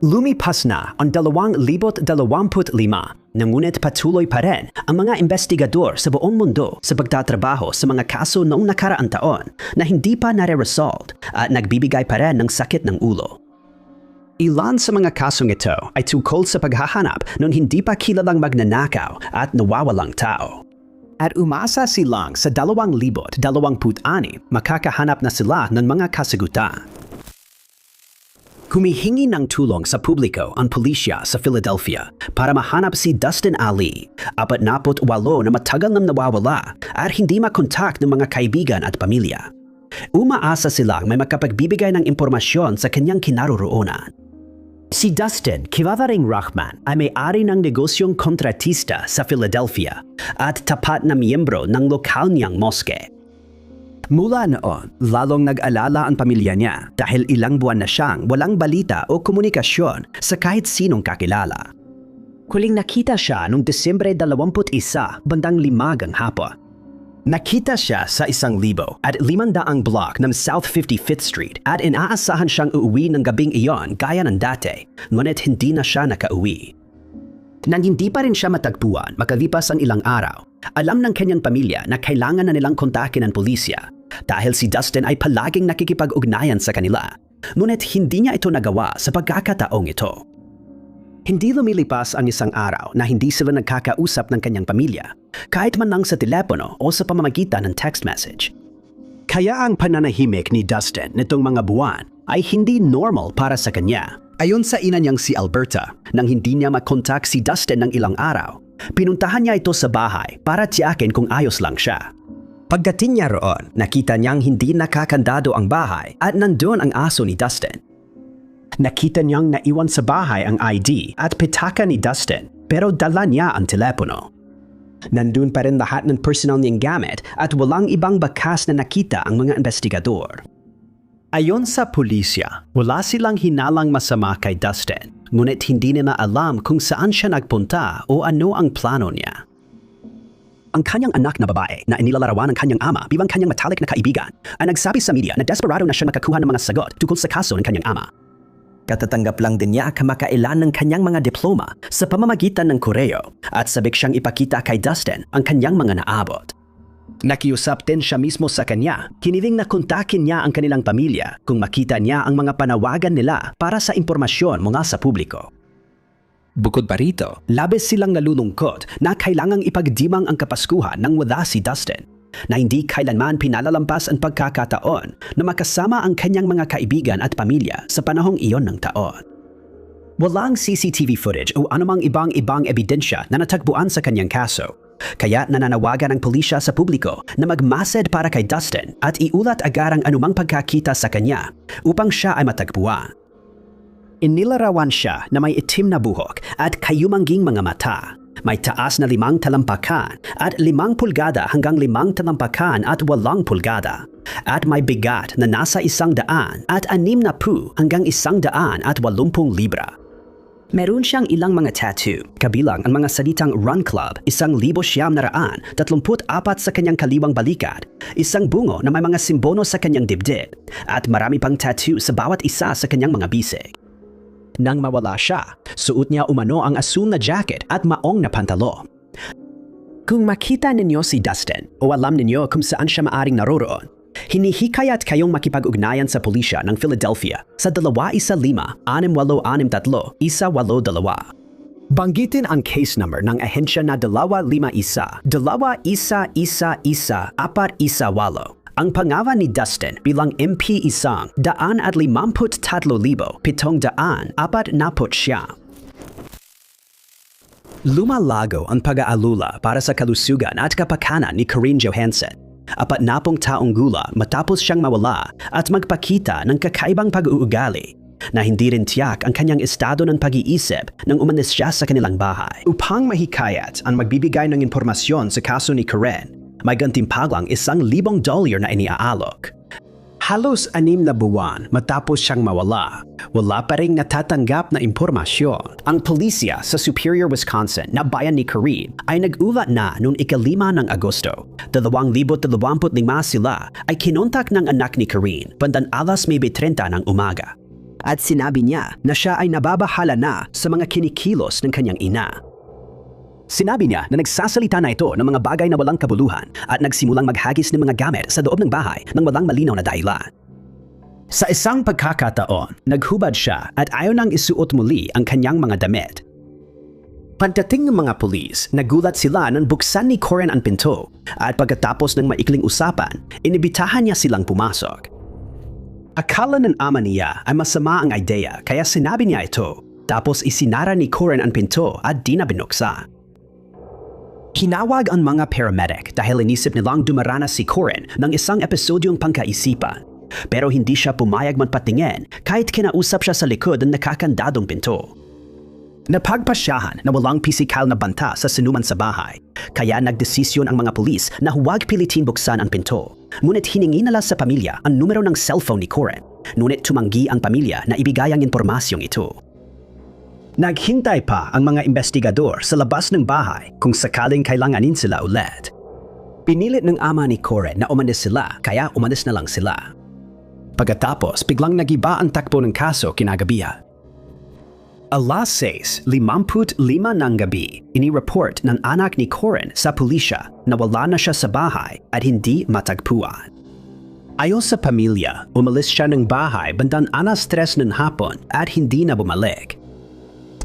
Lumipas na ang 2025, ngunit patuloy pa rin ang mga investigador sa buong mundo sa pagtatrabaho sa mga kaso noong nakaraang taon na hindi pa nare-resolved at nagbibigay pa rin ng sakit ng ulo. Ilan sa mga kasong ito ay tungkol sa paghahanap ng hindi pa kilalang magnanakaw at nawawalang tao. At umasa silang sa 2026 makakahanap na sila ng mga kasagutan. Humihingi ng tulong sa publiko ang pulisya sa Philadelphia para mahanap si Dustin Ali, 48 na matagal nang nawawala at hindi makontak ng mga kaibigan at pamilya. Umaasa silang may makapagbibigay ng impormasyon sa kanyang kinaroroonan. Si Dustin, kilala ring Rahman, ay may-ari ng negosyong kontratista sa Philadelphia at tapat na miyembro ng lokal niyang moske. Mula noon, lalong nag-alala ang pamilya niya dahil ilang buwan na siyang walang balita o komunikasyon sa kahit sinong kakilala. Huling nakita siya noong Desyembre 21, bandang 5 hapon. Nakita siya sa 1,000 at 500 block ng South 55th Street at inaasahan siyang uuwi ng gabing iyon gaya ng dati, ngunit hindi na siya nakauwi. Nang hindi pa rin siya matagpuan makalipas ang ilang araw, alam ng kanyang pamilya na kailangan na nilang kontakin ang pulisya dahil si Dustin ay palaging nakikipag-ugnayan sa kanila, ngunit hindi niya ito nagawa sa pagkakataong ito. Hindi lumilipas ang isang araw na hindi sila nagkakausap ng kanyang pamilya, kahit man lang sa telepono o sa pamamagitan ng text message. Kaya ang pananahimik ni Dustin nitong mga buwan ay hindi normal para sa kanya. Ayon sa ina niyang si Alberta, nang hindi niya makontak si Dustin ng ilang araw, pinuntahan niya ito sa bahay para tiyakin kung ayos lang siya. Pagdating niya roon, nakita niyang hindi nakakandado ang bahay at nandun ang aso ni Dustin. Nakita niyang naiwan sa bahay ang ID at pitaka ni Dustin, pero dala niya ang telepono. Nandun pa rin lahat ng personal niyang gamit at walang ibang bakas na nakita ang mga investigador. Ayon sa pulisya, wala silang hinalang masama kay Dustin, ngunit hindi nila alam kung saan siya nagpunta o ano ang plano niya. Ang kanyang anak na babae na inilalarawan ng kanyang ama bilang kanyang matalik na kaibigan ay nagsabi sa media na desperado na siyang makakuha ng mga sagot tungkol sa kaso ng kanyang ama. Katatanggap lang din niya kamakailan ng kanyang mga diploma sa pamamagitan ng koreo at sabik siyang ipakita kay Dustin ang kanyang mga naabot. Nakiusap din siya mismo sa kanya, kiniling na kontakin niya ang kanilang pamilya kung makita niya ang mga panawagan nila para sa impormasyon mula sa publiko. Bukod pa rito, labis silang nalulungkot na kailangang ipagdimang ang Kapaskuhan nang wala si Dustin, na hindi kailanman pinalalampas ang pagkakataon na makasama ang kanyang mga kaibigan at pamilya sa panahong iyon ng taon. Walang CCTV footage o anumang ibang ebidensya na natagpuan sa kanyang kaso, kaya nananawagan ang pulisya sa publiko na magmased para kay Dustin at iulat agad ang anumang pagkakita sa kanya upang siya ay matagpuan. Inilarawan siya na may itim na buhok at kayumangging mga mata. May taas na 5 talampakan at 5 pulgada hanggang 5 talampakan at 8 pulgada. At may bigat na nasa 100 at 60 hanggang 180 libra. Meron siyang ilang mga tattoo, kabilang ang mga salitang Run Club, 1,934 sa kanyang kaliwang balikat, isang bungo na may mga simbono sa kanyang dibdib, at marami pang tattoo sa bawat isa sa kanyang mga bisig. Nang mawala siya, suot niya umano ang asul na jacket at maong na pantalo. Kung makita ninyo si Dustin o alam ninyo kung saan siya maaring naroroon, hinihikayat kayong makipag-ugnayan sa pulisya ng Philadelphia sa 215-6863-182. Banggitin ang case number ng ahensya na 251-211-418. Ang pangalan ni Dustin bilang MP 153,740. Lumalago ang pag-aalula para sa kalusugan at kapakanan ni Corinne Johansson. 40 taong gulang matapos siyang mawala at magpakita ng kakaibang pag-uugali na hindi rin tiyak ang kanyang estado ng pag-iisip nang umalis siya sa kanilang bahay. Upang mahikayat ang magbibigay ng impormasyon sa kaso ni Corinne, may gantimpalang $1,000 na iniaalok. Halos 6 na buwan matapos siyang mawala, wala pa ring natatanggap na impormasyon. Ang pulisya sa Superior, Wisconsin na bayan ni Corinne ay nag-ulat na noong 5 ng Agosto. 2025 sila ay kinontak ng anak ni Corinne bandang 9:30 ng umaga. at sinabi niya na siya ay nababahala na sa mga kinikilos ng kanyang ina. Sinabi niya na nagsasalita na ito ng mga bagay na walang kabuluhan at nagsimulang maghagis ng mga gamit sa loob ng bahay ng walang malinaw na dahilan. Sa isang pagkakataon, naghubad siya at ayaw nang isuot muli ang kanyang mga damit. Pagdating ng mga pulis, nagulat sila nang buksan ni Coren ang pinto at pagkatapos ng maikling usapan, inibitahan niya silang pumasok. Akala ng ama niya ay masama ang ideya kaya sinabi niya ito, tapos isinara ni Coren ang pinto at di na binuksan. Hinawag ang mga paramedic dahil inisip nilang dumaranas si Coren ng isang episodyong pangkaisipan. Pero hindi siya pumayag magpatingin kahit kinausap siya sa likod ng nakakandadong pinto. Napagpasyahan na walang pisikal na banta sa sinuman sa bahay, kaya nagdesisyon ang mga pulis na huwag pilitin buksan ang pinto. Ngunit hiningi nila sa pamilya ang numero ng cellphone ni Coren, ngunit tumanggi ang pamilya na ibigay ang impormasyong ito. Naghintay pa ang mga investigador sa labas ng bahay kung sakaling kailanganin sila ulit. Pinilit ng ama ni Coren na umalis sila, kaya umalis na lang sila. Pagkatapos, biglang nagiba ang takbo ng kaso kinagabihan. Alas 6:55 ng gabi, inireport ng anak ni Coren sa pulisya na wala na siya sa bahay at hindi matagpuan. Ayon sa pamilya, umalis siya ng bahay bandang alas 3 ng hapon at hindi na bumalik.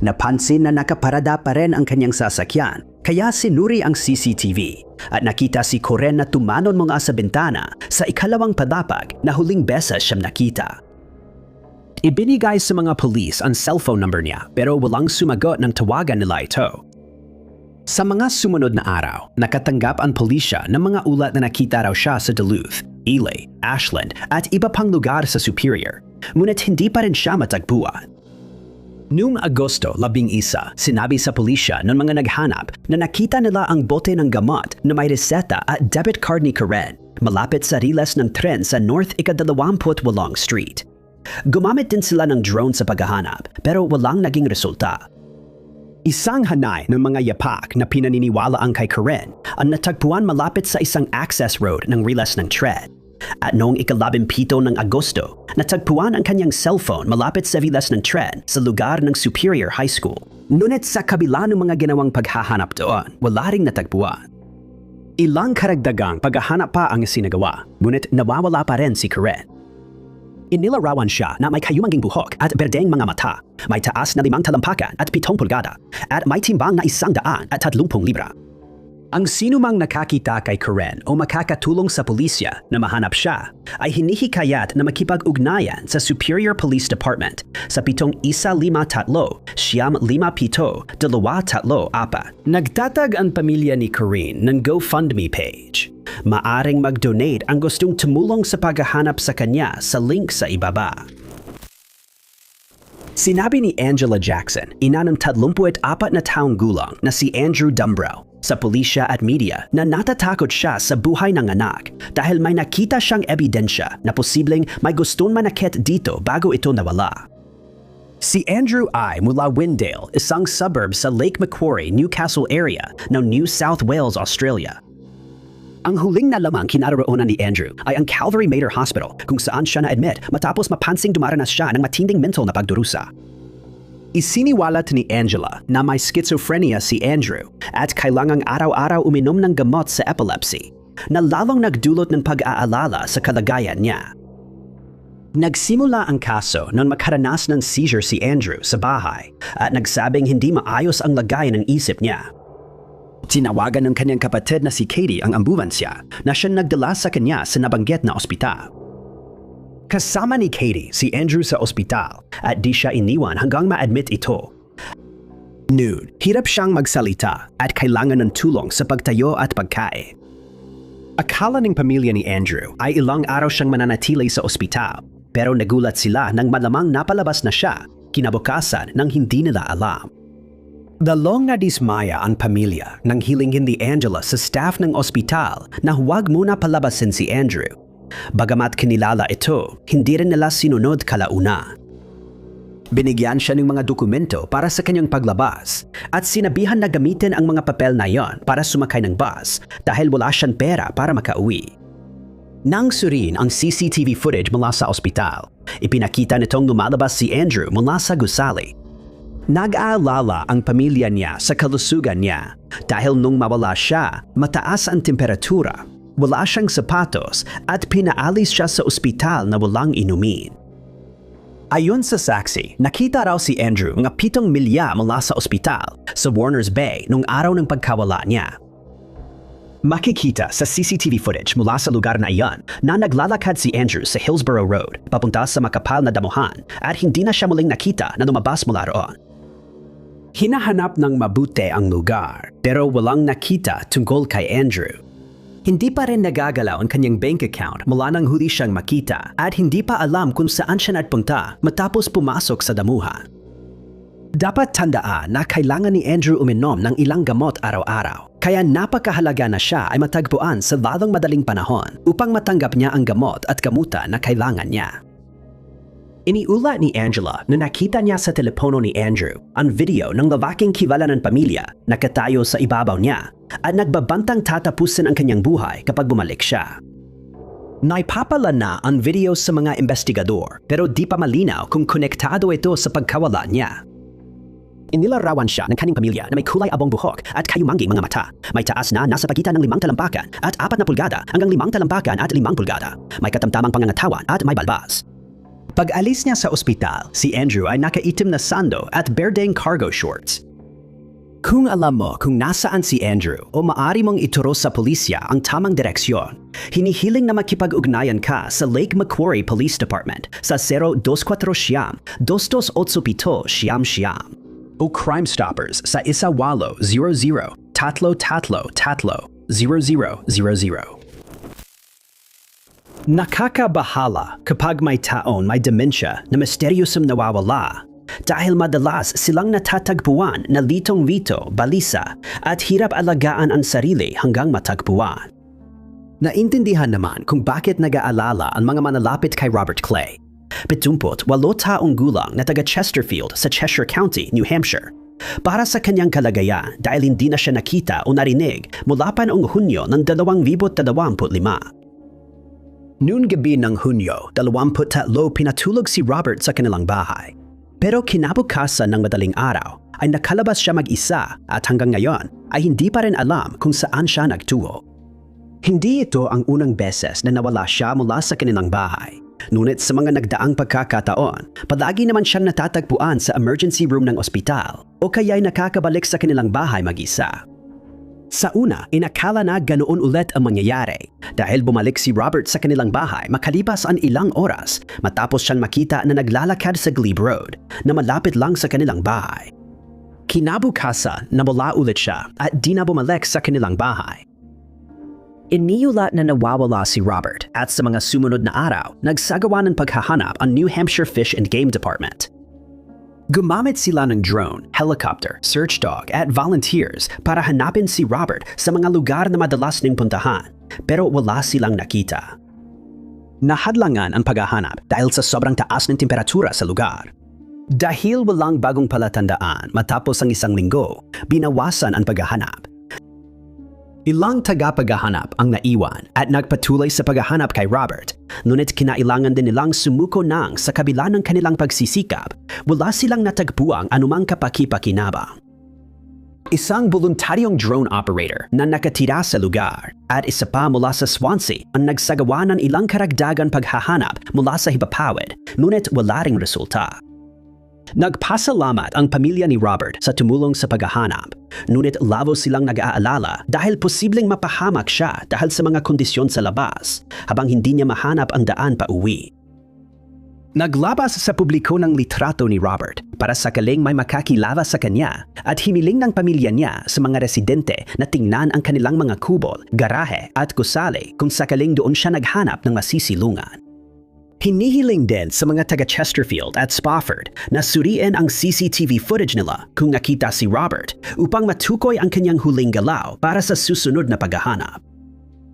Napansin na nakaparada pa rin ang kanyang sasakyan, kaya sinuri ang CCTV at nakita si Coren na tumanon mula sa bintana sa ikalawang padapag na huling beses siyang nakita. Ibinigay sa mga pulis ang cellphone number niya pero walang sumagot ng tawagan nila ito. Sa mga sumunod na araw, nakatanggap ang pulisya ng mga ulat na nakita raw siya sa Duluth, Ely, Ashland at iba pang lugar sa Superior, ngunit hindi pa rin siya matagpuan. Noong Agosto 11, sinabi sa pulisya ng mga naghanap na nakita nila ang bote ng gamot na may reseta at debit card ni Coren malapit sa riles ng tren sa North 28 Street. Gumamit din sila ng drone sa paghahanap pero walang naging resulta. Isang hanay ng mga yapak na pinaniniwala ang kay Coren ang natagpuan malapit sa isang access road ng riles ng tren. At noong 17 ng Agosto, natagpuan ang kanyang cellphone malapit sa riles ng tren sa lugar ng Superior High School. Ngunit sa kabila ng mga ginawang paghahanap doon, wala ring natagpuan. Ilang karagdagang paghahanap pa ang isinagawa, ngunit nawawala pa rin si Coren. Inilarawan siya na may kayumanging buhok at berdeng mga mata, may taas na 5 talampakan at 7 pulgada, at may timbang na 130 libra. Ang sinumang nakakita kay Coren o makakatulong sa pulisya na mahanap siya ay hinihikayat na makipag-ugnayan sa Superior Police Department sa 715-557-234. Nagtatag ang pamilya ni Coren ng GoFundMe page. Maaring mag-donate ang gustong tumulong sa paghahanap sa kanya sa link sa ibaba. Sinabi ni Angela Jackson, ina ng 34 na taong gulang na si Andrew Dumbrell, sa pulisya at media na natatakot siya sa buhay ng anak dahil may nakita siyang ebidensya na posibleng may gustong manakit dito bago ito nawala. Si Andrew ay mula Windale, isang suburb sa Lake Macquarie, Newcastle area ng New South Wales, Australia. Ang huling nalamang kinaroroonan ni Andrew ay ang Calvary Mater Hospital kung saan siya na-admit matapos mapansing dumaranas siya ng matinding mental na pagdurusa. Isiniwalat ni Angela na may schizophrenia si Andrew at kailangang araw-araw uminom ng gamot sa epilepsy na lalong nagdulot ng pag-aalala sa kalagayan niya. Nagsimula ang kaso nang makaranas ng seizure si Andrew sa bahay at nagsabing hindi maayos ang lagay ng isip niya. Tinawagan ng kanyang kapatid na si Katie ang ambulansya na siya nagdala sa kanya sa nabanggit na ospital. Kasama ni Katie si Andrew sa ospital at di siya iniwan hanggang ma-admit ito. Noon, hirap siyang magsalita at kailangan ng tulong sa pagtayo at pagkain. Akala ng pamilya ni Andrew ay ilang araw siyang mananatili sa ospital pero nagulat sila nang malamang napalabas na siya kinabukasan nang hindi nila alam. Dalong nadismaya ang pamilya nang hilingin ni Angela sa staff ng ospital na huwag muna palabasin si Andrew. Bagamat kinilala ito, hindi rin nila sinunod kalauna. Binigyan siya ng mga dokumento para sa kanyang paglabas at sinabihan na gamitin ang mga papel na yon para sumakay ng bus dahil wala siyang pera para makauwi. Nang suriin ang CCTV footage mula sa ospital, ipinakita nitong lumalabas si Andrew mula sa gusali. Nag-aalala ang pamilya niya sa kalusugan niya dahil nung mawala siya, mataas ang temperatura, wala siyang sapatos at pinaalis siya sa ospital na walang inumin. Ayon sa saksi, nakita raw si Andrew mga 7 milya mula sa ospital sa Warners Bay nung araw ng pagkawala niya. Makikita sa CCTV footage mula sa lugar na iyon na naglalakad si Andrew sa Hillsborough Road papunta sa makapal na damuhan at hindi na siya muling nakita na lumabas mula roon. Hinahanap ng mabuti ang lugar pero walang nakita tungkol kay Andrew. Hindi pa rin nagagalaw ang kanyang bank account mula nang huli siyang makita at hindi pa alam kung saan siya nagpunta matapos pumasok sa damuhan. Dapat tandaan na kailangan ni Andrew uminom ng ilang gamot araw-araw, kaya napakahalaga na siya ay matagpuan sa lalong madaling panahon upang matanggap niya ang gamot at gamutan na kailangan niya. Iniulat ni Angela na nakita niya sa telepono ni Andrew ang video ng lalaking kilala ng pamilya na nakatayo sa ibabaw niya at nagbabantang tatapusin ang kanyang buhay kapag bumalik siya. Naipapala na ang video sa mga investigador pero di pa malinaw kung konektado ito sa pagkawala niya. Inilarawan siya ng kanyang pamilya na may kulay abong buhok at kayumanging mga mata. May taas na nasa pagitan ng 5 talampakan at 4 na pulgada hanggang 5 talampakan at 5 pulgada. May katamtamang pangangatawan at may balbas. Pag-alis niya sa ospital, si Andrew ay nakaitim na sando at berdeng cargo shorts. Kung alam mo kung nasaan si Andrew o maari mong ituro sa pulisya ang tamang direksyon, hinihiling na makipag-ugnayan ka sa Lake Macquarie Police Department sa 0247-228-777 o Crime Stoppers sa 1800-33-0000. Nakakabahala kapag may taon may demensya na misteryosong nawawala dahil madalas silang natatagpuan na litong-lito, balisa at hirap alagaan ang sarili hanggang matagpuan. Naintindihan naman kung bakit nag-aalala ang mga manalapit kay Robert Clay. 78 taong gulang na taga Chesterfield sa Cheshire County, New Hampshire. Para sa kanyang kalagayan dahil hindi na siya nakita o narinig mula pa noong Hunyo ng 2025. Noong gabi ng Hunyo, 23 pinatulog si Robert sa kanilang bahay. Pero kinabukasan ng madaling araw ay nakalabas siya mag-isa at hanggang ngayon ay hindi pa rin alam kung saan siya nagtungo. Hindi ito ang unang beses na nawala siya mula sa kanilang bahay. Ngunit sa mga nagdaang pagkakataon, palagi naman siyang natatagpuan sa emergency room ng ospital o kaya'y nakakabalik sa kanilang bahay mag-isa. Sa una, inakala na ganoon ulit ang mangyayari dahil bumalik si Robert sa kanilang bahay makalipas ang ilang oras matapos siyang makita na naglalakad sa Glebe Road na malapit lang sa kanilang bahay. Kinabukasan, nawala ulit siya at di na bumalik sa kanilang bahay. Iniulat na nawawala si Robert at sa mga sumunod na araw, nagsagawa ng paghahanap ang New Hampshire Fish and Game Department. Gumamit sila ng drone, helicopter, search dog at volunteers para hanapin si Robert sa mga lugar na madalas ning puntahan, pero wala silang nakita. Nahadlangan ang paghahanap dahil sa sobrang taas ng temperatura sa lugar. Dahil walang bagong palatandaan matapos ang 1 linggo, binawasan ang paghahanap. Ilang tagapaghahanap ang naiwan at nagpatuloy sa paghahanap kay Robert, ngunit kinailangan din nilang sumuko nang sa kabila ng kanilang pagsisikap, wala silang natagpuang anumang kapaki-pakinabang. Isang voluntaryong drone operator na nakatira sa lugar at isa pa mula sa Swansea ang nagsagawa ng ilang karagdagan paghahanap mula sa Hibapawid, ngunit wala ring resulta. Nagpasalamat ang pamilya ni Robert sa tumulong sa paghahanap, ngunit labo silang nag-aalala dahil posibleng mapahamak siya dahil sa mga kondisyon sa labas habang hindi niya mahanap ang daan pa uwi. Naglabas sa publiko ng litrato ni Robert para sakaling may makakilala sa kanya at hiniling ng pamilya niya sa mga residente na tingnan ang kanilang mga kubol, garahe at gusali kung sakaling doon siya naghanap ng masisilungan. Hinihiling din sa mga taga Chesterfield at Spofford na suriin ang CCTV footage nila kung nakita si Robert upang matukoy ang kanyang huling galaw para sa susunod na paghahanap.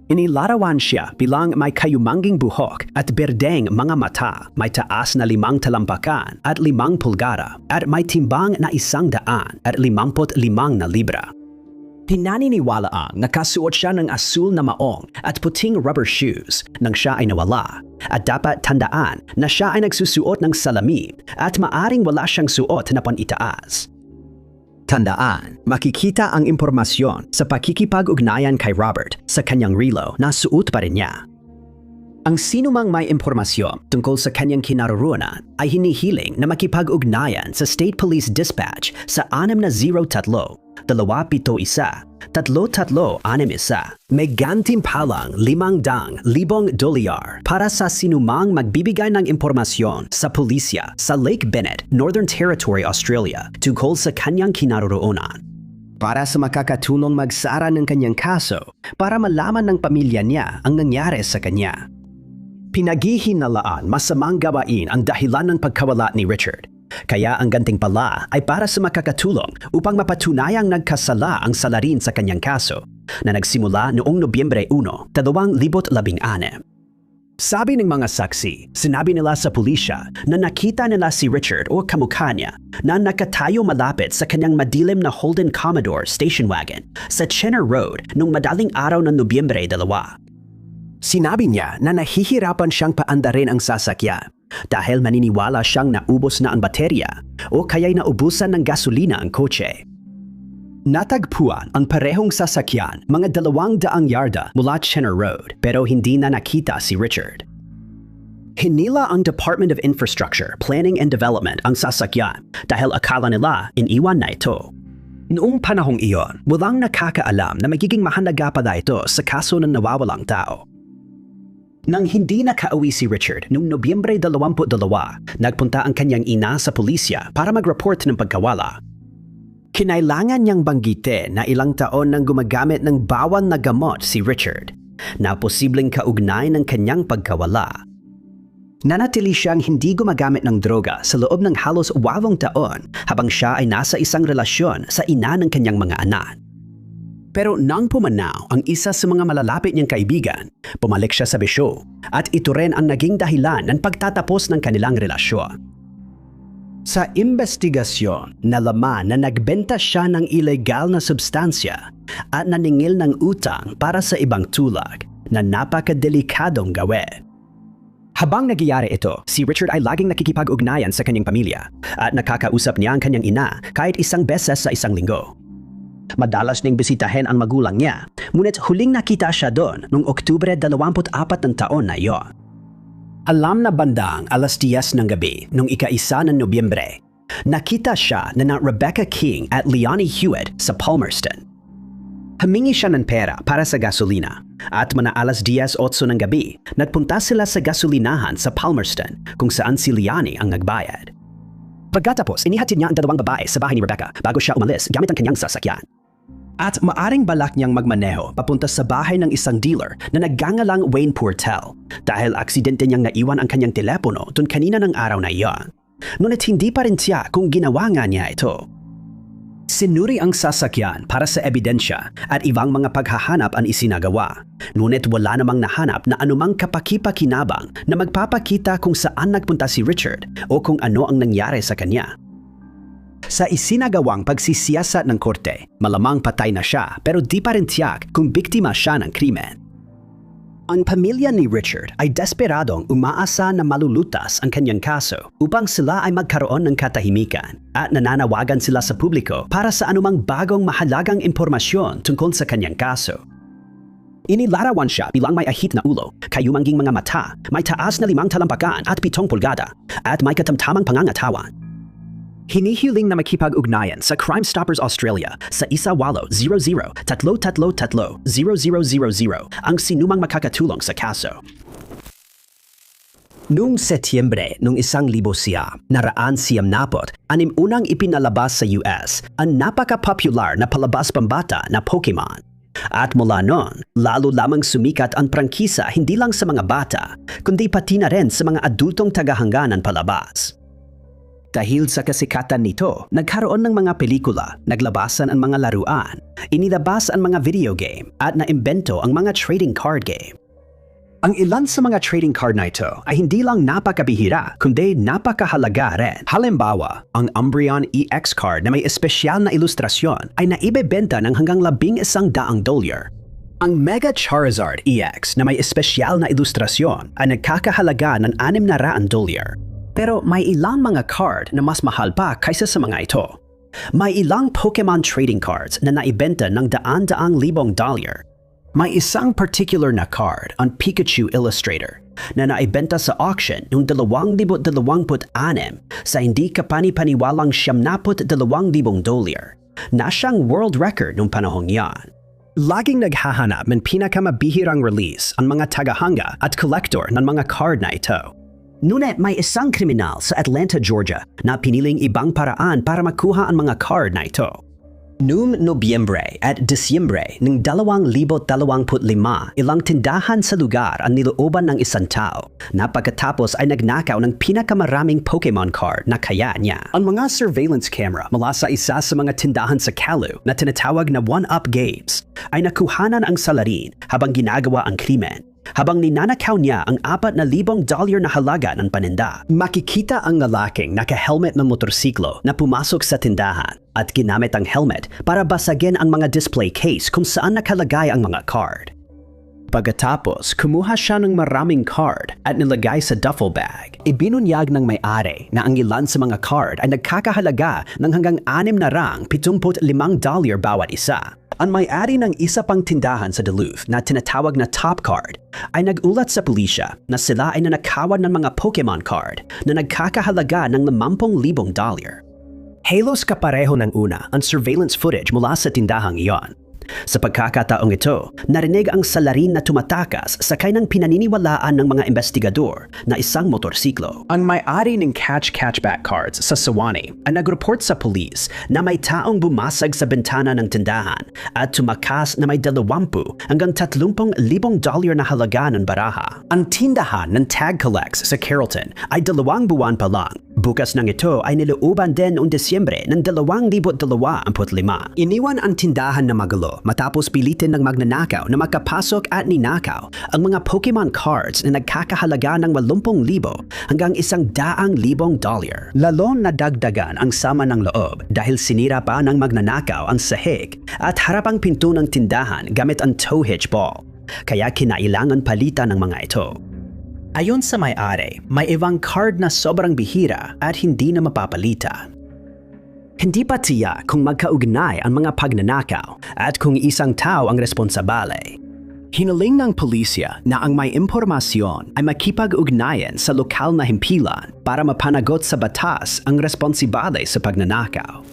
Inilarawan siya bilang may kayumanging buhok at berdeng mga mata, may taas na 5 talampakan at 5 pulgada at may timbang na 155 na libra. Pinaniniwalaang nakasuot siya ng asul na maong at puting rubber shoes nang siya ay nawala. At dapat tandaan na siya ay nagsusuot ng salamin at maaring wala siyang suot na panitaas. Tandaan, makikita ang impormasyon sa pakikipag-ugnayan kay Robert sa kanyang relo na suot pa rin niya. Ang sinumang may impormasyon tungkol sa kanyang kinaroroonan ay hinihiling na makipag-ugnayan sa State Police Dispatch sa 603-271-3361. May gantimpalang $500,000 para sa sinumang magbibigay ng impormasyon sa pulisya sa Lake Bennett, Northern Territory, Australia tungkol sa kanyang kinaroroonan. Para sa makakatulong magsara ng kanyang kaso para malaman ng pamilya niya ang nangyari sa kanya. Pinaghihinalaan masamang gawain ang dahilan ng pagkawala ni Richard. Kaya ang gantimpala ay para sa makakatulong upang mapatunayang nagkasala ang salarin sa kanyang kaso na nagsimula noong Nobyembre 1, 2016. Sabi ng mga saksi, sinabi nila sa pulisya na nakita nila si Richard o kamukha niya na nakatayo malapit sa kanyang madilim na Holden Commodore station wagon sa Chenner Road noong madaling araw ng Nobyembre 2. Sinabi niya na nahihirapan siyang paandarin ang sasakyan dahil maniniwala siyang naubos na ang baterya o kaya'y naubusan ng gasolina ang kotse. Natagpuan ang parehong sasakyan mga 200 yarda mula Chenner Road pero hindi na nakita si Richard. Hinila ang Department of Infrastructure, Planning and Development ang sasakyan dahil akala nila iniwan na ito. Noong panahong iyon, walang nakakaalam na magiging mahalaga pala ito sa kaso ng nawawalang tao. Nang hindi nakauwi si Richard noong Nobyembre 22, nagpunta ang kanyang ina sa pulisya para mag-report ng pagkawala. Kinailangan niyang banggitin na ilang taon nang gumagamit ng bawal na gamot si Richard na posibleng kaugnay ng kanyang pagkawala. Nanatili siyang hindi gumagamit ng droga sa loob ng halos 8 taon habang siya ay nasa isang relasyon sa ina ng kanyang mga anak. Pero nang pumanaw ang isa sa mga malalapit niyang kaibigan, pumalik siya sa bisyo at ito rin ang naging dahilan ng pagtatapos ng kanilang relasyon. Sa investigasyon, nalaman na nagbenta siya ng ilegal na substansya at naningil ng utang para sa ibang tulak na napakadelikadong gawin. Habang nagyayari ito, si Richard ay laging nakikipag-ugnayan sa kanyang pamilya at nakakausap niya ang kanyang ina kahit isang beses sa isang linggo. Madalas niyang bisitahin ang magulang niya, ngunit huling nakita siya doon noong Oktubre 24 ng taon na iyon. Alam na bandang 10:00 ng gabi noong ika-1 ng Nobyembre, nakita siya na Rebecca King at Leonie Hewitt sa Palmerston. Humingi siya ng pera para sa gasolina at mga 10:08 ng gabi, nagpunta sila sa gasolinahan sa Palmerston kung saan si Leonie ang nagbayad. Pagkatapos, inihatid niya ang 2 babae sa bahay ni Rebecca bago siya umalis gamit ang kanyang sasakyan. At maaring balak niyang magmaneho papunta sa bahay ng isang dealer na nagngangalang Wayne Portel dahil aksidente niyang naiwan ang kanyang telepono tun kanina ng araw na iyon. Ngunit hindi pa rin siya kung ginawa nga niya ito. Sinuri ang sasakyan para sa ebidensya at ibang mga paghahanap ang isinagawa. Ngunit wala namang nahanap na anumang kapakipakinabang na magpapakita kung saan nagpunta si Richard o kung ano ang nangyari sa kanya. Sa isinagawang pagsisiyasat ng korte, malamang patay na siya pero di pa rin tiyak kung biktima siya ng krimen. Ang pamilya ni Richard ay desperadong umaasa na malulutas ang kanyang kaso upang sila ay magkaroon ng katahimikan at nananawagan sila sa publiko para sa anumang bagong mahalagang impormasyon tungkol sa kanyang kaso. Inilarawan siya bilang may ahit na ulo, kayumangging mga mata, may taas na 5 talampakan at 7 pulgada, at may katamtamang pangangatawan. Hinihiling na makipag-ugnayan sa Crime Stoppers Australia sa 1800-333-0000 ang sinumang makakatulong sa kaso. Noong Setyembre noong 1900, unang ipinalabas sa US ang napaka-popular na palabas pambata na Pokemon. At mula noon, lalo lamang sumikat ang prangkisa hindi lang sa mga bata, kundi pati na rin sa mga adultong tagahangganan palabas. Dahil sa kasikatan nito, nagkaroon ng mga pelikula, naglabasan ang mga laruan, inilabas ang mga video game, at naimbento ang mga trading card game. Ang ilan sa mga trading card na ito ay hindi lang napakabihira, kundi napakahalaga rin. Halimbawa, ang Umbreon EX card na may espesyal na ilustrasyon ay naibebenta ng hanggang $11,000. Ang Mega Charizard EX na may espesyal na ilustrasyon ay nagkakahalaga ng $600. Pero may ilang mga card na mas mahal pa kaysa sa mga ito. May ilang Pokemon trading cards na naibenta ng $100,000. May isang particular na card, ang Pikachu Illustrator, na naibenta sa auction noong 2026 sa hindi kapani-paniwalang $72,000. Na siyang world record noong panahong yan. Laging naghahanap ng pinakamabihirang release ang mga tagahanga at collector ng mga card na ito. Ngunit may isang kriminal sa Atlanta, Georgia na piniling ibang paraan para makuha ang mga card na ito. Noong Nobyembre at Disyembre ng 2025, ilang tindahan sa lugar ang nilooban ng isang tao na pagkatapos ay nagnakaw ng pinakamaraming Pokemon card na kaya niya. Ang mga surveillance camera mula sa isa sa mga tindahan sa Kalu na tinatawag na One-Up Games ay nakuhanan ang salarin habang ginagawa ang krimen. Habang ninanakaw niya ang $4,000 na halaga ng paninda. Makikita ang lalaking naka-helmet ng motorsiklo na pumasok sa tindahan at ginamit ang helmet para basagin ang mga display case kung saan nakalagay ang mga card. Pagkatapos, kumuha siya ng maraming card at nilagay sa duffel bag. Ibinunyag ng may-ari na ang ilan sa mga card ay nagkakahalaga ng hanggang $675 bawat isa. Ang may-ari ng isa pang tindahan sa Duluth na tinatawag na Top Card ay nag-ulat sa pulisya na sila ay nanakawan ng mga Pokemon card na nagkakahalaga ng $50,000. Halos kapareho ng una ang surveillance footage mula sa tindahang iyon. Sa pagkakataong ito, narinig ang salarin na tumatakas sakay ng pinaniniwalaan ng mga investigador na isang motorsiklo. Ang may-ari ng catch-catchback cards sa Sewanee ay nag-report sa pulis na may taong bumasag sa bintana ng tindahan at tumakas na may $20,000 hanggang $30,000 na halaga ng baraha. Ang tindahan ng Tag Collects sa Carrollton ay 2 buwan pa lang. Bukas ng ito ay nilooban din noong Disyembre ng 2025. Iniwan ang tindahan na magulo matapos pilitin ng magnanakaw na makapasok at ninakaw ang mga Pokemon cards na nagkakahalaga ng $80,000 hanggang $100,000. Lalong nadagdagan ang sama ng loob dahil sinira pa ng magnanakaw ang sahig at harapang pinto ng tindahan gamit ang tow hitch ball. Kaya kinailangan palitan ng mga ito. Ayon sa may-ari, may ibang card na sobrang bihira at hindi na mapapalitan. Hindi pa tiyak kung magkaugnay ang mga pagnanakaw at kung isang tao ang responsabale. Hiniling ng pulisya na ang may impormasyon ay makipag-ugnayan sa lokal na himpilan para mapanagot sa batas ang responsibale sa pagnanakaw.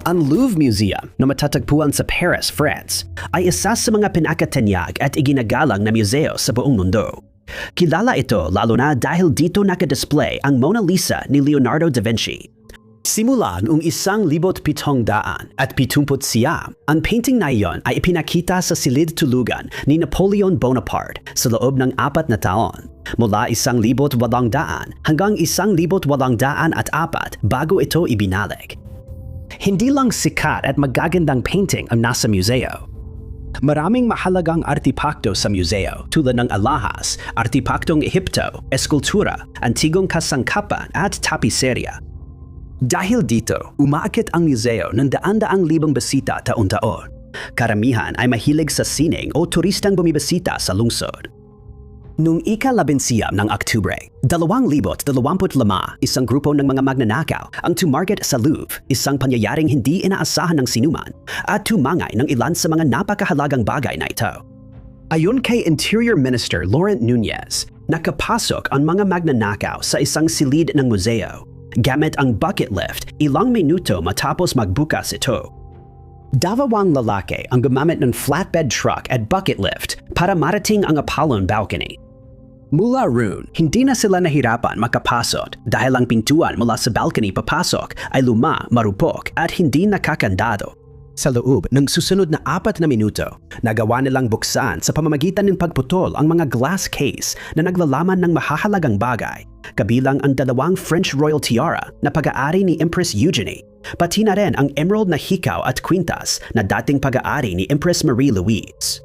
Ang Louvre Museum na matatagpuan sa Paris, France, ay isa sa mga pinakatanyag at iginagalang na museo sa buong mundo. Kilala ito lalo na dahil dito nakadisplay ang Mona Lisa ni Leonardo da Vinci. Simula noong 1770 at 79, ang painting na iyon ay ipinakita sa silid tulugan ni Napoleon Bonaparte sa loob ng 4 na taon. Mula 1800 hanggang 1804 bago ito ibinalik. Hindi lang sikat at magagandang painting ang nasa museo. Maraming mahalagang artipakto sa museo tulad ng alahas, artipaktong Ehipto, eskultura, antigong kasangkapan at tapiserya. Dahil dito, umaakit ang museo ng daan-daang libong bisita taon-taon. Karamihan ay mahilig sa sining o turistang bumibisita sa lungsod. Noong ika-11 ng Oktubre, 2025, isang grupo ng mga magnanakaw ang tumarget sa Louvre, isang pangyayaring hindi inaasahan ng sinuman, at tumangay ng ilan sa mga napakahalagang bagay na ito. Ayon kay Interior Minister Laurent Nunez, nakapasok ang mga magnanakaw sa isang silid ng museo. Gamit ang bucket lift, ilang minuto matapos magbukas ito. 2 lalaki ang gumamit ng flatbed truck at bucket lift para marating ang Apollon balcony. Mula roon, hindi na sila nahirapan makapasok dahil ang pintuan mula sa balcony papasok ay luma, marupok at hindi nakakandado. Sa loob ng susunod na 4 na minuto, nagawa nilang buksan sa pamamagitan ng pagputol ang mga glass case na naglalaman ng mahahalagang bagay, kabilang ang 2 French royal tiara na pag-aari ni Empress Eugenie, pati na rin ang emerald na hikaw at kwintas na dating pag-aari ni Empress Marie Louise.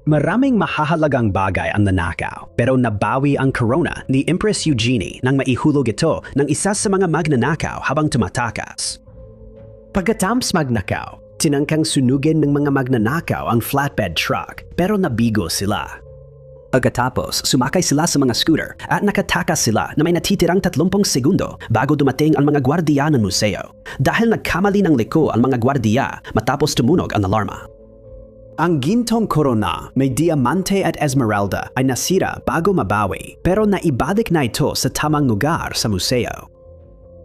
Maraming mahahalagang bagay ang nanakaw, pero nabawi ang corona ni Empress Eugenie nang maihulog ito ng isa sa mga magnanakaw habang tumatakas. Pagkatapos magnakaw, tinangkang sunugin ng mga magnanakaw ang flatbed truck pero nabigo sila. Pagkatapos, sumakay sila sa mga scooter at nakatakas sila na may natitirang 30 segundo bago dumating ang mga gwardiya ng museo dahil nagkamali ng liko ang mga gwardiya matapos tumunog ang alarma. Ang gintong korona, may diamante at esmeralda ay nasira bago mabawi pero naibalik na ito sa tamang lugar sa museo.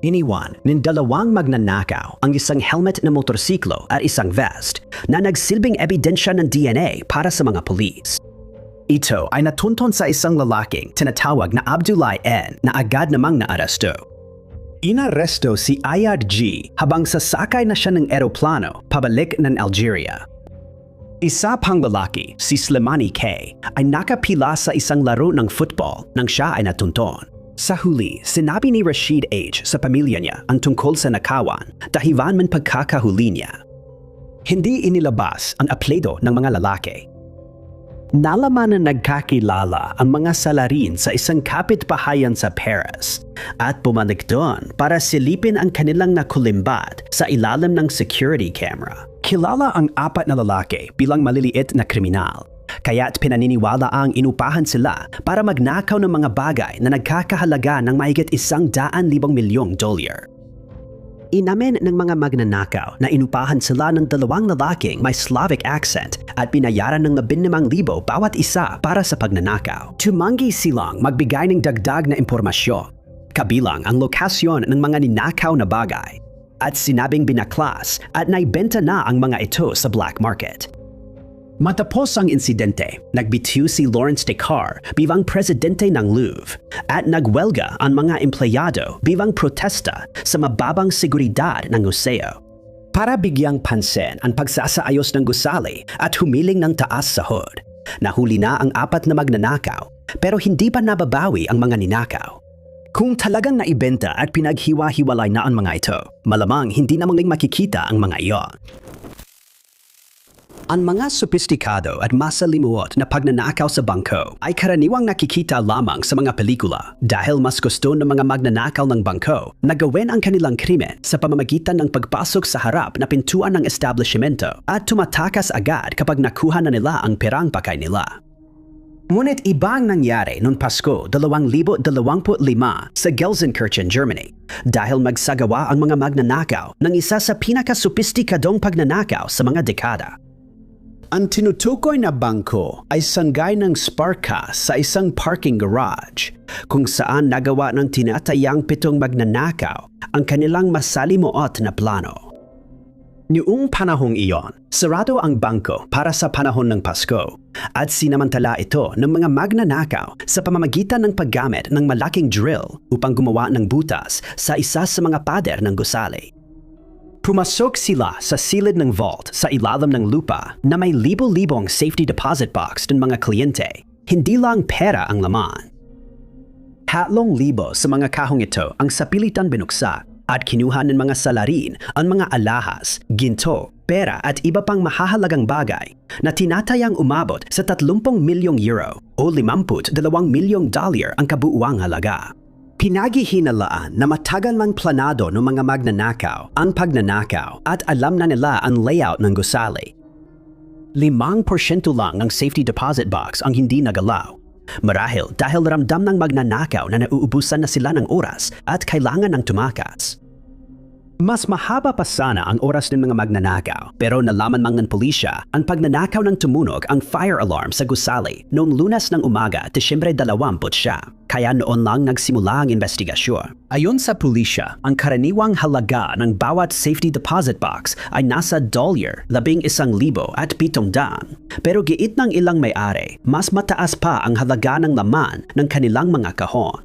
Iniwan ng 2 magnanakaw ang isang helmet na motorsiklo at isang vest na nagsilbing ebidensya ng DNA para sa mga pulis. Ito ay natunton sa isang lalaking tinatawag na Abdullah N na agad namang naaresto. Inaresto si Ayad G habang sasakay na siya ng eroplano pabalik ng Algeria. Isa pang lalaki, si Slimani K, ay nakapila sa isang laro ng football nang siya ay natunton. Sa huli, sinabi ni Rashid H sa pamilya niya ang tungkol sa nakawan dahilan man pagkakahuli niya. Hindi inilabas ang apelyido ng mga lalaki. Nalaman na nagkakilala ang mga salarin sa isang kapitbahayan sa Paris at bumalik doon para silipin ang kanilang nakulimbat sa ilalim ng security camera. Kilala ang 4 na lalaki bilang maliliit na kriminal, kaya't pinaniniwala ang inupahan sila para magnakaw ng mga bagay na nagkakahalaga ng mahigit $100 milyong. Inamin ng mga magnanakaw na inupahan sila ng 2 lalaking may Slavic accent at binayaran ng 15,000 bawat isa para sa pagnanakaw. Tumanggi silang magbigay ng dagdag na impormasyon, kabilang ang lokasyon ng mga ninakaw na bagay, at sinabing binaklas at naibenta na ang mga ito sa black market. Matapos ang insidente, nagbitiw si Lawrence Descartes bilang presidente ng Louvre at nagwelga ang mga empleyado bilang protesta sa mababang seguridad ng museo. Para bigyang pansin ang pagsasaayos ng gusali at humiling ng taas sahod, nahuli na ang 4 na magnanakaw pero hindi pa nababawi ang mga ninakaw. Kung talagang naibenta at pinaghiwa-hiwalay na ang mga ito, malamang hindi na muling makikita ang mga iyon. Ang mga sopistikado at masalimuot na pagnanakaw sa bangko ay karaniwang nakikita lamang sa mga pelikula dahil mas gusto ng mga magnanakaw ng bangko na gawin ang kanilang krimen sa pamamagitan ng pagpasok sa harap na pintuan ng establishmento at tumatakas agad kapag nakuha na nila ang perang pakay nila. Ngunit ibang nangyari noong Pasko 2025 sa Gelsenkirchen, Germany dahil magsagawa ang mga magnanakaw ng isa sa pinakasopistikadong pagnanakaw sa mga dekada. Ang tinutukoy na bangko ay sanggay ng Sparka sa isang parking garage kung saan nagawa ng tinatayang 7 magnanakaw ang kanilang masalimuot na plano. Noong panahong iyon, sarado ang bangko para sa panahon ng Pasko at sinamantala ito ng mga magnanakaw sa pamamagitan ng paggamit ng malaking drill upang gumawa ng butas sa isa sa mga pader ng gusali. Pumasok sila sa silid ng vault sa ilalim ng lupa na may libo-libong safety deposit box ng mga kliyente, hindi lang pera ang laman. 3,000 sa mga kahong ito ang sapilitan binuksan at kinuha ng mga salarin ang mga alahas, ginto, pera at iba pang mahahalagang bagay na tinatayang umabot sa 30 milyong euro o $52 milyong ang kabuuang halaga. Pinaghihinalaan na matagal lang planado ng mga magnanakaw ang pagnanakaw at alam na nila ang layout ng gusali. 5% lang ng safety deposit box ang hindi nagalaw. Marahil dahil ramdam ng magnanakaw na nauubusan na sila ng oras at kailangan ng tumakas. Mas mahaba pa sana ang oras ng mga magnanakaw pero nalaman mang ng pulisya ang pagnanakaw ng tumunog ang fire alarm sa gusali noong Lunes ng umaga, Disyembre 20, kaya noon lang nagsimula ang investigasyon. Ayon sa pulisya, ang karaniwang halaga ng bawat safety deposit box ay nasa $11,700 pero giit ng ilang may-ari, mas mataas pa ang halaga ng laman ng kanilang mga kahon.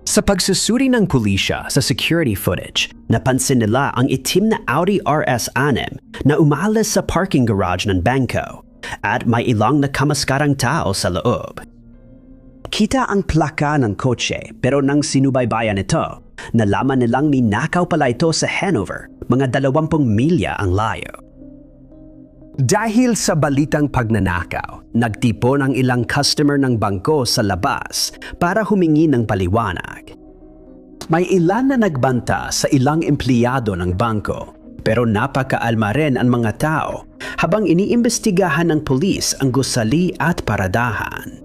Sa pagsusuri ng pulisya sa security footage, napansin nila ang itim na Audi RS6 na umalis sa parking garage ng bangko at may ilang nakamaskarang tao sa loob. Kita ang plaka ng kotse pero nang sinubaybayan ito, nalaman nilang ninakaw pala ito sa Hanover, mga 20 milya ang layo. Dahil sa balitang pagnanakaw, nagtipon ang ilang customer ng bangko sa labas para humingi ng paliwanag. May ilan na nagbanta sa ilang empleyado ng bangko, pero napakaalma rin ang mga tao habang iniimbestigahan ng pulis ang gusali at paradahan.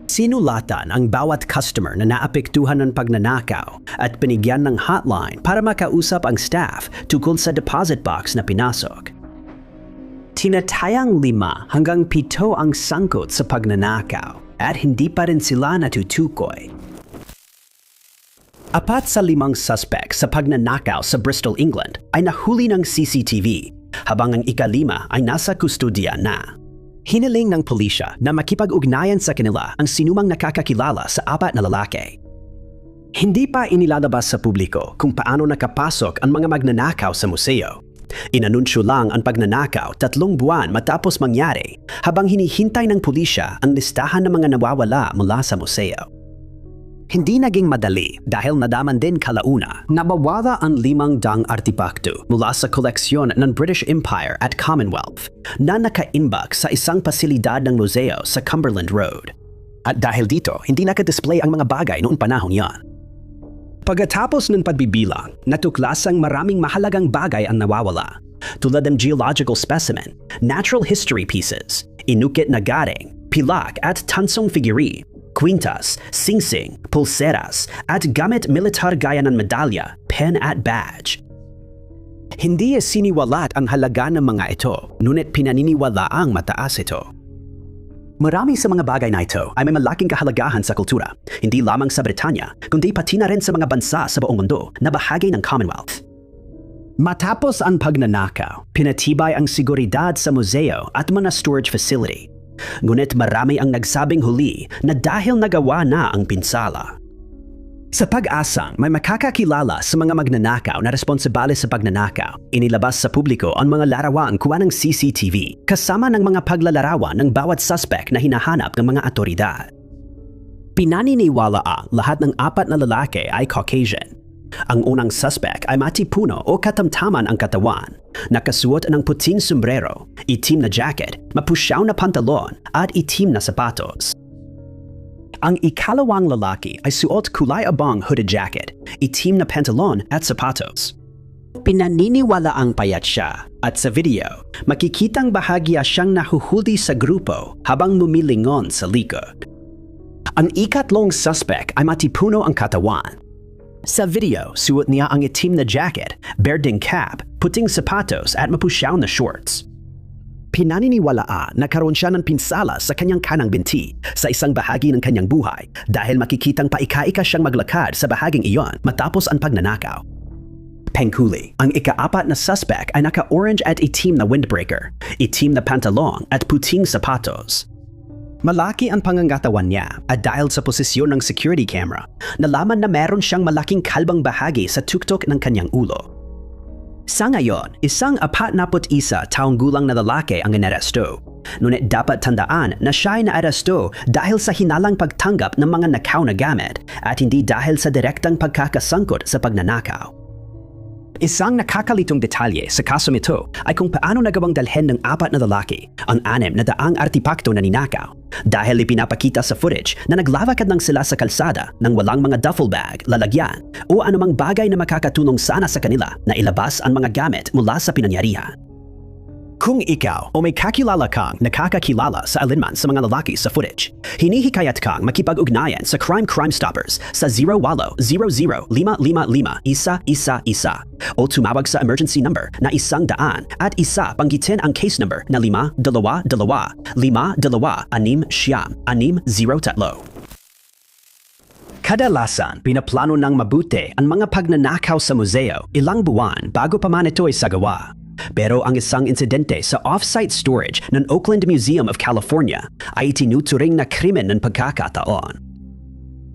Sinulatan ang bawat customer na naapektuhan ng pagnanakaw at binigyan ng hotline para makausap ang staff tungkol sa deposit box na pinasok. Tinatayang 5 hanggang 7 ang sangkot sa pagnanakaw at hindi pa rin sila natutukoy. 4 sa 5 suspect sa pagnanakaw sa Bristol, England ay nahuli ng CCTV habang ang ika-5 ay nasa kustodiya na. Hiniling ng pulisya na makipag-ugnayan sa kanila ang sinumang nakakakilala sa 4 na lalaki. Hindi pa inilalabas sa publiko kung paano nakapasok ang mga magnanakaw sa museo. Inanunsyo lang ang pagnanakaw 3 buwan matapos mangyari habang hinihintay ng pulisya ang listahan ng mga nawawala mula sa museo. Hindi naging madali dahil nadaman din kalauna na mawala ang 500 artipakto mula sa koleksyon ng British Empire at Commonwealth na nakaimbak sa isang pasilidad ng museo sa Cumberland Road. At dahil dito, hindi nakadisplay ang mga bagay noong panahon yan. Pagkatapos ng pagbibilang, natuklasang maraming mahalagang bagay ang nawawala, tulad ng geological specimen, natural history pieces, inukit na garing, pilak at tansong figurine, kwintas, singsing, pulseras, at gamit militar gaya ng medalya, pen at badge. Hindi siniwalat ang halaga ng mga ito, ngunit pinaniniwalaang mataas ito. Marami sa mga bagay na ito ay may malaking kahalagahan sa kultura, hindi lamang sa Britanya, kundi pati na rin sa mga bansa sa buong mundo na bahagi ng Commonwealth. Matapos ang pagnanakaw, pinatibay ang seguridad sa museo at mga storage facility. Ngunit marami ang nagsabing huli na dahil nagawa na ang pinsala. Sa pag-asang may makakakilala sa mga magnanakaw na responsable sa pagnanakaw, inilabas sa publiko ang mga larawan kuha ng CCTV kasama ng mga paglalarawan ng bawat suspect na hinahanap ng mga otoridad. Pinaniniwala ang lahat ng 4 na lalaki ay Caucasian. Ang unang suspect ay matipuno o katamtaman ang katawan, nakasuot ng puting sombrero, itim na jacket, mapusyaw na pantalon at itim na sapatos. Ang ikalawang lalaki ay suot kulay abang hooded jacket, itim na pantalon at sapatos. Pinaniniwala ang payat siya at sa video, makikitang bahagya siyang nahuhuli sa grupo habang mumilingon sa likod. Ang ikatlong suspect ay matipuno ang katawan. Sa video, suot niya ang itim na jacket, berdeng cap, puting sapatos at mapusyaw na shorts. Pinaniniwalaan na karoon siya ng pinsala sa kanyang kanang binti sa isang bahagi ng kanyang buhay dahil makikitang paika-ika siyang maglakad sa bahaging iyon matapos ang pagnanakaw. Penghuli, ang ika-4 na suspect ay naka-orange at itim na windbreaker, itim na pantalon at puting sapatos. Malaki ang pangangatawan niya at dahil sa posisyon ng security camera, nalaman na meron siyang malaking kalbang bahagi sa tuktok ng kanyang ulo. Sa ngayon, isang 41 taong gulang na lalaki ang inaresto. Ngunit dapat tandaan na siya ay naaresto dahil sa hinalang pagtanggap ng mga nakaw na gamit at hindi dahil sa direktang pagkakasangkot sa pagnanakaw. Isang nakakalitong detalye sa kasong ito ay kung paano nagawang dalhin ng 4 na lalaki ang 600 artipakto na ninakaw dahil ipinapakita sa footage na naglalakad lang sila sa kalsada nang walang mga duffel bag, lalagyan o anumang bagay na makakatulong sana sa kanila na ilabas ang mga gamit mula sa pinangyarihan. Kung ikaw o may kakilala kang nakakakilala sa alinman sa mga lalaki sa footage, hinihikayat kang makipag-ugnayan sa Crime Stoppers sa 0800-555-111 o tumawag sa emergency number na 100 at panggitin ang case number na 522-526-603. Kadalasan, pinaplano ng mabuti ang mga pagnanakaw sa museo ilang buwan bago pa man ito ay sagawa. Pero ang isang insidente sa off-site storage ng Oakland Museum of California ay itinuturing na krimen ng pagkakataon.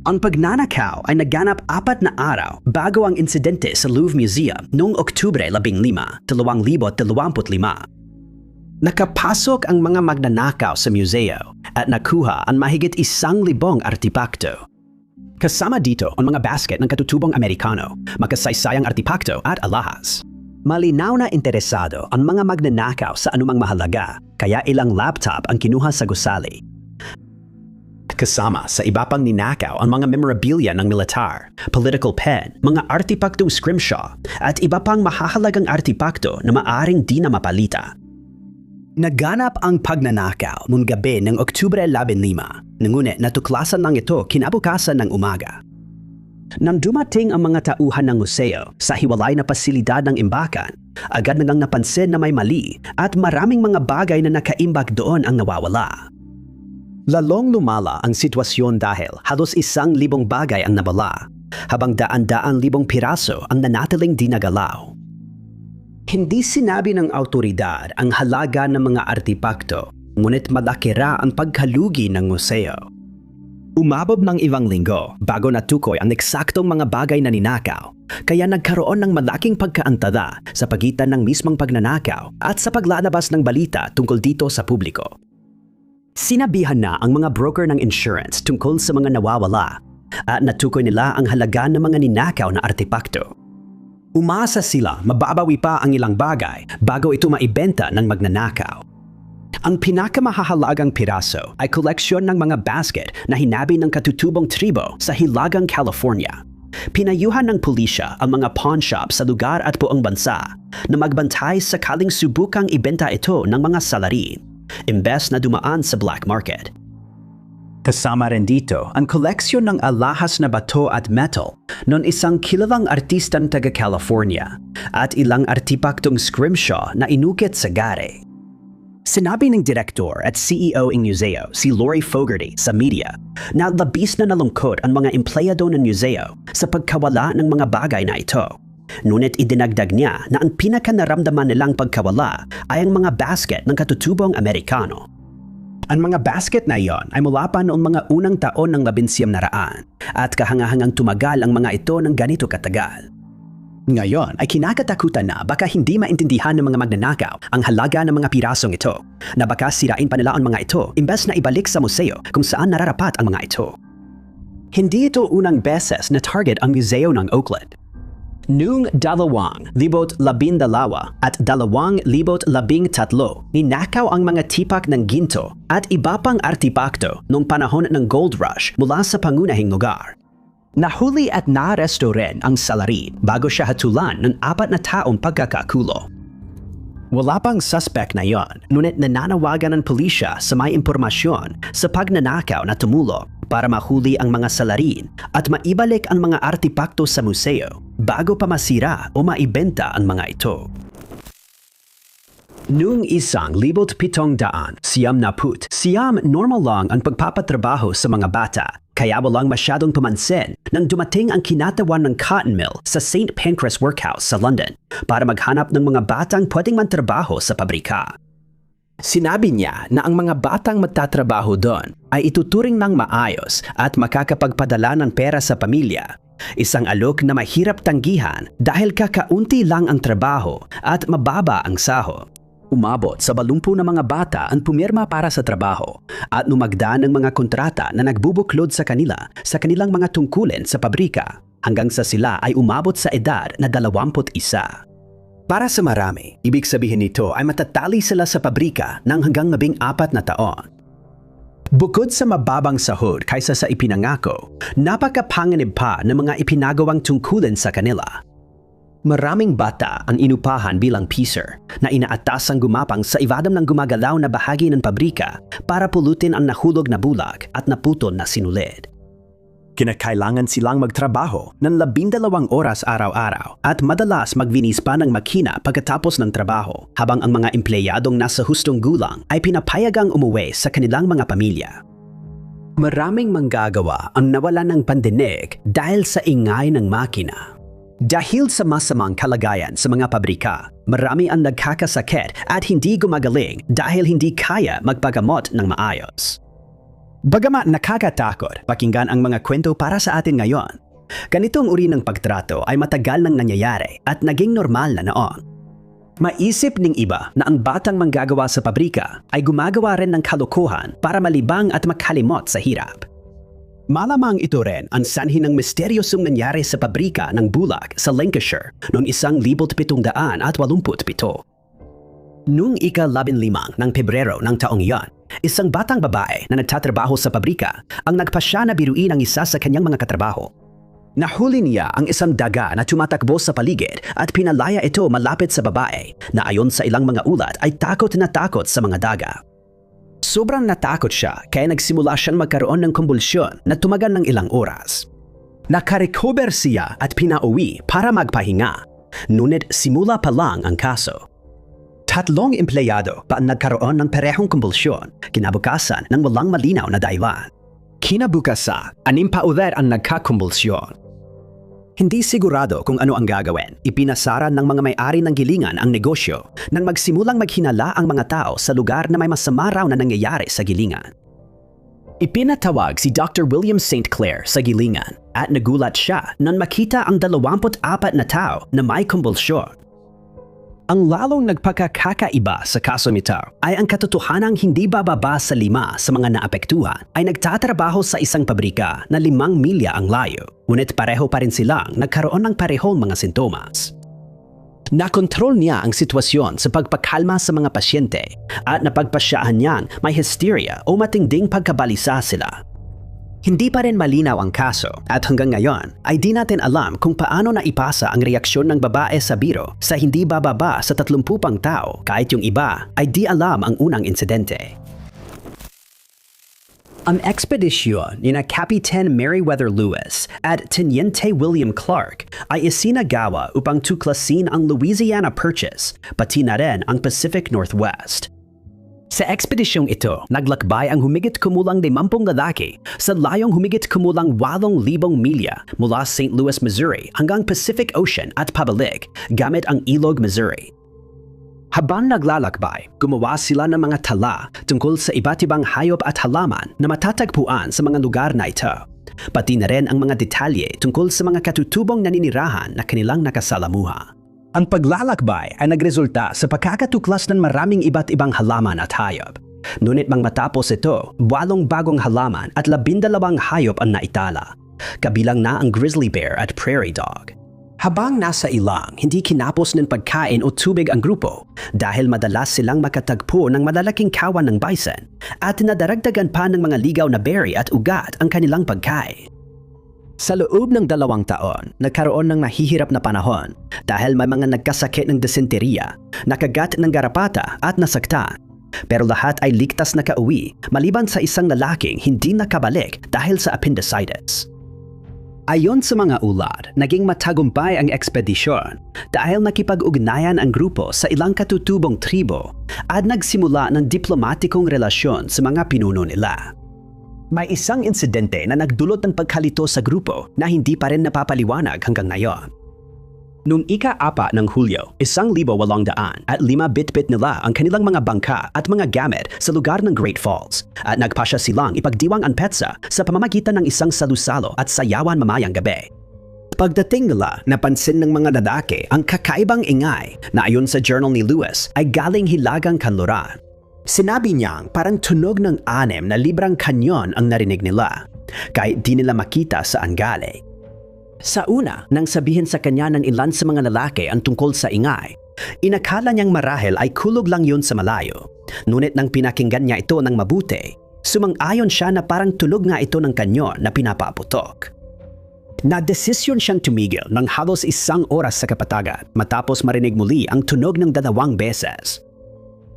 Ang pagnanakaw ay naganap 4 na araw bago ang insidente sa Louvre Museum noong Oktubre 15, 2025. Nakapasok ang mga magnanakaw sa museo at nakuha ang mahigit 1,000 artipakto. Kasama dito ang mga basket ng katutubong Amerikano, makasaysayang artipakto at alahas. Malinaw na interesado ang mga magnanakaw sa anumang mahalaga, kaya ilang laptop ang kinuha sa gusali. Kasama sa iba pang ninakaw ang mga memorabilia ng militar, political pen, mga artipaktong scrimshaw, at iba pang mahahalagang artipakto na maaring di na mapalita. Naganap ang pagnanakaw noong gabi ng Oktubre 15, ngunit natuklasan lang ito kinabukasan ng umaga. Nang dumating ang mga tauhan ng museo sa hiwalay na pasilidad ng imbakan, agad nang napansin na may mali at maraming mga bagay na nakaimbak doon ang nawawala. Lalong lumala ang sitwasyon dahil halos 1,000 bagay ang nabala, habang daan-daan libong piraso ang nanatiling di nagalaw. Hindi sinabi ng autoridad ang halaga ng mga artipakto, ngunit malaki ra ang pagkalugi ng museo. Umabot ng ilang linggo bago natukoy ang eksaktong mga bagay na ninakaw, kaya nagkaroon ng malaking pagkaantada sa pagitan ng mismong pagnanakaw at sa paglalabas ng balita tungkol dito sa publiko. Sinabihan na ang mga broker ng insurance tungkol sa mga nawawala at natukoy nila ang halaga ng mga ninakaw na artipakto. Umasa sila mababawi pa ang ilang bagay bago ito maibenta ng magnanakaw. Ang pinakamahahalagang piraso ay koleksyon ng mga basket na hinabi ng katutubong tribo sa Hilagang California. Pinayuhan ng pulisya ang mga pawn shop sa lugar at buong bansa na magbantay sakaling subukang ibenta ito ng mga salarin, imbes na dumaan sa black market. Kasama rin dito ang koleksyon ng alahas na bato at metal ng isang kilalang artistang taga California at ilang artipaktong scrimshaw na inukit sa gare. Sinabi ng direktor at CEO ng museo si Lori Fogarty sa media na labis na nalungkot ang mga empleyado ng museo sa pagkawala ng mga bagay na ito. Ngunit idinagdag niya na ang pinakanaramdaman nilang pagkawala ay ang mga basket ng katutubong Amerikano. Ang mga basket na iyon ay mula pa noong mga unang taon ng 1900 at kahangahangang tumagal ang mga ito ng ganito katagal. Ngayon ay kinakatakutan na baka hindi maintindihan ng mga magnanakaw ang halaga ng mga pirasong ito, na baka sirain pa nila ang mga ito imbes na ibalik sa museo kung saan nararapat ang mga ito. Hindi ito unang beses na target ang museo ng Oakland. Noong 2012 at 2013, ninakaw ang mga tipak ng ginto at iba pang artipakto noong panahon ng Gold Rush mula sa pangunahing lugar. Nahuli at naaresto rin ang salarin bago siya hatulan ng 4 na taong pagkakakulo. Wala pang suspect na yon, ngunit nananawagan ng pulisya sa may impormasyon sa pagnanakaw na tumulong para mahuli ang mga salarin at maibalik ang mga artipakto sa museo bago pa masira o maibenta ang mga ito. Noong 1700, normal lang ang pagpapatrabaho sa mga bata, kaya walang masyadong pamansin nang dumating ang kinatawan ng cotton mill sa St. Pancras Workhouse sa London para maghanap ng mga batang pwedeng mantrabaho sa pabrika. Sinabi niya na ang mga batang magtatrabaho doon ay ituturing ng maayos at makakapagpadala ng pera sa pamilya. Isang alok na mahirap tanggihan dahil kakaunti lang ang trabaho at mababa ang sahod. Umabot sa 80 na mga bata ang pumirma para sa trabaho at numagda ng mga kontrata na nagbubuklod sa kanila sa kanilang mga tungkulin sa pabrika hanggang sa sila ay umabot sa edad na 21. Para sa marami, ibig sabihin nito ay matatali sila sa pabrika ng hanggang 14 na taon. Bukod sa mababang sahod kaysa sa ipinangako, napakapanganib pa ng mga ipinagawang tungkulin sa kanila. Maraming bata ang inupahan bilang piser na inaatasang gumapang sa ibadam ng gumagalaw na bahagi ng pabrika para pulutin ang nahulog na bulag at naputol na sinulid. Kinakailangan silang magtrabaho ng 12 oras araw-araw at madalas magvinis pa ng makina pagkatapos ng trabaho habang ang mga empleyadong nasa hustong gulang ay pinapayagang umuwi sa kanilang mga pamilya. Maraming manggagawa ang nawalan ng pandinig dahil sa ingay ng makina. Dahil sa masamang kalagayan sa mga pabrika, marami ang nagkakasakit at hindi gumagaling dahil hindi kaya magpagamot ng maayos. Bagamat nakakatakot pakinggan ang mga kwento para sa atin ngayon, ganitong uri ng pagtrato ay matagal nang nangyayari at naging normal na noon. Maisip ng iba na ang batang manggagawa sa pabrika ay gumagawa rin ng kalokohan para malibang at makalimot sa hirap. Malamang ito rin ang sanhi ng misteryosong nangyari sa pabrika ng bulak sa Lancashire noong 1787. Noong ika-15 ng Pebrero ng taong iyon, isang batang babae na nagtatrabaho sa pabrika ang nagpasya na biruin ang isa sa kanyang mga katrabaho. Nahuli niya ang isang daga na tumatakbo sa paligid at pinalaya ito malapit sa babae na ayon sa ilang mga ulat ay takot na takot sa mga daga. Sobrang natakot siya kaya nagsimula siyang magkaroon ng kumbulsyon na tumagal ng ilang oras. Nakarecover siya at pinauwi para magpahinga, ngunit simula pa lang ang kaso. 3 empleyado pa ang nagkaroon ng parehong kumbulsyon, kinabukasan ng walang malinaw na dahilan. Kinabukasan, 6 pa ulit ang nagkakumbulsyon. Hindi sigurado kung ano ang gagawin. Ipinasara ng mga may-ari ng gilingan ang negosyo nang magsimulang maghinala ang mga tao sa lugar na may masama raw na nangyayari sa gilingan. Ipinatawag si Dr. William St. Clair sa gilingan at nagulat siya nang makita ang 24 na tao na may kumbulsyon. Ang lalong nagpakakaiba sa kaso nito ay ang katotohanang hindi bababa sa 5 sa mga naapektuhan ay nagtatrabaho sa isang pabrika na 5 milya ang layo, ngunit pareho pa rin silang nagkaroon ng parehong mga sintomas. Nakontrol niya ang sitwasyon sa pagpakalma sa mga pasyente at napagpasyahan niyang may hysteria o matinding pagkabalisa sila. Hindi pa rin malinaw ang kaso at hanggang ngayon ay di natin alam kung paano naipasa ang reaksyon ng babae sa biro sa hindi bababa sa 30 tao kahit yung iba ay di alam ang unang insidente. Ang ekspedisyon ni na Kapitan Meriwether Lewis at Teniente William Clark ay isinagawa upang tuklasin ang Louisiana Purchase pati na rin ang Pacific Northwest. Sa ekspedisyong ito, naglakbay ang humigit kumulang 50 lalaki sa layong humigit kumulang 8,000 milya mula St. Louis, Missouri hanggang Pacific Ocean at pabalik gamit ang Ilog, Missouri. Habang naglalakbay, gumawa sila ng mga tala tungkol sa iba't ibang hayop at halaman na matatagpuan sa mga lugar na ito, pati na rin ang mga detalye tungkol sa mga katutubong naninirahan na kanilang nakasalamuha. Ang paglalakbay ay nagresulta sa pagkakatuklas ng maraming iba't ibang halaman at hayop. Ngunit mang matapos ito, 8 bagong halaman at 12 hayop ang naitala. Kabilang na ang grizzly bear at prairie dog. Habang nasa ilang, hindi kinapos ng pagkain o tubig ang grupo dahil madalas silang makatagpo ng malalaking kawan ng bison at nadaragdagan pa ng mga ligaw na berry at ugat ang kanilang pagkain. Sa loob ng 2 taon, nagkaroon ng mahihirap na panahon dahil may mga nagkasakit ng dysenteriya, nakagat ng garapata at nasaktan. Pero lahat ay ligtas na kauwi maliban sa isang lalaking hindi nakabalik dahil sa appendicitis. Ayon sa mga ulat, naging matagumpay ang ekspedisyon dahil nakipag-ugnayan ang grupo sa ilang katutubong tribo at nagsimula ng diplomatikong relasyon sa mga pinuno nila. May isang insidente na nagdulot ng pagkalito sa grupo na hindi pa rin napapaliwanag hanggang ngayon. Noong ika-4 ng Hulyo, 1,800 at 5 bitbit nila ang kanilang mga bangka at mga gamit sa lugar ng Great Falls at nagpasya silang ipagdiwang ang petsa sa pamamagitan ng isang salusalo at sayawan mamayang gabi. Pagdating nila, napansin ng mga lalaki ang kakaibang ingay na ayon sa journal ni Lewis ay galing Hilagang Kanluran. Sinabi niyang parang tunog ng 6 na librang kanyon ang narinig nila, kahit di nila makita saan galing. Sa una, nang sabihin sa kanya ng ilan sa mga lalaki ang tungkol sa ingay, inakala niyang marahil ay kulog lang yun sa malayo. Ngunit nang pinakinggan niya ito ng mabuti, sumang-ayon siya na parang tunog nga ito ng kanyon na pinapaputok. Nagdesisyon siyang tumigil ng halos 1 oras sa kapatagan matapos marinig muli ang tunog ng 2 beses.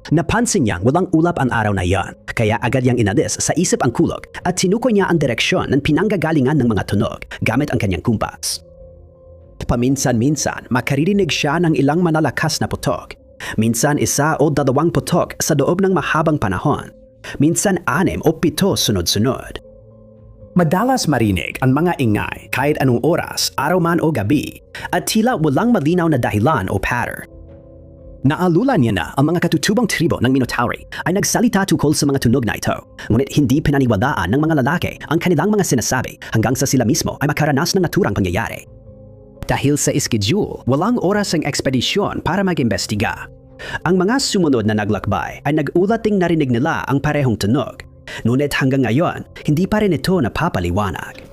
Napansin niyang walang ulap ang araw na iyon, kaya agad niyang inalis sa isip ang kulog at sinukoy niya ang direksyon ng pinanggagalingan ng mga tunog gamit ang kanyang kumpas. Paminsan-minsan, makaririnig siya ng ilang malalakas na putok. Minsan 1 o 2 putok sa loob ng mahabang panahon. Minsan 6 o 7 sunod-sunod. Madalas marinig ang mga ingay kahit anong oras, araw man o gabi, at tila walang malinaw na dahilan o pattern. Naalula niya na ang mga katutubong tribo ng Minotauri ay nagsalita tungkol sa mga tunog na ito, ngunit hindi pinaniwalaan ng mga lalaki ang kanilang mga sinasabi hanggang sa sila mismo ay makaranas ng naturang pangyayari. Dahil sa schedule, walang oras ang ekspedisyon para mag-imbestiga. Ang mga sumunod na naglakbay ay nagulat ding narinig nila ang parehong tunog, Ngunit hanggang ngayon, hindi pa rin ito napapaliwanag.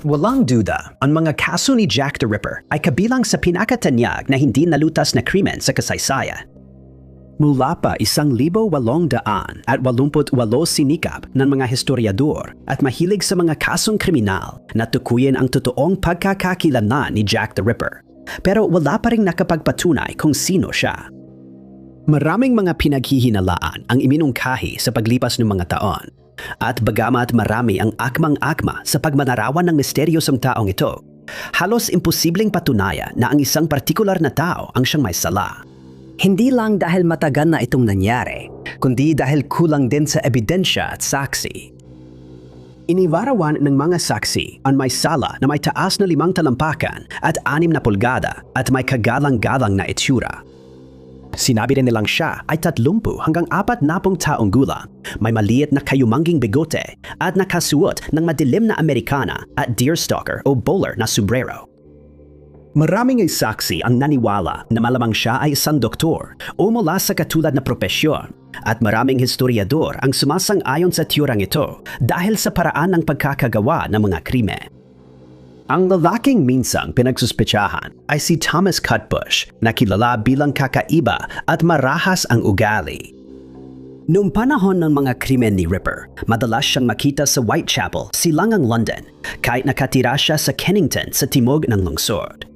Walang duda, ang mga kaso ni Jack the Ripper ay kabilang sa pinakatanyag na hindi nalutas na krimen sa kasaysayan. Mula pa 1,888 sinikap ng mga historiador at mahilig sa mga kasong kriminal na tukuyin ang totoong pagkakakilanlan ni Jack the Ripper. Pero wala pa ring nakapagpatunay kung sino siya. Maraming mga pinaghihinalaan ang iminungkahi sa paglipas ng mga taon. At bagamat marami ang akmang-akma sa pagmanarawan ng misteryosong taong ito, halos imposibleng patunayan na ang isang partikular na tao ang siyang may sala. Hindi lang dahil matagal na itong nangyari, kundi dahil kulang din sa ebidensya at saksi. Inibarawan ng mga saksi ang may sala na may taas na 5 talampakan at 6 na pulgada at may kagalang-galang na itsura. Sinabi rin nilang siya ay 30 hanggang 40 taong gulang, may maliit na kayumangging bigote at nakasuot ng madilim na Amerikana at deerstalker o bowler na sombrero. Maraming saksi ang naniwala na malamang siya ay isang doktor o mula sa katulad na propesyon at maraming historiador ang sumasang-ayon sa teoryang ito dahil sa paraan ng pagkakagawa ng mga krimen. Ang lalaking minsang pinagsuspetsahan ay si Thomas Cutbush na kilala bilang kakaiba at marahas ang ugali. Noong panahon ng mga krimen ni Ripper, madalas siyang makita sa Whitechapel, silangang London, kahit nakatira siya sa Kennington sa timog ng lungsod.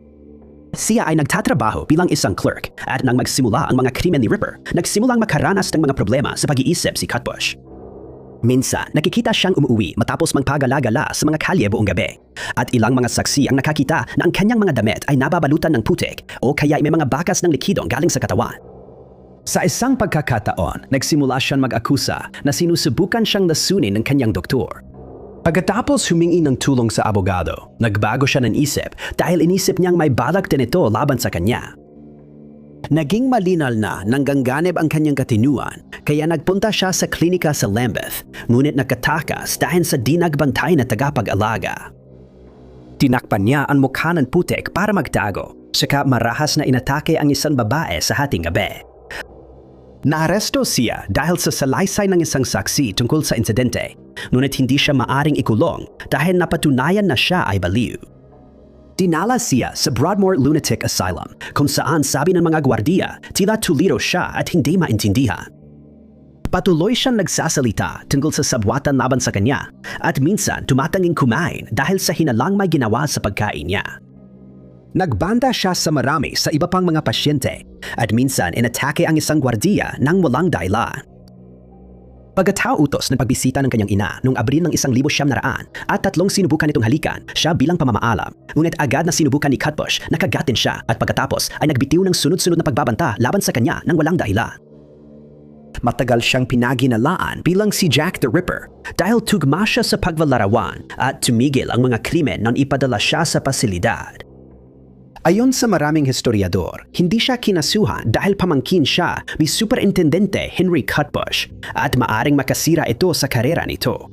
Siya ay nagtatrabaho bilang isang clerk at nang magsimula ang mga krimen ni Ripper, nagsimulang makaranas ng mga problema sa pag-iisip si Cutbush. Minsan, nakikita siyang umuwi matapos magpagala-gala sa mga kalye buong gabi. At ilang mga saksi ang nakakita na ang kanyang mga damit ay nababalutan ng putik o kaya may mga bakas ng likidong galing sa katawan. Sa isang pagkakataon, nagsimula siyang mag-akusa na sinusubukan siyang lasunin ng kanyang doktor. Pagkatapos humingi ng tulong sa abogado, nagbago siya ng isip dahil inisip niyang may balak din ito laban sa kanya. Naging malinal na nangganganib ang kanyang katinuan kaya nagpunta siya sa klinika sa Lambeth, ngunit nakatakas dahil sa di nagbantay na tagapag-alaga. Tinakpan niya ang mukha ng putik para magtago, saka marahas na inatake ang isang babae sa hating gabi. Naaresto siya dahil sa salaysay ng isang saksi tungkol sa insidente, ngunit hindi siya maaring ikulong dahil napatunayan na siya ay baliw. Dinala siya sa Broadmoor Lunatic Asylum kung saan sabi ng mga gwardiya tila tuliro siya at hindi maintindihan. Patuloy siyang nagsasalita tungkol sa sabwatan laban sa kanya at minsan tumatanging kumain dahil sa hinalang may ginawa sa pagkain niya. Nagbanda siya sa marami sa iba pang mga pasyente at minsan inatake ang isang gwardiya nang walang dahilan. Pagkatautos ng pagbisita ng kanyang ina noong Abril ng 1900 at 3 sinubukan itong halikan siya bilang pamamaalam, ngunit agad na sinubukan ni Cutbush na kagatin siya at pagkatapos ay nagbitiw ng sunod-sunod na pagbabanta laban sa kanya nang walang dahilan. Matagal siyang pinaginalaan bilang si Jack the Ripper dahil tugma siya sa paglalarawan at tumigil ang mga krimen nang ipadala siya sa pasilidad. Ayon sa maraming historiador, hindi siya kinasuhan dahil pamangkin siya ni Superintendente Henry Cutbush at maaring makasira ito sa karera nito.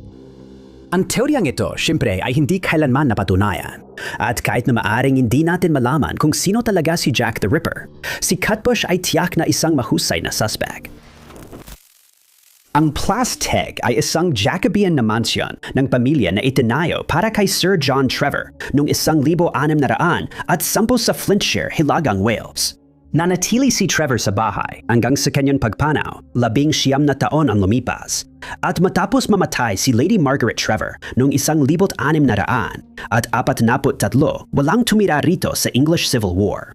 Ang teoryang ito, siyempre, ay hindi kailanman napatunayan. At kahit na maaring hindi natin malaman kung sino talaga si Jack the Ripper, si Cutbush ay tiyak na isang mahusay na suspect. Ang Plastek ay isang Jacobean na mansyon ng pamilya na itinayo para kay Sir John Trevor noong 1610 sa Flintshire, Hilagang Wales. Nanatili si Trevor sa bahay hanggang sa kanyang pagpanaw, 19 na taon ang lumipas. At matapos mamatay si Lady Margaret Trevor noong 1600 at 43, walang tumira rito sa English Civil War.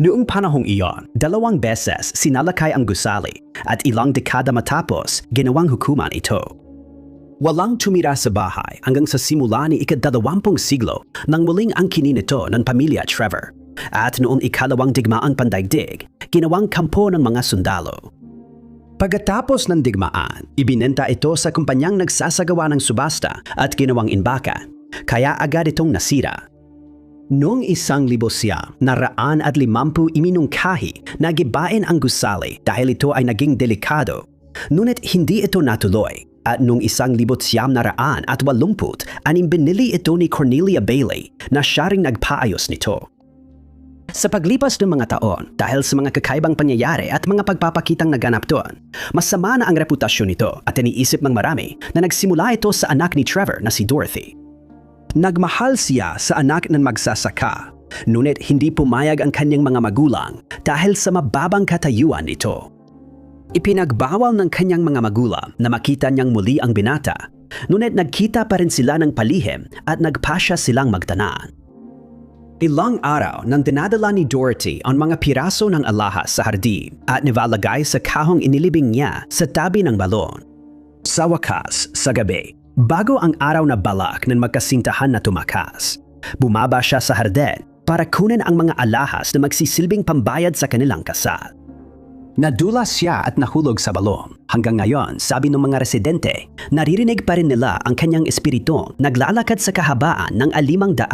Noong panahong iyon, 2 beses sinalakay ang gusali at ilang dekada matapos, ginawang hukuman ito. Walang tumira sa bahay hanggang sa simula ni ika-20 siglo nang muling angkinin ito ng pamilya Trevor. At noong ikalawang digmaang pandaigdig, ginawang kampo ng mga sundalo. Pagkatapos ng digmaan, ibinenta ito sa kumpanyang nagsasagawa ng subasta at ginawang imbakan, kaya agad itong nasira. Noong 1950 iminungkahi na gibain ang gusali dahil ito ay naging delikado, ngunit hindi ito natuloy. At noong 1980 binili ito ni Cornelia Bailey na siya ring nagpaayos nito. Sa paglipas ng mga taon, dahil sa mga kakaibang pangyayari at mga pagpapakitang naganap doon, masama na ang reputasyon nito at iniisip ng marami na nagsimula ito sa anak ni Trevor na si Dorothy. Nagmahal siya sa anak ng magsasaka, ngunit hindi pumayag ang kanyang mga magulang dahil sa mababang katayuan nito. Ipinagbawal ng kanyang mga magulang na makita niyang muli ang binata, ngunit nagkita pa rin sila ng palihim at nagpasya silang magtanan. Ilang araw nang dinadala ni Dorothy ang mga piraso ng alahas sa hardin at nilalagay sa kahong inilibing niya sa tabi ng balon. Sa wakas, sa gabi, bago ang araw na balak ng magkasintahan na tumakas, bumaba siya sa hardin para kunin ang mga alahas na magsisilbing pambayad sa kanilang kasal. Nadulas siya at nahulog sa balon. Hanggang ngayon, sabi ng mga residente, naririnig pa rin nila ang kanyang espiritu naglalakad sa kahabaan ng 500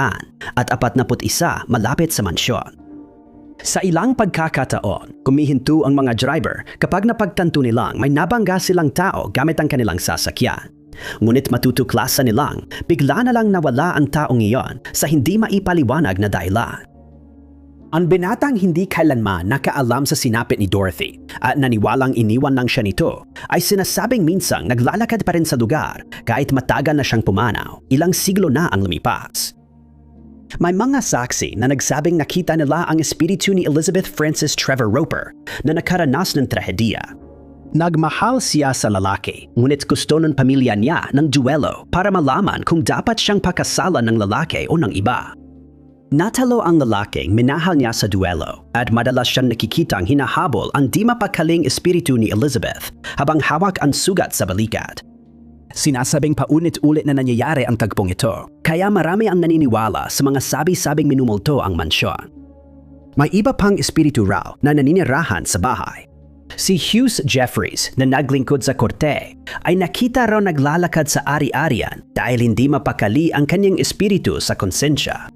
at 41 malapit sa mansyon. Sa ilang pagkakataon, kumihinto ang mga driver kapag napagtanto nilang may nabangga silang tao gamit ang kanilang sasakyan. Ngunit matutuklasan nilang bigla na lang nawala ang taong iyon sa hindi maipaliwanag na dahilan. Ang binatang hindi kailanman nakaalam sa sinapit ni Dorothy at naniwalang iniwan lang siya nito ay sinasabing minsang naglalakad pa rin sa lugar kahit matagal na siyang pumanaw, ilang siglo na ang lumipas. May mga saksi na nagsabing nakita nila ang espiritu ni Elizabeth Frances Trevor Roper na nakaranas ng trahedya. Nagmahal siya sa lalaki, ngunit gusto ng pamilya niya ng duelo para malaman kung dapat siyang pakasalan ng lalaki o ng iba. Natalo ang lalaking minahal niya sa duelo at madalas siyang nakikitang hinahabol ang di mapakaling espiritu ni Elizabeth habang hawak ang sugat sa balikat. Sinasabing paunit-ulit na nangyayari ang tagpong ito, kaya marami ang naniniwala sa mga sabi-sabing minumulto ang mansyon. May iba pang espiritu raw na naninirahan sa bahay. Si Hughes Jeffries na naglingkod sa korte ay nakita raw naglalakad sa ari-arian dahil hindi mapakali ang kanyang espiritu sa konsensya.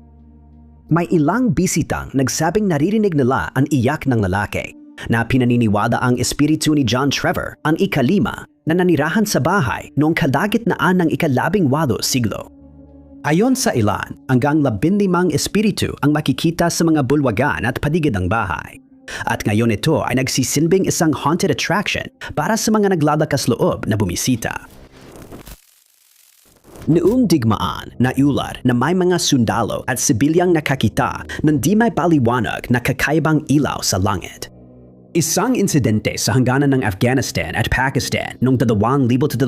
May ilang bisitang nagsabing naririnig nila ang iyak ng lalaki na pinaniniwala ang espiritu ni John Trevor ang ika-5 na nanirahan sa bahay noong kalagitnaan ng ika-18 siglo. Ayon sa ilan, hanggang 15 espiritu ang makikita sa mga bulwagan at paligid ng bahay. At ngayon ito ay nagsisilbing isang haunted attraction para sa mga naglalakas loob na bumisita. Noong digmaan, naulat na may mga sundalo at sibilyang nakakita ng di may paliwanag na kakaibang ilaw sa langit. Isang insidente sa hangganan ng Afghanistan at Pakistan noong 2020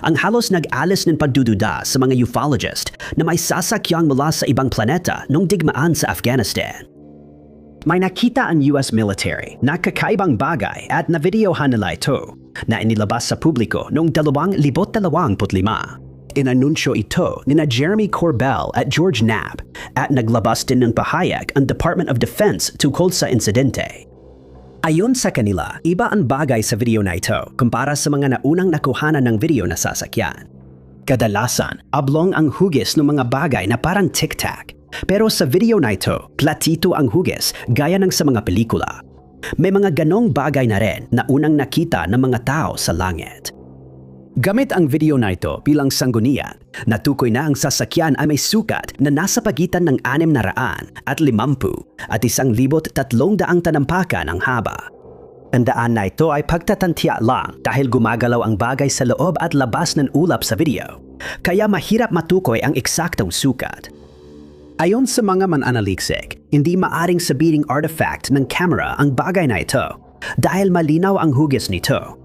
ang halos nag-alis ng pagdududa sa mga ufologist na may sasakyang mula sa ibang planeta noong digmaan sa Afghanistan. May nakita ang US military na kakaibang bagay at na-videohan nila ito na inilabas sa publiko noong 2025. Inanunsyo ito ni Jeremy Corbell at George Knapp at naglabas din ng pahayag ang Department of Defense tungkol sa insidente. Ayon sa kanila, iba ang bagay sa video na ito kumpara sa mga naunang nakuhanan ng video na sasakyan. Kadalasan, ablong ang hugis ng mga bagay na parang tic-tac. Pero sa video na ito, platito ang hugis gaya ng sa mga pelikula. May mga ganong bagay na rin na unang nakita ng mga tao sa langit. Gamit ang video na ito bilang sanggunian, natukoy na ang sasakyan ay may sukat na nasa pagitan ng 600 at 50 at 1,300 talampakan ang haba. Ang daan na ito ay pagtatantya lang dahil gumagalaw ang bagay sa loob at labas ng ulap sa video, kaya mahirap matukoy ang eksaktong sukat. Ayon sa mga mananaliksik, hindi maaring sabiring artifact ng camera ang bagay na ito dahil malinaw ang hugis nito.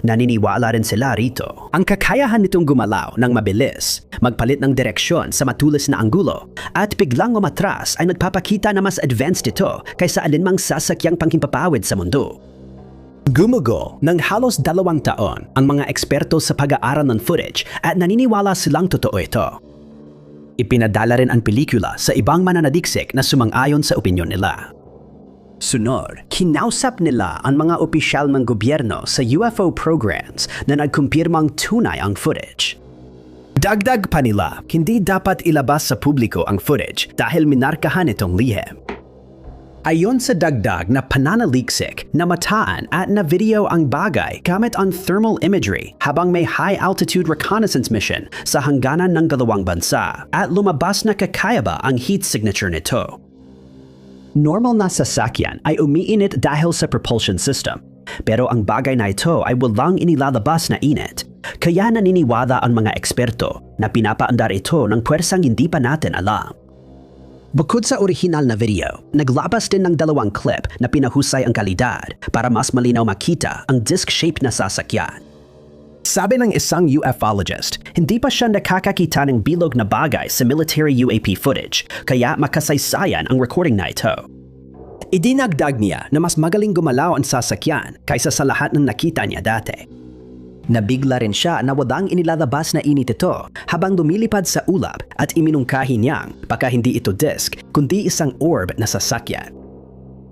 Naniniwala rin sila rito ang kakayahan nitong gumalaw ng mabilis, magpalit ng direksyon sa matulis na anggulo at biglang umatras ay nagpapakita na mas advanced ito kaysa alinmang sasakyang panghimpapawid sa mundo. Gumugo ng halos 2 taon ang mga eksperto sa pag-aaral ng footage at naniniwala silang totoo ito. Ipinadala rin ang pelikula sa ibang mananaliksik na sumang-ayon sa opinyon nila. Sunod, kinausap nila ang mga opisyal ng gobyerno sa UFO programs na nagkumpirmang tunay ang footage. Dagdag pa nila, hindi dapat ilabas sa publiko ang footage dahil minarkahan itong lihim. Ayon sa dagdag na pananaliksik, namataan at na-video ang bagay gamit ang thermal imagery habang may high-altitude reconnaissance mission sa hangganan ng 2 bansa at lumabas na kakaiba ang heat signature nito. Normal na sasakyan ay umiinit dahil sa propulsion system. Pero ang bagay na ito ay walang inilalabas na init. Kaya naniniwala ang mga eksperto na pinapaandar ito ng puwersang hindi pa natin alam. Bukod sa orihinal na video, naglabas din ng 2 clip na pinahusay ang kalidad para mas malinaw makita ang disc shape na sasakyan. Sabi ng isang ufologist, hindi pa siya nakakakita ng bilog na bagay sa military UAP footage, kaya makasaysayan ang recording na ito. Idinagdag niya na mas magaling gumalaw ang sasakyan kaysa sa lahat ng nakita niya dati. Nabigla rin siya na walang inilalabas na init ito habang lumilipad sa ulap at iminungkahi niyang baka hindi ito disk kundi isang orb na sasakyan.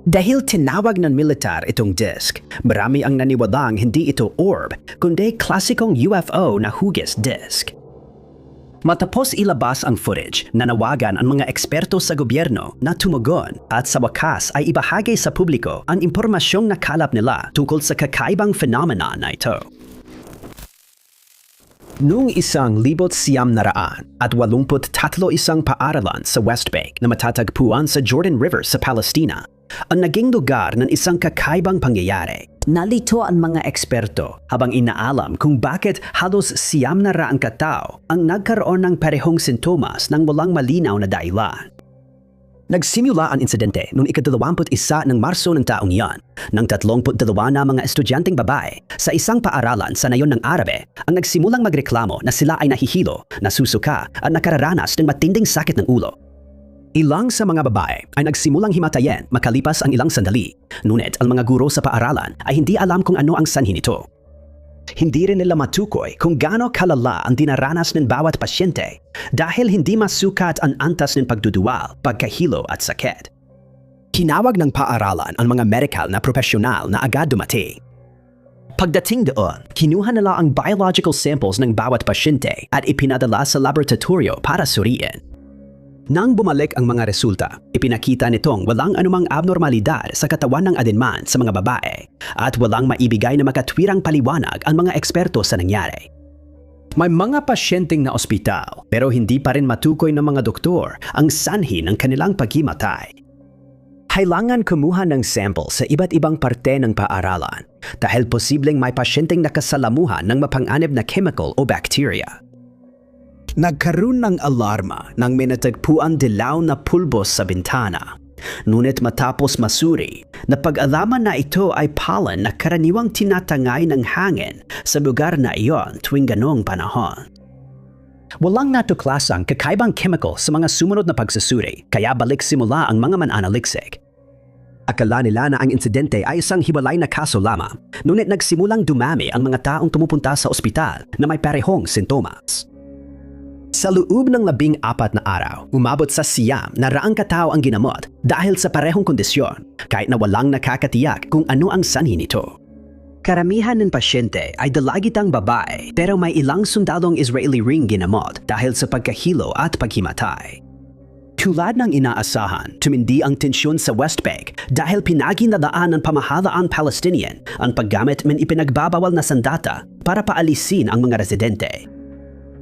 Dahil tinawag ng militar itong disk, marami ang naniwalang hindi ito orb kundi klasikong UFO na hugis disk. Matapos ilabas ang footage, nanawagan ang mga eksperto sa gobyerno na tumugon at sa wakas ay ibahagi sa publiko ang impormasyong nakalap nila tungkol sa kakaibang phenomena na ito. Noong 1983 isang paaralan sa West Bank na matatagpuan sa Jordan River sa Palestina, ang naging lugar ng isang kakaibang pangyayari. Nalito ang mga eksperto habang inaalam kung bakit halos 900 katao ang nagkaroon ng parehong sintomas ng walang malinaw na dahilan. Nagsimula ang insidente noong ika-21 ng Marso ng taong iyon, nang 32 na mga estudyanteng babae sa isang paaralan sa nayon ng Arabe ang nagsimulang magreklamo na sila ay nahihilo, nasusuka at nakararanas ng matinding sakit ng ulo. Ilang sa mga babae ay nagsimulang himatayin makalipas ang ilang sandali, ngunit ang mga guro sa paaralan ay hindi alam kung ano ang sanhi nito. Hindi rin nila matukoy kung gaano kalala ang dinaranas ng bawat pasyente dahil hindi masukat ang antas ng pagduduwal, pagkahilo at sakit. Tinawag ng paaralan ang mga medical na profesional na agad dumating. Pagdating doon, kinuha nila ang biological samples ng bawat pasyente at ipinadala sa laboratorio para suriin. Nang bumalik ang mga resulta, ipinakita nitong walang anumang abnormalidad sa katawan ng alinman sa mga babae at walang maibigay na makatwirang paliwanag ang mga eksperto sa nangyari. May mga pasyenteng na ospital pero hindi pa rin matukoy ng mga doktor ang sanhi ng kanilang paghimatay. Kailangan kumuha ng sample sa iba't ibang parte ng paaralan dahil posibleng may pasyenteng nakasalamuhan ng mapanganib na chemical o bacteria. Nagkaroon ng alarma nang may natagpuan dilaw na pulbos sa bintana. Ngunit matapos masuri, napag-alaman na ito ay pollen na karaniwang tinatangay ng hangin sa lugar na iyon tuwing ganong panahon. Walang natuklasang kakaibang chemical sa mga sumunod na pagsusuri, kaya balik simula ang mga mananaliksik. Akala nila na ang insidente ay isang hiwalay na kaso lamang, ngunit nagsimulang dumami ang mga taong tumupunta sa ospital na may parehong sintomas. Sa loob ng 14 na araw, umabot sa 900 katao ang ginamot dahil sa parehong kondisyon, kahit na walang nakakatiyak kung ano ang sanhi nito. Karamihan ng pasyente ay dalagitang babae pero may ilang sundalong Israeli ring ginamot dahil sa pagkahilo at paghimatay. Tulad ng inaasahan, tumindi ang tensyon sa West Bank dahil pinaginalaan ng pamahalaang Palestinian ang paggamit ng ipinagbabawal na sandata para paalisin ang mga residente.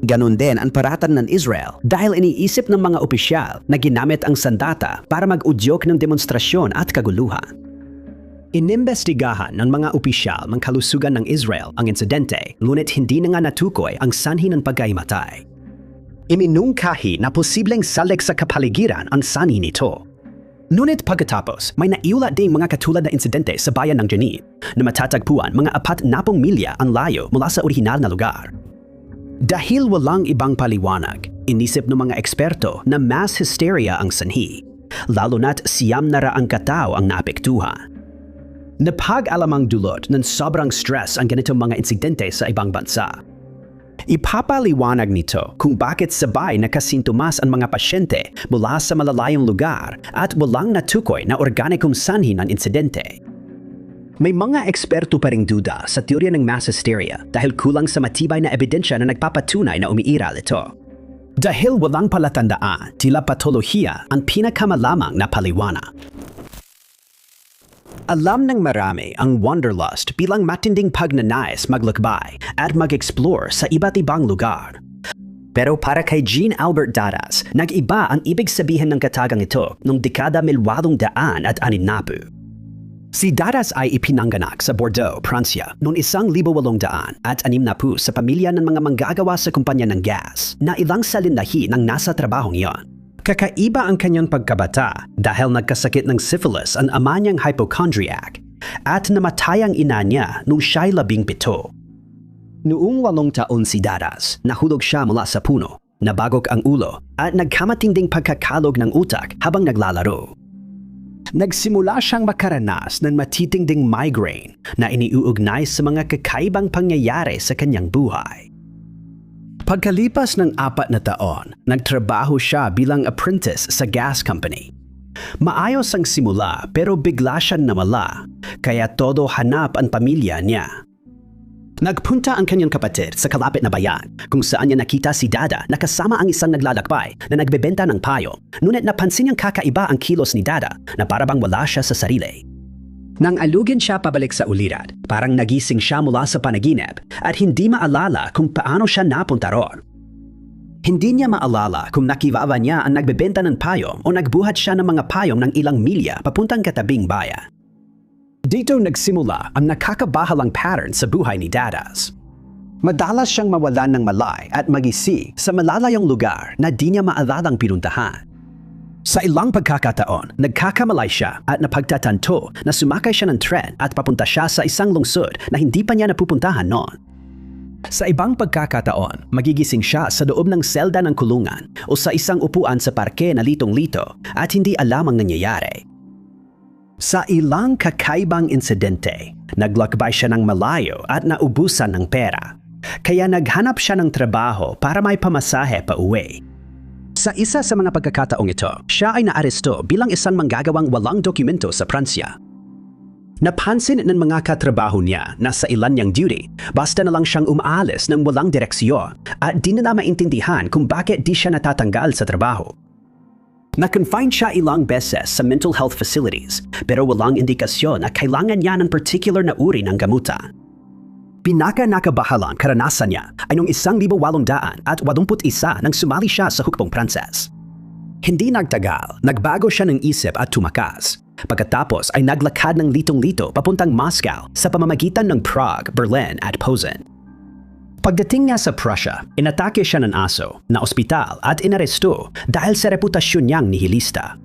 Ganon din ang paratan ng Israel dahil iniisip ng mga opisyal na ginamit ang sandata para mag-udyok ng demonstrasyon at kaguluhan. Inimbestigahan ng mga opisyal ng kalusugan ng Israel ang insidente, ngunit hindi na nga natukoy ang sanhi ng pagkaimatay. Iminungkahi na posibleng salik sa kapaligiran ang sanhi nito. Ngunit pagkatapos, may naiulat ding mga katulad na insidente sa bayan ng Jenin na matatagpuan mga 40 milya ang layo mula sa orihinal na lugar. Dahil walang ibang paliwanag, inisip ng mga eksperto na mass hysteria ang sanhi, lalo na't 900 katao ang naapektuhan. Napag-alamang dulot ng sobrang stress ang ganitong mga insidente sa ibang bansa. Ipapaliwanag nito kung bakit sabay nakasintomas ang mga pasyente mula sa malalayong lugar at walang natukoy na organikong sanhi ng insidente. May mga eksperto pa ring duda sa teorya ng mass hysteria dahil kulang sa matibay na ebidensya na nagpapatunay na umiiral ito. Dahil walang palatandaan, tila patolohiya ang pinakamalamang na paliwanag. Alam ng marami ang wanderlust bilang matinding pagnanais maglakbay at mag-explore sa iba't ibang lugar. Pero para kay Jean Albert Daras, nag-iba ang ibig sabihin ng katagang ito noong dekada 1860. Si Daras ay ipinanganak sa Bordeaux, Pransya noong 1860 sa pamilya ng mga manggagawa sa kumpanya ng gas na ilang salinlahi ng nasa trabahong iyon. Kakaiba ang kanyang pagkabata dahil nagkasakit ng syphilis ang ama niyang hypochondriac at namatay ang ina niya noong siya'y 17. Noong 8 taon si Daras, nahulog siya mula sa puno, nabagok ang ulo at nagkamatinding pagkakalog ng utak habang naglalaro. Nagsimula siyang makaranas ng matitinding migraine na iniuugnay sa mga kakaibang pangyayari sa kanyang buhay. Pagkalipas ng 4 na taon, nagtrabaho siya bilang apprentice sa gas company. Maayos ang simula pero bigla siyang namala, kaya todo hanap ang pamilya niya. Nagpunta ang kanyang kapatid sa kalapit na bayan kung saan niya nakita si Dada na kasama ang isang naglalakbay na nagbebenta ng payo, ngunit napansin niyang kakaiba ang kilos ni Dada na parabang wala siya sa sarili. Nang alugin siya pabalik sa ulirad, parang nagising siya mula sa panaginip at hindi maalala kung paano siya napunta roon. Hindi niya maalala kung nakivava niya ang nagbebenta ng payong o nagbuhat siya ng mga payong ng ilang milya papuntang katabing bayan. Dito nagsimula ang nakakabahalang pattern sa buhay ni Dadas. Madalas siyang mawalan ng malay at magising sa malalayong lugar na di niya maalalang pinuntahan. Sa ilang pagkakataon, nagkakamalay siya at napagtatanto na sumakay siya ng tren at papunta siya sa isang lungsod na hindi pa niya napupuntahan noon. Sa ibang pagkakataon, magigising siya sa loob ng selda ng kulungan o sa isang upuan sa parke na litong-lito at hindi alam ang nangyayari. Sa ilang kakaibang insidente, naglakbay siya ng malayo at naubusan ng pera. Kaya naghanap siya ng trabaho para may pamasahe pa uwi. Sa isa sa mga pagkakataong ito, siya ay naaresto bilang isang manggagawang walang dokumento sa Pransya. Napansin ng mga katrabaho niya na sa ilan niyang duty, basta na lang siyang umaalis ng walang direksyon at di na maintindihan kung bakit di siya natatanggal sa trabaho. Na-confine siya ilang beses sa mental health facilities pero walang indikasyon na kailangan niya ng particular na uri ng gamutan. Pinaka-nakabahalang karanasan niya ay noong 1881 nang sumali siya sa hukbong Pranses. Hindi nagtagal, nagbago siya ng isip at tumakas. Pagkatapos ay naglakad ng litong-lito papuntang Moscow sa pamamagitan ng Prague, Berlin at Posen. Pagdating niya sa Prussia, inatake siya ng aso, na ospital at inaresto dahil sa reputasyon niyang nihilista.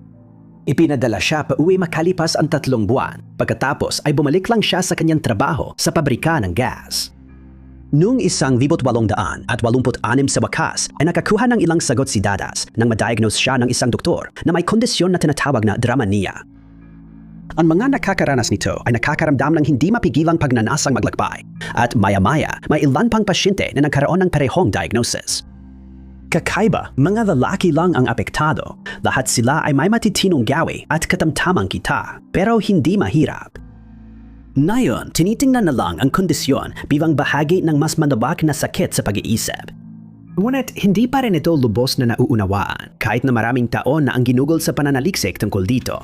Ipinadala siya pa uwi makalipas ang 3 buwan, pagkatapos ay bumalik lang siya sa kanyang trabaho sa pabrika ng gas. Noong 1886 sa wakas ay nakakuha ng ilang sagot si Dadas nang madiagnose siya ng isang doktor na may kondisyon na tinatawag na dramania. Ang mga nakakaranas nito ay nakakaramdam ng hindi mapigilang pagnanasang maglakbay at maya-maya may ilan pang pasyente na nagkaroon ng parehong diagnosis. Kakaiba, mga lalaki lang ang apektado. Lahat sila ay may matitinong gawi at katamtamang kita, pero hindi mahirap. Ngayon, tinitingnan na lang ang kondisyon bilang bahagi ng mas malawak na sakit sa pag-iisip. Ngunit hindi pa rin ito lubos na nauunawaan kahit na maraming taon na ang ginugol sa pananaliksik tungkol dito.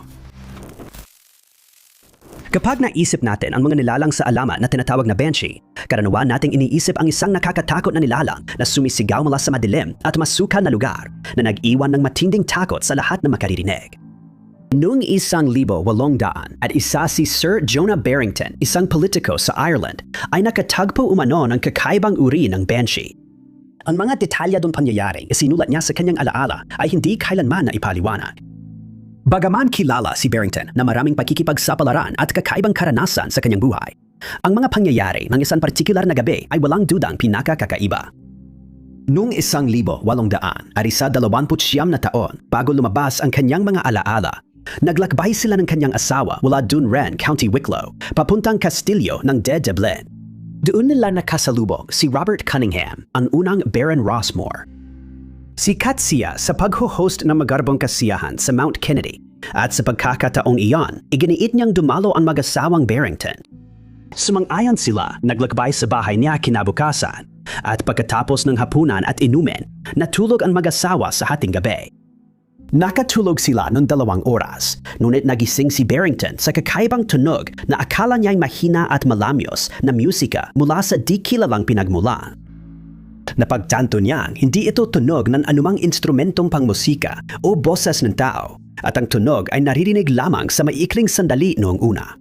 Kapag naisip natin ang mga nilalang sa alamat na tinatawag na banshee, karaniwan nating iniisip ang isang nakakatakot na nilalang na sumisigaw mula sa madilim at masukal na lugar na nag-iwan ng matinding takot sa lahat na makaririnig. Noong 1800 at isa si Sir Jonah Barrington, isang politiko sa Ireland, ay nakatagpo umano ng kakaibang uri ng banshee. Ang mga detalyadong pangyayaring isinulat niya sa kanyang alaala ay hindi kailanman na ipaliwanag. Bagaman kilala si Barrington na maraming pakikipagsapalaran at kakaibang karanasan sa kanyang buhay, ang mga pangyayari ng isang partikular na gabi ay walang dudang pinakakakaiba. Noong 1800 at 29 na taon bago lumabas ang kanyang mga alaala, naglakbay sila ng kanyang asawa mula Dunren, County Wicklow, papuntang Castillo ng de Dublin. Doon nila nakasalubong si Robert Cunningham, ang unang Baron Rossmore. Sikat siya sa pagho-host ng magarbong kasiyahan sa Mount Kennedy at sa pagkakataong iyon, iginiit niyang dumalo ang mag-asawang Barrington. Sumang-ayon sila, naglakbay sa bahay niya kinabukasan at pagkatapos ng hapunan at inumin, natulog ang mag-asawa sa hating gabi. Nakatulog sila ng 2 oras, ngunit nagising si Barrington sa kakaibang tunog na akala niya'y mahina at malamyos na musika mula sa di kilalang pinagmulan. Napagtanto niyang hindi ito tunog ng anumang instrumentong pangmusika o boses ng tao at ang tunog ay naririnig lamang sa maikling sandali noong una.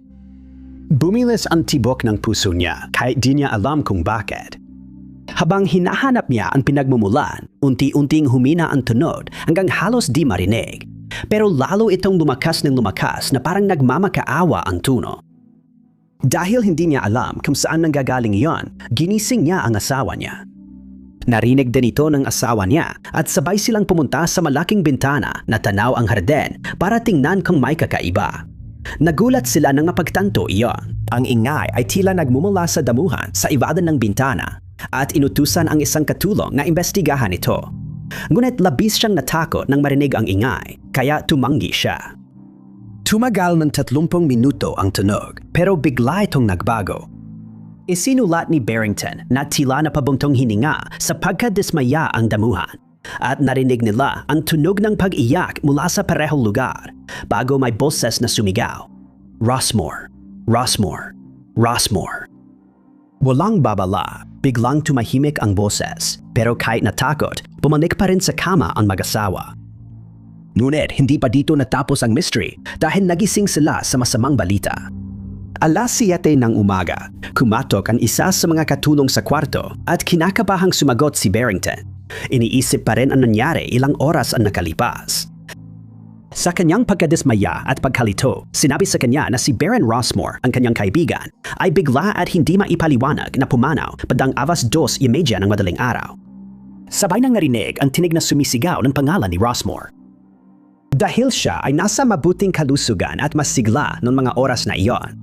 Bumilis ang tibok ng puso niya kahit di niya alam kung bakit. Habang hinahanap niya ang pinagmumulan, unti-unting humina ang tunog hanggang halos di marinig. Pero lalo itong lumakas ng lumakas na parang nagmamakaawa ang tuno. Dahil hindi niya alam kung saan nanggagaling iyon, ginising niya ang asawa niya. Narinig din ito ng asawa niya at sabay silang pumunta sa malaking bintana na tanaw ang harden para tingnan kung may kakaiba. Nagulat sila nang mapagtanto iyon. Ang ingay ay tila nagmumula sa damuhan sa ibadan ng bintana at inutusan ang isang katulong na imbestigahan ito. Ngunit labis siyang natakot nang marinig ang ingay, kaya tumanggi siya. Tumagal ng 30 minuto ang tunog, pero bigla itong nagbago. Isinulat ni Barrington na tila na pabuntong hininga sa pagkadismaya ang damuhan at narinig nila ang tunog ng pag-iyak mula sa parehong lugar bago may boses na sumigaw. Rossmore, Rossmore, Rossmore. Walang babala, biglang tumahimik ang boses, pero kahit natakot, bumalik pa rin sa kama ang mag-asawa. Ngunit hindi pa dito natapos ang mystery dahil nagising sila sa masamang balita. Alas 7 ng umaga, kumatok ang isa sa mga katulong sa kwarto at kinakabahang sumagot si Barrington. Iniisip pa rin ang nangyari ilang oras ang nakalipas. Sa kanyang pagkadismaya at pagkalito, sinabi sa kanya na si Baron Rossmore, ang kanyang kaibigan, ay bigla at hindi maipaliwanag na pumanaw bandang 2:30 ng madaling araw. Sabay nang narinig ang tinig na sumisigaw ng pangalan ni Rossmore. Dahil siya ay nasa mabuting kalusugan at masigla noong mga oras na iyon,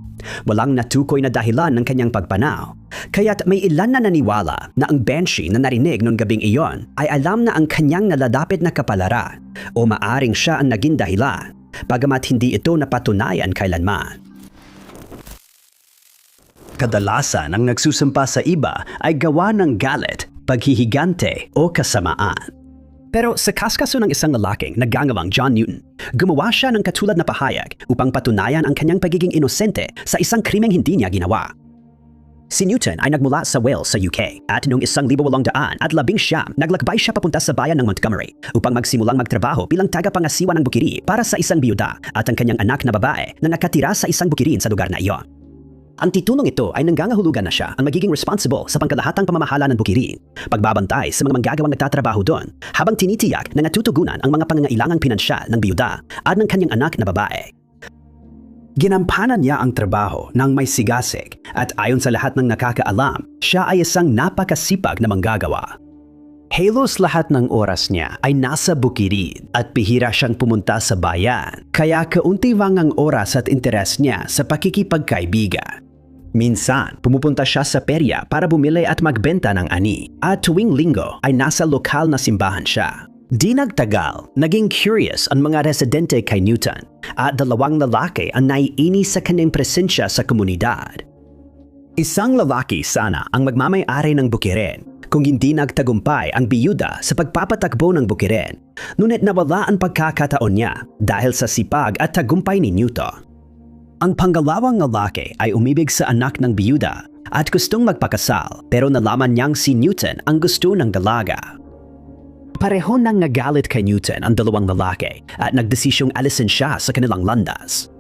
walang natukoy na dahilan ng kanyang pagpanaw, kaya't may ilan na naniwala na ang banshee na narinig noong gabing iyon ay alam na ang kanyang naladapit na kapalaran o maaring siya ang naging dahilan, bagamat hindi ito napatunayan kailanman. Kadalasan ang nagsusumpa sa iba ay gawa ng galit, paghihigante o kasamaan. Pero sa kaskaso ng isang lalaking nagangawang John Newton, gumawa siya ng katulad na pahayag upang patunayan ang kanyang pagiging inosente sa isang krimeng hindi niya ginawa. Si Newton ay nagmula sa Wales sa UK at noong 1819 naglakbay siya papunta sa bayan ng Montgomery upang magsimulang magtrabaho bilang tagapangasiwa ng bukiri para sa isang biyuda at ang kanyang anak na babae na nakatira sa isang bukirin sa lugar na iyon. Ang titulong ito ay nanggangahulugan na siya ang magiging responsible sa pangkalahatang pamamahala ng bukirin, pagbabantay sa mga manggagawang nagtatrabaho doon, habang tinitiyak na natutugunan ang mga pangangailangang pinansyal ng biyuda at ng kanyang anak na babae. Ginampanan niya ang trabaho ng may sigasig at ayon sa lahat ng nakakaalam, siya ay isang napakasipag na manggagawa. Halos lahat ng oras niya ay nasa bukirin at bihira siyang pumunta sa bayan, kaya kaunti-wang ang oras at interes niya sa pakikipagkaibigan. Minsan, pumupunta siya sa perya para bumili at magbenta ng ani at tuwing linggo ay nasa lokal na simbahan siya. Di nagtagal, naging curious ang mga residente kay Newton at 2 lalaki ang naiinis sa kanyang presensya sa komunidad. Isang lalaki sana ang magmamay-ari ng bukirin kung hindi nagtagumpay ang biyuda sa pagpapatakbo ng bukirin, ngunit nawala ang pagkakataon niya dahil sa sipag at tagumpay ni Newton. Ang pangalawang lalaki ay umibig sa anak ng biyuda at gustong magpakasal pero nalaman niyang si Newton ang gusto ng dalaga. Pareho nang nagalit kay Newton ang 2 lalaki at nagdesisyong alisin siya sa kanilang landas.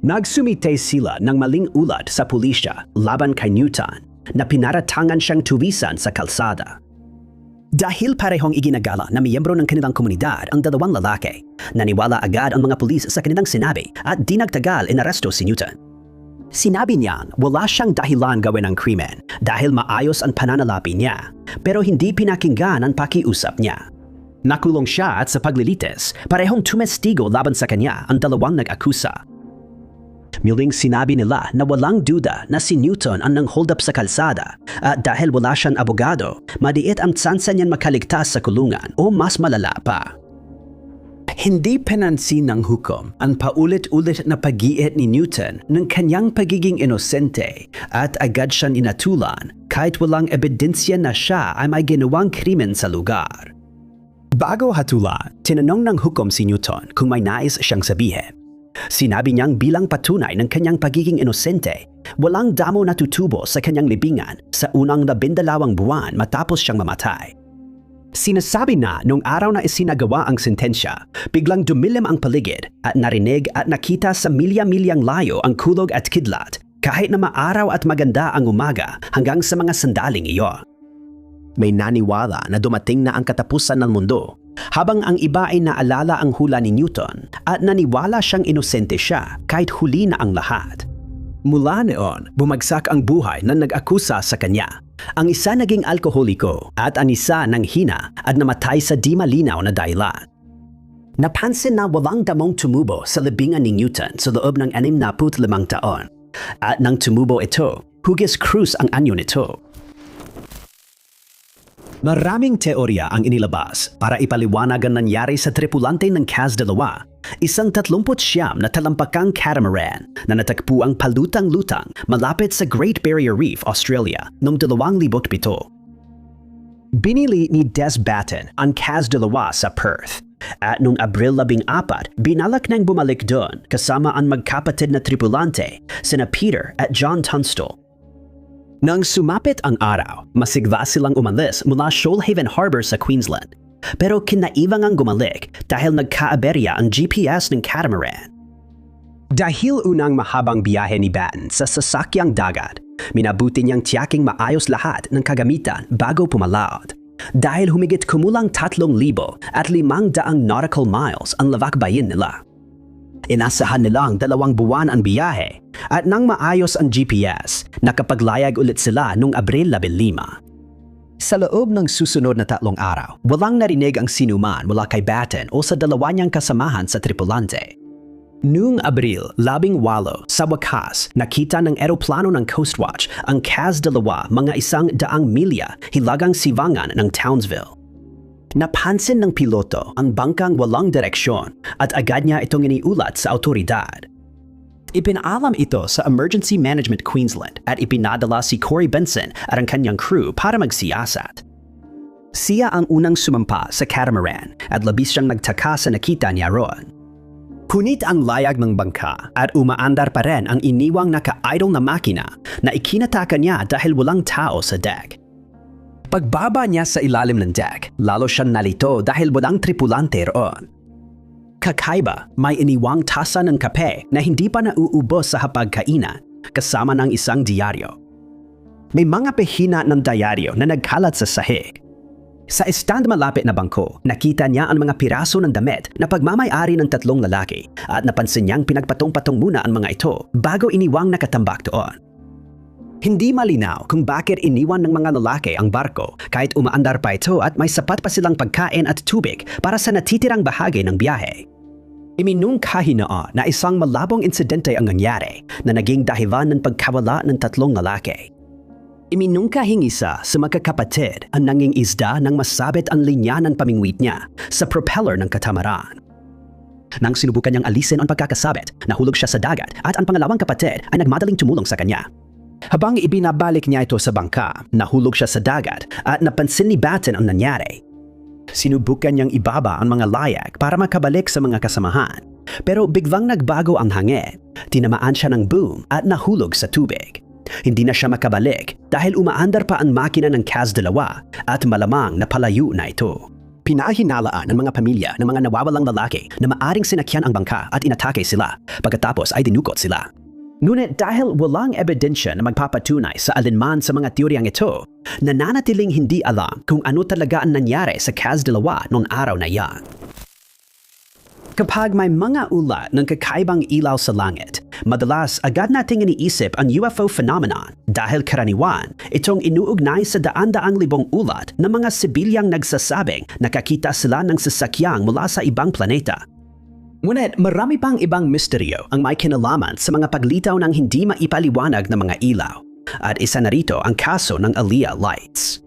Nagsumite sila ng maling ulat sa pulisya laban kay Newton na pinaratangan siyang tuwisan sa kalsada. Dahil parehong iginagala na miyembro ng kanilang komunidad ang 2 lalaki, naniwala agad ang mga pulis sa kanilang sinabi at di nagtagal inaresto si Newton. Sinabi niyang wala siyang dahilan gawin ang krimen dahil maayos ang pananalapi niya, pero hindi pinakinggan ang pakiusap niya. Nakulong siya at sa paglilitis, parehong tumestigo laban sa kanya ang 2 nag-akusa. Muling sinabi nila na walang duda na si Newton ang nang-hold up sa kalsada at dahil wala siyang abogado, madiit ang tsansa niyan makaligtas sa kulungan o mas malala pa. Hindi pinansin ng hukom ang paulit-ulit na pag-iit ni Newton ng kanyang pagiging inosente at agad siyang inatulan kahit walang ebidensya na siya ay may ginawang krimen sa lugar. Bago hatulan, tinanong ng hukom si Newton kung may nais siyang sabihin. Sinabi niyang bilang patunay ng kanyang pagiging inosente, walang damo na tutubo sa kanyang libingan sa unang 12 buwan matapos siyang mamatay. Sinasabi na nung araw na isinagawa ang sentensya, biglang dumilim ang paligid at narinig at nakita sa milya-milyang layo ang kulog at kidlat kahit na maaraw at maganda ang umaga hanggang sa mga sandaling iyon. May naniwala na dumating na ang katapusan ng mundo, habang ang iba ay naalala ang hula ni Newton at naniwala siyang inosente siya kahit huli na ang lahat. Mula noon, bumagsak ang buhay na nag-akusa sa kanya. Ang isa naging alkoholiko at ang isa nang hina at namatay sa di malinaw na dahilan. Napansin na walang damong tumubo sa libingan ni Newton sa loob ng 65 taon. At nang tumubo ito, hugis krus ang anyo nito. Maraming teorya ang inilabas para ipaliwanag ang nangyari sa tripulante ng CAZ-2, isang 39 na talampakang catamaran na natagpo ang palutang-lutang malapit sa Great Barrier Reef, Australia noong 2007. Binili ni Des Batten ang CAZ-2 sa Perth at noong Abril 14, binalak nang bumalik doon kasama ang magkapatid na tripulante sina Peter at John Tunstall. Nang sumapit ang araw, masigla silang umalis mula Shoalhaven Harbor sa Queensland. Pero kinaibang ang gumalik dahil nagkaaberya ang GPS ng catamaran. Dahil unang mahabang biyahe ni Batten sa sasakyang dagat, minabuti niyang tiyaking maayos lahat ng kagamitan bago pumalaot. Dahil humigit kumulang 3,500 nautical miles ang lavakbayin nila. Inasahan nilang 2 buwan ang biyahe at nang maayos ang GPS, nakapaglayag ulit sila noong Abril 15. Sa loob ng susunod na 3 araw, walang narinig ang sinuman mula kay Batten o sa dalawa niyang kasamahan sa tripulante. Noong Abril 18, sa wakas, nakita ng eroplano ng Coast Watch ang CAZ-2 mga 100 milya hilagang sivangan ng Townsville. Napansin ng piloto ang bangkang walang direksyon at agad niya itong iniulat sa awtoridad. Ipinaalam ito sa Emergency Management Queensland at ipinadala si Corey Benson at ang kanyang crew para magsiyasat. Siya ang unang sumampa sa catamaran at labis siyang nagtaka sa nakita niya roon. Kunit ang layag ng bangka at umaandar pa rin ang iniwang naka-idle na makina na ikinataka niya dahil walang tao sa deck. Pagbaba niya sa ilalim ng deck, lalo siyang nalito dahil walang tripulante roon. Kakaiba, may iniwang tasa ng kape na hindi pa nauubos sa hapagkainan kasama ng isang diaryo. May mga pahina ng diaryo na nagkalat sa sahig. Sa stand malapit na bangko, nakita niya ang mga piraso ng damit na pagmamay-ari ng 3 lalaki at napansin niyang pinagpatong-patong muna ang mga ito bago iniwang nakatambak doon. Hindi malinaw kung bakit iniwan ng mga lalaki ang barko kahit umaandar pa ito at may sapat pa silang pagkain at tubig para sa natitirang bahagi ng biyahe. Iminungkahi noon na isang malabong insidente ang nangyari na naging dahilan ng pagkawala ng 3 lalaki. Iminungkahing isa sa magkakapatid ang nanging isda nang masabit ang linya ng pamingwit niya sa propeller ng katamaran. Nang sinubukan niyang alisin ang pagkakasabit, nahulog siya sa dagat at ang pangalawang kapatid ay nagmadaling tumulong sa kanya. Habang ibinabalik niya ito sa bangka, nahulog siya sa dagat at napansin ni Batten ang nangyari. Sinubukan niyang ibaba ang mga layag para makabalik sa mga kasamahan. Pero biglang nagbago ang hangin, tinamaan siya ng boom at nahulog sa tubig. Hindi na siya makabalik dahil umaandar pa ang makina ng CAZ-2 at malamang napalayo na ito. Pinahinalaan ng mga pamilya ng mga nawawalang lalaki na maaring sinakyan ang bangka at inatake sila pagkatapos ay dinukot sila. Ngunit dahil walang ebidensya na magpapatunay sa alinman sa mga teoryang ito, nananatiling hindi alam kung ano talaga ang nangyari sa CAZ-2 noong araw na yan. Kapag may mga ulat ng kakaibang ilaw sa langit, madalas agad nating iniisip ang UFO phenomenon dahil karaniwan itong inuugnay sa daan-daang libong ulat ng mga sibilyang nagsasabing nakakita sila ng sasakyang mula sa ibang planeta. Ngunit marami pang ibang misteryo ang may kinalaman sa mga paglitaw ng hindi maipaliwanag na mga ilaw at isa na rito ang kaso ng Aliyah Lights.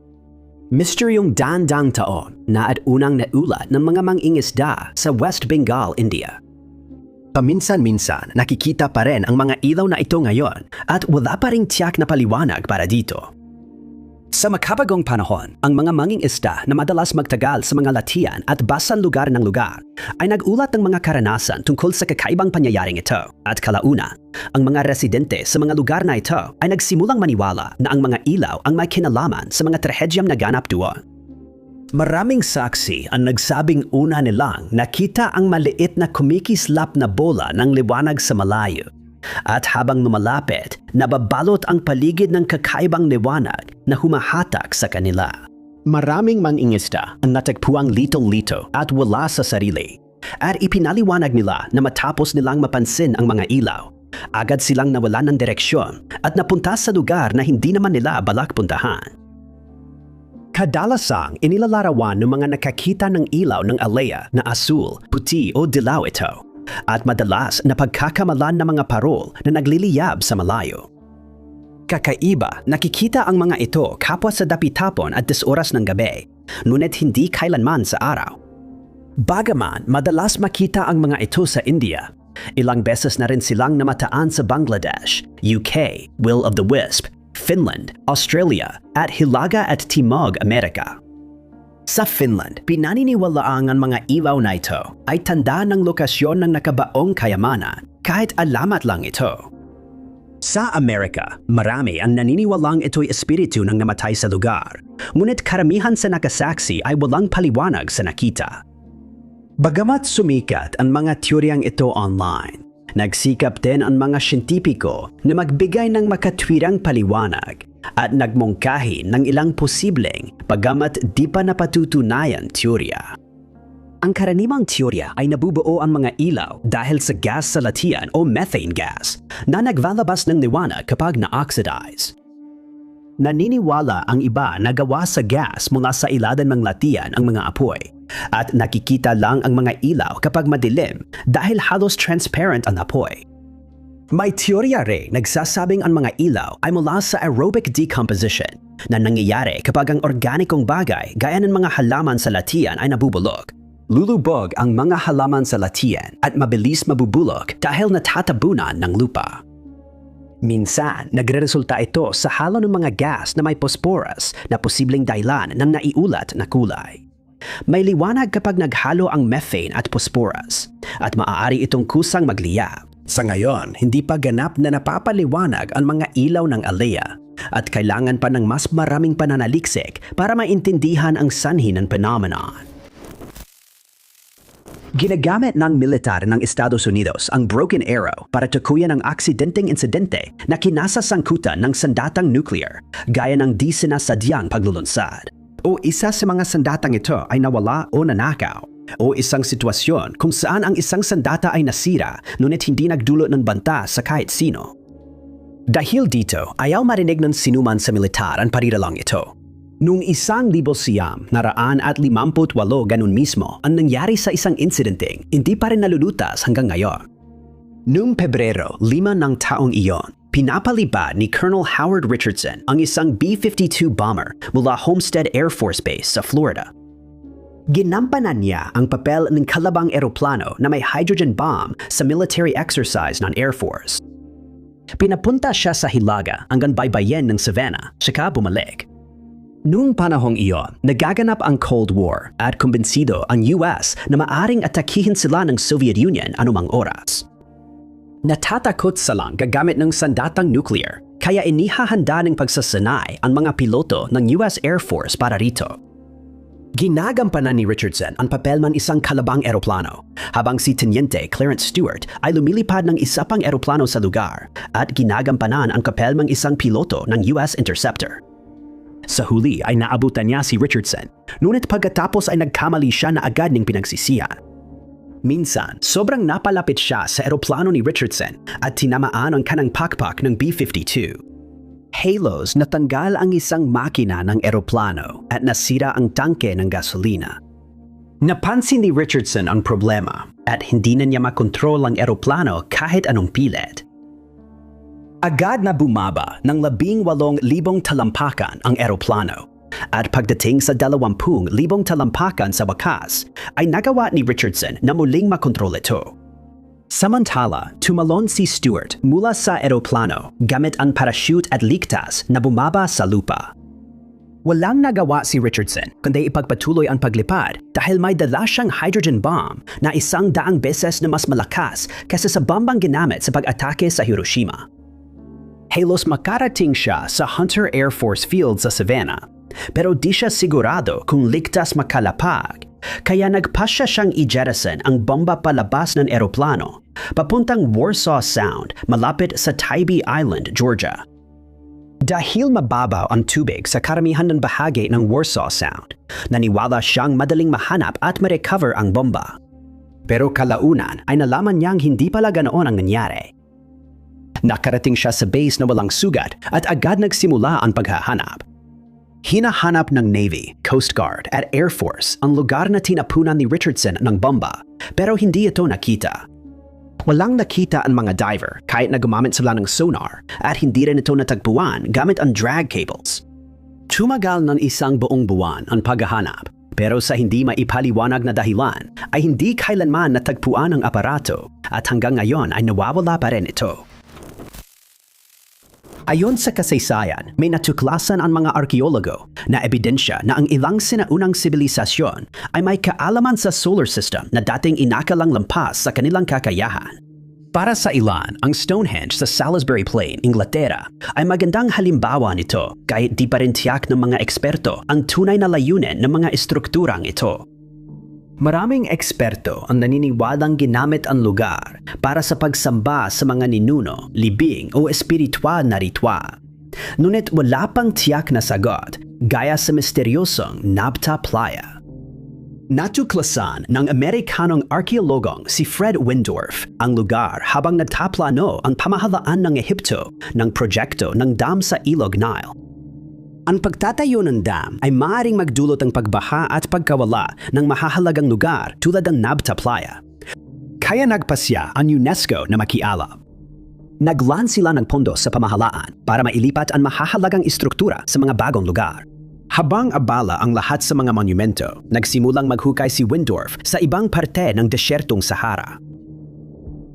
Misteryong daan-daang taon na at unang naulat ng mga mangingisda sa West Bengal, India. Paminsan-minsan nakikita pa rin ang mga ilaw na ito ngayon at wala pa ring tiyak na paliwanag para dito. Sa makabagong panahon, ang mga mangingisda na madalas magtagal sa mga latian at basang lugar ng lugar ay nagulat ng mga karanasan tungkol sa kakaibang pangyayaring ito. At kalauna, ang mga residente sa mga lugar na ito ay nagsimulang maniwala na ang mga ilaw ang may kinalaman sa mga trahedyang naganap doon. Maraming saksi ang nagsabing una nilang nakita ang maliit na kumikislap na bola ng liwanag sa malayo. At habang lumalapit, nababalot ang paligid ng kakaibang liwanag na humahatak sa kanila. Maraming mangingisda ang natagpuang litong-lito at wala sa sarili. At ipinaliwanag nila na matapos nilang mapansin ang mga ilaw, agad silang nawalan ng direksyon at napunta sa lugar na hindi naman nila balak puntahan. Kadalasang inilalarawan ng mga nakakita ng ilaw ng aleya na asul, puti o dilaw ito. At madalas na pagkakamalan ng mga parol na nagliliyab sa malayo. Kakaiba, nakikita ang mga ito kapwa sa dapitapon at 10 oras ng gabi, ngunit hindi kailanman sa araw. Bagaman madalas makita ang mga ito sa India, ilang beses na rin silang namataan sa Bangladesh, UK, Will of the Wisp, Finland, Australia, at Hilaga at Timog Amerika. Sa Finland, pinaniniwalaang ang mga ilaw na ito ay tanda ng lokasyon ng nakabaong kayamanan kahit alamat lang ito. Sa Amerika, marami ang naniniwalang ito'y espiritu ng namatay sa lugar, ngunit karamihan sa nakasaksi ay walang paliwanag sa nakita. Bagamat sumikat ang mga teoryang ito online, nagsikap din ang mga siyentipiko na magbigay ng makatwirang paliwanag at nagmungkahi ng ilang posibleng bagamat di pa napatutunayan teorya. Ang karaniwang teorya ay nabubuo ang mga ilaw dahil sa gas sa latian o methane gas na naglalabas ng liwanag kapag na-oxidize. Naniniwala ang iba na gawa sa gas mula sa ilalim ng latian ang mga apoy at nakikita lang ang mga ilaw kapag madilim dahil halos transparent ang apoy. May teorya rin nagsasabing ang mga ilaw ay mula sa aerobic decomposition na nangyayari kapag ang organikong bagay gaya ng mga halaman sa latian ay nabubulok. Lulubog ang mga halaman sa latian at mabilis mabubulok dahil natatabunan ng lupa. Minsan, nagreresulta ito sa halo ng mga gas na may phosphorus na posibleng dahilan ng naiulat na kulay. May liwanag kapag naghalo ang methane at phosphorus at maaari itong kusang magliyab. Sa ngayon, hindi pa ganap na napapaliwanag ang mga ilaw ng aleya at kailangan pa ng mas maraming pananaliksik para maintindihan ang sanhi ng phenomenon. Ginagamit ng militar ng Estados Unidos ang broken arrow para tukuyan ang aksidenteng insidente na kinasasangkutan ng sandatang nuclear gaya ng di sinasadyang paglulunsad. O isa sa mga sandatang ito ay nawala o nanakaw. O isang sitwasyon kung saan ang isang sandata ay nasira ngunit hindi nagdulot ng banta sa kahit sino. Dahil dito, ayaw marinig ng sinuman sa militar ang pariralang ito. Noong 1958 ganun mismo ang nangyari sa isang insidenteng hindi pa rin nalulutas hanggang ngayon. Noong Pebrero 5 ng taong iyon, pinapalipad ni Colonel Howard Richardson ang isang B-52 bomber mula Homestead Air Force Base sa Florida. Ginampanan niya ang papel ng kalabang eroplano na may hydrogen bomb sa military exercise ng Air Force. Pinapunta siya sa Hilaga hanggang baybayin ng Savannah, saka bumalik. Noong panahong iyon, nagaganap ang Cold War at kumbinsido ang US na maaring atakihin sila ng Soviet Union anumang oras. Natatakot silang gagamit ng sandatang nuclear, kaya inihahanda ng pagsasanay ang mga piloto ng US Air Force para rito. Ginagampanan ni Richardson ang papel ng isang kalabang eroplano, habang si Teniente Clarence Stewart ay lumilipad ng isa pang eroplano sa lugar at ginagampanan ang papel ng isang piloto ng US Interceptor. Sa huli ay naabutan niya si Richardson, ngunit pagkatapos ay nagkamali siya na agad ning pinagsisihan. Minsan, sobrang napalapit siya sa eroplano ni Richardson at tinamaan ang kanang pakpak ng B-52. Halos natanggal ang isang makina ng eroplano at nasira ang tangke ng gasolina. Napansin ni Richardson ang problema at hindi na niya makontrol ang eroplano kahit anong pilit. Agad na bumaba ng 18,000 talampakan ang eroplano at pagdating sa 20,000 talampakan sa wakas ay nagawa ni Richardson na muling makontrol ito. Samantala, tumalon si Stewart mula sa eroplano gamit ang parachute at ligtas na bumaba sa lupa. Walang nagawa si Richardson kundi ipagpatuloy ang paglipad dahil may dala siyang hydrogen bomb na 100 beses na mas malakas kaysa sa bombang ginamit sa pag-atake sa Hiroshima. Halos makarating siya sa Hunter Air Force Field sa Savannah, pero di siya sigurado kung ligtas makalapag, kaya nagpasya siyang i-jettison ang bomba palabas ng eroplano papuntang Warsaw Sound malapit sa Tybee Island, Georgia. Dahil mababaw ang tubig sa karamihan ng bahagi ng Warsaw Sound, naniwala siyang madaling mahanap at ma-recover ang bomba. Pero kalaunan ay nalaman niyang hindi pala ganoon ang nangyari. Nakarating siya sa base na walang sugat at agad nagsimula ang paghahanap. Hinahanap ng Navy, Coast Guard at Air Force ang lugar na tinapunan ni Richardson ng bomba, pero hindi ito nakita. Walang nakita ang mga diver kahit na gumamit sila ng sonar at hindi rin ito natagpuan gamit ang drag cables. Tumagal ng 1 buong buwan ang paghahanap, pero sa hindi maipaliwanag na dahilan ay hindi kailanman natagpuan ang aparato at hanggang ngayon ay nawawala pa rin ito. Ayon sa kasaysayan, may natuklasan ang mga arkeologo na ebidensya na ang ilang sinaunang sibilisasyon ay may kaalaman sa solar system na dating inakalang lampas sa kanilang kakayahan. Para sa ilan, ang Stonehenge sa Salisbury Plain, Inglaterra ay magandang halimbawa nito kahit di pa rin tiyak ng mga eksperto ang tunay na layunin ng mga estrukturang ito. Maraming eksperto ang naniniwalang ginamit ang lugar para sa pagsamba sa mga ninuno, libing o espiritual na ritwa. Ngunit wala pang tiyak na sagot gaya sa misteryosong Nabta Playa. Natuklasan ng Amerikanong arkeologong si Fred Windorf ang lugar habang nagtaplano ang pamahalaan ng Ehipto ng proyekto ng dam sa Ilog Nile. Ang pagtatayo ng dam ay maaaring magdulot ng pagbaha at pagkawala ng mahahalagang lugar tulad ng Nabta Playa. Kaya nagpasya ang UNESCO na makialam. Naglaan sila ng pondo sa pamahalaan para mailipat ang mahahalagang istruktura sa mga bagong lugar. Habang abala ang lahat sa mga monumento, nagsimulang maghukay si Windorf sa ibang parte ng desyertong Sahara.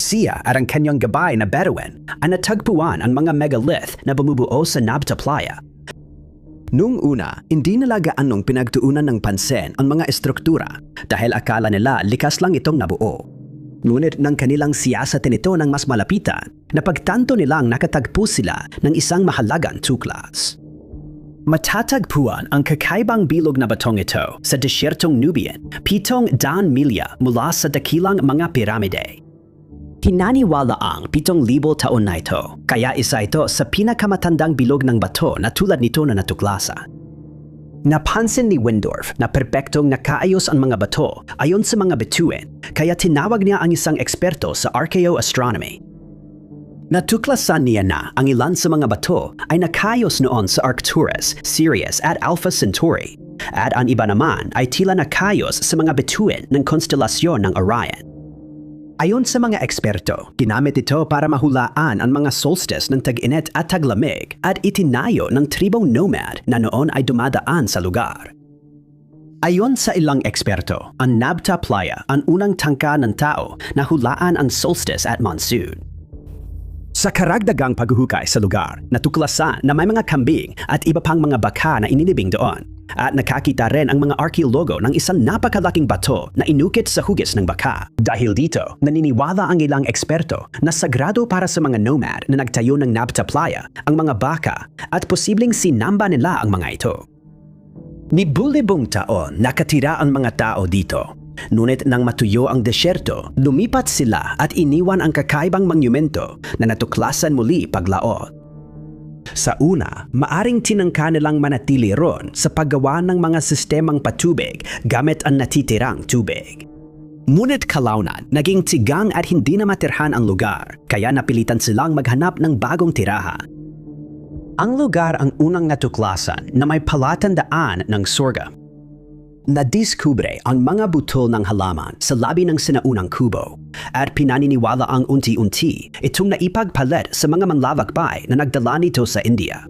Siya at ang kanyang gabay na Bedouin ay natagpuan ang mga megalith na bumubuo sa Nabta Playa. Noong una, hindi nila gaanong pinagtuunan ng pansin ang mga estruktura dahil akala nila likas lang itong nabuo. Ngunit nang kanilang siyasatin ito ng mas malapitan, napagtanto nilang nakatagpo sila ng isang mahalagang tuklas. Matatagpuan ang kakaibang bilog na batong ito sa desyertong Nubian, 700 milya mula sa dakilang mga piramide. Tinaniwala ang 7,000 taon na ito, kaya isa ito sa pinakamatandang bilog ng bato na tulad nito na natuklasan. Napansin ni Windorf na perpektong nakaayos ang mga bato ayon sa mga bituin, kaya tinawag niya ang isang eksperto sa archaeoastronomy. Natuklasan niya na ang ilan sa mga bato ay nakaayos noon sa Arcturus, Sirius at Alpha Centauri, at ang iba naman ay tila nakayos sa mga bituin ng konstelasyon ng Orion. Ayon sa mga eksperto, ginamit ito para mahulaan ang mga solstice ng tag-init at taglamig at itinayo ng tribong nomad na noon ay dumadaan sa lugar. Ayon sa ilang eksperto, ang Nabta Playa ang unang tangka ng tao na hulaan ang solstice at monsoon. Sa karagdagang paghuhukay sa lugar, natuklasan na may mga kambing at iba pang mga baka na inilibing doon. At nakakita rin ang mga arkeologo ng isang napakalaking bato na inukit sa hugis ng baka. Dahil dito, naniniwala ang ilang eksperto na sagrado para sa mga nomad na nagtayo ng Nabta Playa ang mga baka at posibleng sinamba nila ang mga ito. Nibulibong taon nakatira ang mga tao dito. Ngunit nang matuyo ang desyerto, lumipat sila at iniwan ang kakaibang monumento na natuklasan muli paglaot. Sa una, maaring tinangka nilang manatili ron sa paggawa ng mga sistemang patubig gamit ang natitirang tubig. Ngunit kalaunan, naging tigang at hindi na matirhan ang lugar, kaya napilitan silang maghanap ng bagong tirahan. Ang lugar ang unang natuklasan na may palatandaan ng sorghum. Nadiskubre ang mga butol ng halaman sa labi ng sinaunang kubo at pinaniniwala ang unti-unti itong naipagpalit sa mga manlalakbay na nagdala nito sa India.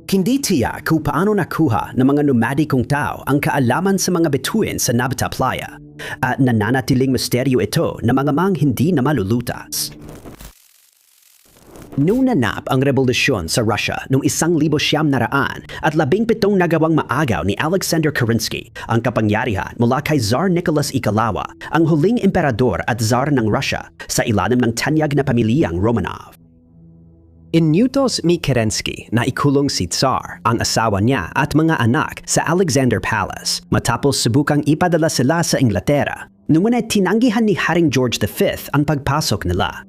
Hindi tiyak kung paano nakuha ng mga nomadikong tao ang kaalaman sa mga bituin sa Nabta Playa at nananatiling misteryo ito na mga mang hindi na malulutas. Nunanap ang revolusyon sa Russia noong 1900 at 17 nagawang maagaw ni Alexander Kerensky ang kapangyarihan mula kay Tsar Nicholas Ikalawa, ang huling emperador at Tsar ng Russia sa ilalim ng tanyag na pamilyang Romanov. Inyutos ni Kerensky na ikulong si Tsar, ang asawa niya at mga anak sa Alexander Palace matapos subukang ipadala sila sa Inglaterra. Ngunit tinanggihan ni Haring George V ang pagpasok nila.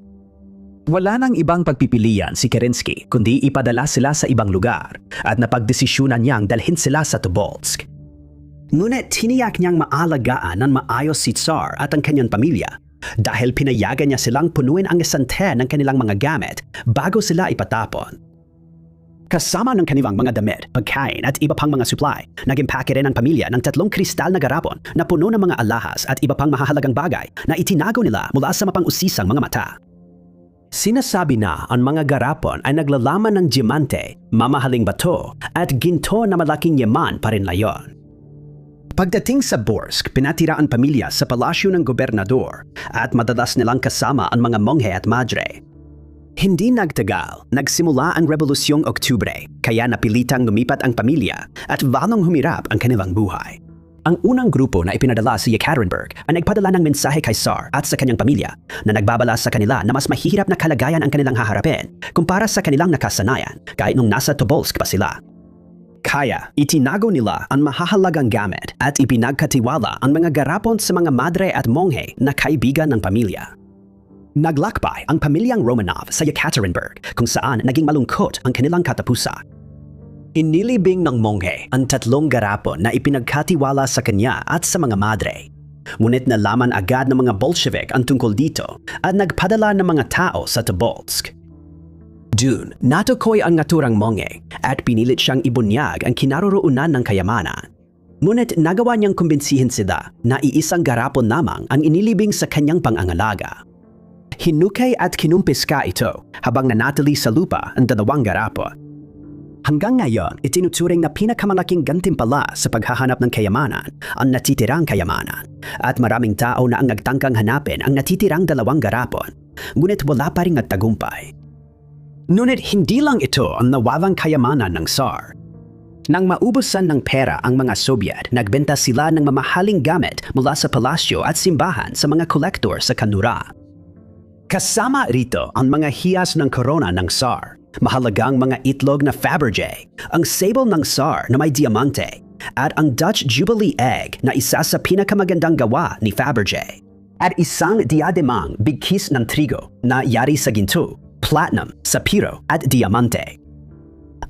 Wala nang ibang pagpipilian si Kerensky kundi ipadala sila sa ibang lugar at napagdesisyonan niyang dalhin sila sa Tobolsk. Ngunit tiniyak niyang maalagaan ng maayos si Tsar at ang kanyang pamilya dahil pinayagan niya silang punuin ang estante ng kanilang mga gamit bago sila ipatapon. Kasama ng kanilang mga damit, pagkain at iba pang mga supply, nag-impake rin ang pamilya ng 3 kristal na garapon na puno ng mga alahas at iba pang mahahalagang bagay na itinago nila mula sa mapang-usisang mga mata. Sinasabi na ang mga garapon ay naglalaman ng diamante, mamahaling bato at ginto na malaking yaman pa rin layon. Pagdating sa Borsk, pinatira ang pamilya sa palasyo ng gobernador at madalas nilang kasama ang mga monghe at madre. Hindi nagtagal, nagsimula ang Rebolusyong Oktubre, kaya napilitang lumipat ang pamilya at valong humirap ang kanilang buhay. Ang unang grupo na ipinadala sa Yekaterinburg ay nagpadala ng mensahe kay Tsar at sa kanyang pamilya na nagbabala sa kanila na mas mahihirap na kalagayan ang kanilang haharapin kumpara sa kanilang nakasanayan kahit nung nasa Tobolsk pa sila. Kaya itinago nila ang mahahalagang gamit at ipinagkatiwala ang mga garapon sa mga madre at monghe na kaibigan ng pamilya. Naglakbay ang pamilyang Romanov sa Yekaterinburg kung saan naging malungkot ang kanilang katapusan. Inilibing ng monghe ang 3 garapon na ipinagkatiwala sa kanya at sa mga madre. Ngunit nalaman agad ng mga Bolshevik ang tungkol dito at nagpadala ng mga tao sa Tobolsk. Dun, natukoy ang naturang monghe at pinilit siyang ibunyag ang kinaroroonan ng kayamanan. Ngunit nagawa niyang kumbinsihin sila na iisang garapon lamang ang inilibing sa kanyang pangangalaga. Hinukay at kinumpiska ito habang nanatili sa lupa ang 2 garapon. Hanggang ngayon, itinuturing na pinakamalaking gantimpala sa paghahanap ng kayamanan ang natitirang kayamanan at maraming tao na ang nagtangkang hanapin ang natitirang 2 garapon, ngunit wala pa ring nagtagumpay. Ngunit hindi lang ito ang nawalang kayamanan ng Tsar. Nang maubusan ng pera ang mga Soviet, nagbenta sila ng mamahaling gamit mula sa palasyo at simbahan sa mga kolektor sa kanlura. Kasama rito ang mga hiyas ng korona ng Tsar, mahalagang mga itlog na Fabergé, ang sable ng Tsar na may diamante, at ang Dutch Jubilee Egg na isa sa pinakamagandang gawa ni Fabergé, at isang diademang bigkis ng trigo na yari sa ginto, platinum, sapiro at diamante.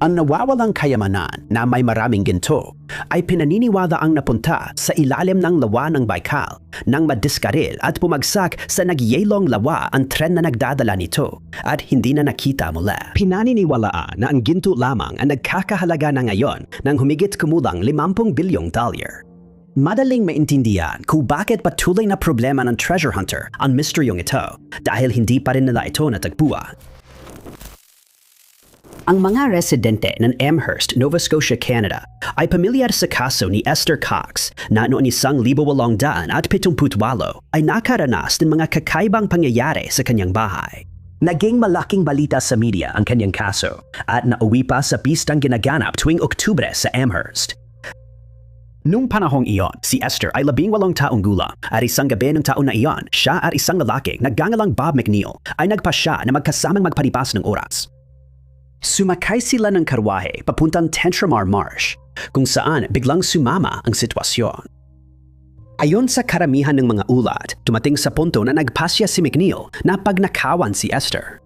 Ang nawawalang kayamanan na may maraming ginto ay pinaniniwala ang napunta sa ilalim ng lawa ng Baikal nang madiskaril at pumagsak sa nagyelong lawa ang tren na nagdadala nito at hindi na nakita mula. Pinaniniwalaan na ang ginto lamang ang nagkakahalaga na ngayon ng humigit kumulang $50 bilyong. Madaling maintindihan kung bakit patuloy na problema ng treasure hunter ang misteryong ito dahil hindi pa rin nila ito natagpuan. Ang mga residente ng Amherst, Nova Scotia, Canada ay pamilyar sa kaso ni Esther Cox na noong 1878 ay nakaranas ng mga kakaibang pangyayari sa kanyang bahay. Naging malaking balita sa media ang kanyang kaso at nauwi pa sa pistang ginaganap tuwing Oktubre sa Amherst. Noong panahong iyon, si Esther ay 18 taong gulang at isang gabi ng taon na iyon, siya at isang lalaki na gangalang Bob McNeil ay nagpasya na magkasamang magpalipas ng oras. Sumakay sila ng karwahe papuntang Tentramar Marsh, kung saan biglang sumama ang sitwasyon. Ayon sa karamihan ng mga ulat, tumating sa punto na nagpasya si McNeil na pagnakawan si Esther.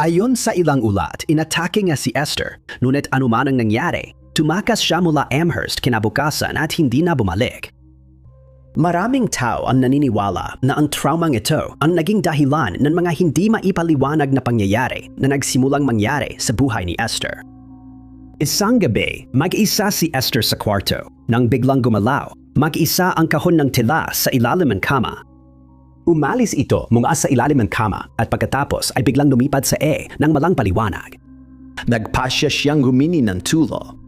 Ayon sa ilang ulat, inatake niya si Esther, ngunit anuman ang nangyari, tumakas siya mula Amherst kinabukasan at hindi na bumalik. Maraming tao ang naniniwala na ang traumang ito ang naging dahilan ng mga hindi maipaliwanag na pangyayari na nagsimulang mangyari sa buhay ni Esther. Isang gabi, mag-isa si Esther sa kwarto. Nang biglang gumalaw, mag-isa ang kahon ng tela sa ilalim ng kama. Umalis ito mula sa ilalim ng kama at pagkatapos ay biglang lumipad sa nang malang paliwanag. Nagpasya siyang humini ng tulo.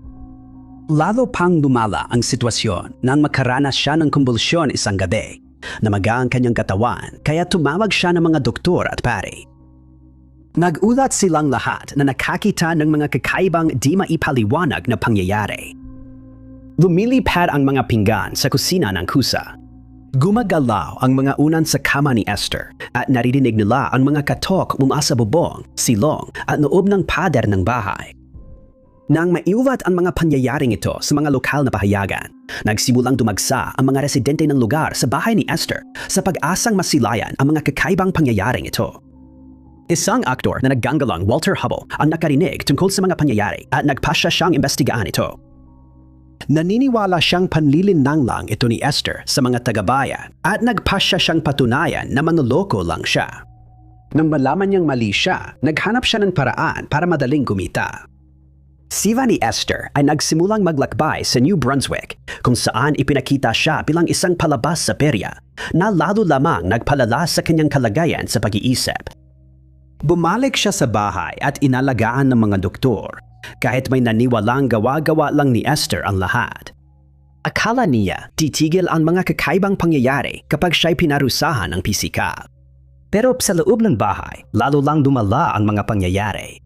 Lalo pang lumala ang sitwasyon nang makaranas siya ng kumbulsyon isang gabi. Namaga ang kanyang katawan kaya tumawag siya ng mga doktor at pari. Nagulat silang lahat na nakakita ng mga kakaibang di maipaliwanag na pangyayari. Lumilipad ang mga pinggan sa kusina ng kusa. Gumagalaw ang mga unan sa kama ni Esther at naririnig nila ang mga katok mula sa bubong, silong at loob ng pader ng bahay. Nang maiulat ang mga pangyayaring ito sa mga lokal na pahayagan, nagsimulang dumagsa ang mga residente ng lugar sa bahay ni Esther sa pag-asang masilayan ang mga kakaibang pangyayaring ito. Isang aktor na nagganggalang Walter Hubble ang nakarinig tungkol sa mga pangyayari at nagpasya siyang imbestigaan ito. Naniniwala siyang panlilinlang lang ito ni Esther sa mga tagabayan at nagpasya siyang patunayan na manloloko lang siya. Nang malaman niyang mali siya, naghanap siya ng paraan para madaling kumita. Siva ni Esther ay nagsimulang maglakbay sa New Brunswick kung saan ipinakita siya bilang isang palabas sa perya na lalo lamang nagpalala sa kanyang kalagayan sa pag-iisip. Bumalik siya sa bahay at inalagaan ng mga doktor kahit may naniwalang gawa-gawa lang ni Esther ang lahat. Akala niya titigil ang mga kakaibang pangyayari kapag siya'y pinarusahan ng pisikal. Pero sa loob ng bahay, lalo lang dumala ang mga pangyayari.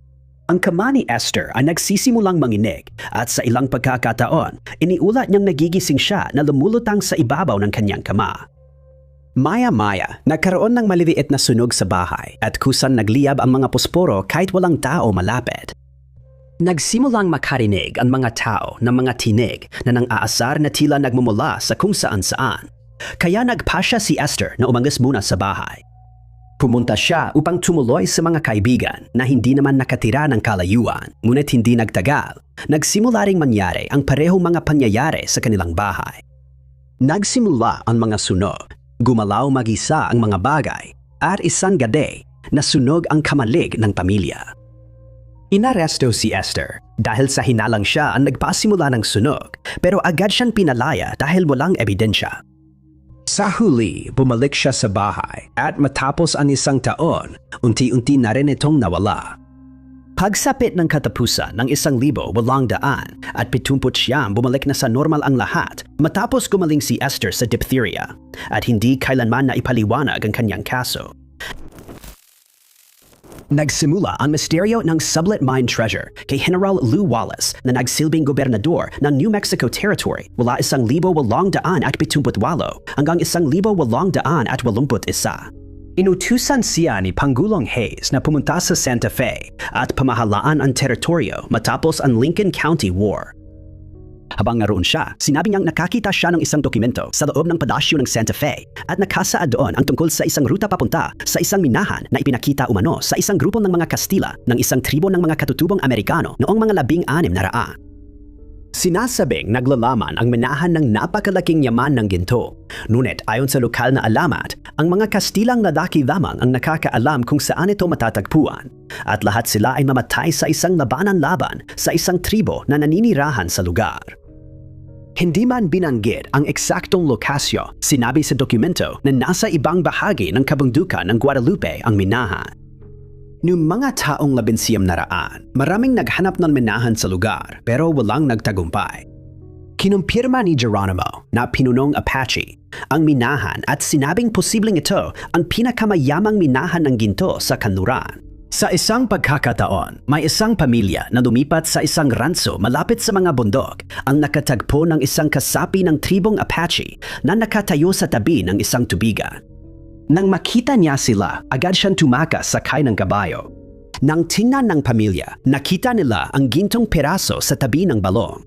Ang kama ni Esther ay nagsisimulang manginig at sa ilang pagkakataon, iniulat niyang nagigising siya na lumulutang sa ibabaw ng kanyang kama. Maya-maya, nagkaroon ng maliliit na sunog sa bahay at kusang nagliyab ang mga posporo kahit walang tao malapit. Nagsimulang makarinig ang mga tao ng mga tinig na nang aasar na tila nagmumula sa kung saan-saan. Kaya nagpasya si Esther na umalis muna sa bahay. Pumunta siya upang tumuloy sa mga kaibigan na hindi naman nakatira ng kalayuan, ngunit hindi nagtagal. Nagsimula ring mangyari ang parehong mga pangyayari sa kanilang bahay. Nagsimula ang mga sunog, gumalaw mag-isa ang mga bagay, at isang gabi, nasunog ang kamalig ng pamilya. Inaresto si Esther dahil sa hinalang siya ang nagpasimula ng sunog, pero agad siyang pinalaya dahil walang ebidensya. Sa huli, bumalik siya sa bahay at matapos ang isang taon, unti-unti na rin itong nawala. Pagsapit ng katapusan ng 1,800 at 70 bumalik na sa normal ang lahat matapos gumaling si Esther sa diphtheria at hindi kailanman na ipaliwanag ang kanyang kaso. Nagsimula ang misteryo ng Sublette Mine Treasure kay General Lew Wallace na nagsilbing gobernador ng New Mexico Territory mula 1878 hanggang 1881. Inutusan siya ni Pangulong Hayes na pumunta sa Santa Fe at pamahalaan ang teritoryo matapos ang Lincoln County War. Habang naroon siya, sinabi niyang nakakita siya ng isang dokumento sa loob ng palasyo ng Santa Fe at nakasaad doon ang tungkol sa isang ruta papunta sa isang minahan na ipinakita umano sa isang grupo ng mga Kastila ng isang tribo ng mga katutubong Amerikano noong mga 1600. Sinasabing naglalaman ang minahan ng napakalaking yaman ng ginto. Ngunit ayon sa lokal na alamat, ang mga Kastilang lalaki lamang ang nakakaalam kung saan ito matatagpuan. At lahat sila ay mamatay sa isang labanan-laban sa isang tribo na naninirahan sa lugar. Hindi man binanggit ang eksaktong lokasyo, sinabi sa dokumento na nasa ibang bahagi ng kabundukan ng Guadalupe ang minahan. Noong mga taong 1900, maraming naghanap ng minahan sa lugar pero walang nagtagumpay. Kinumpirma ni Geronimo na pinunong Apache ang minahan at sinabing posibleng ito ang pinakamayamang minahan ng ginto sa kanluran. Sa isang pagkakataon, may isang pamilya na lumipat sa isang ranso malapit sa mga bundok ang nakatagpo ng isang kasapi ng tribong Apache na nakatayo sa tabi ng isang tubigan. Nang makita niya sila, agad siyang tumakas sakay ng kabayo. Nang tingnan ng pamilya, nakita nila ang gintong peraso sa tabi ng balong.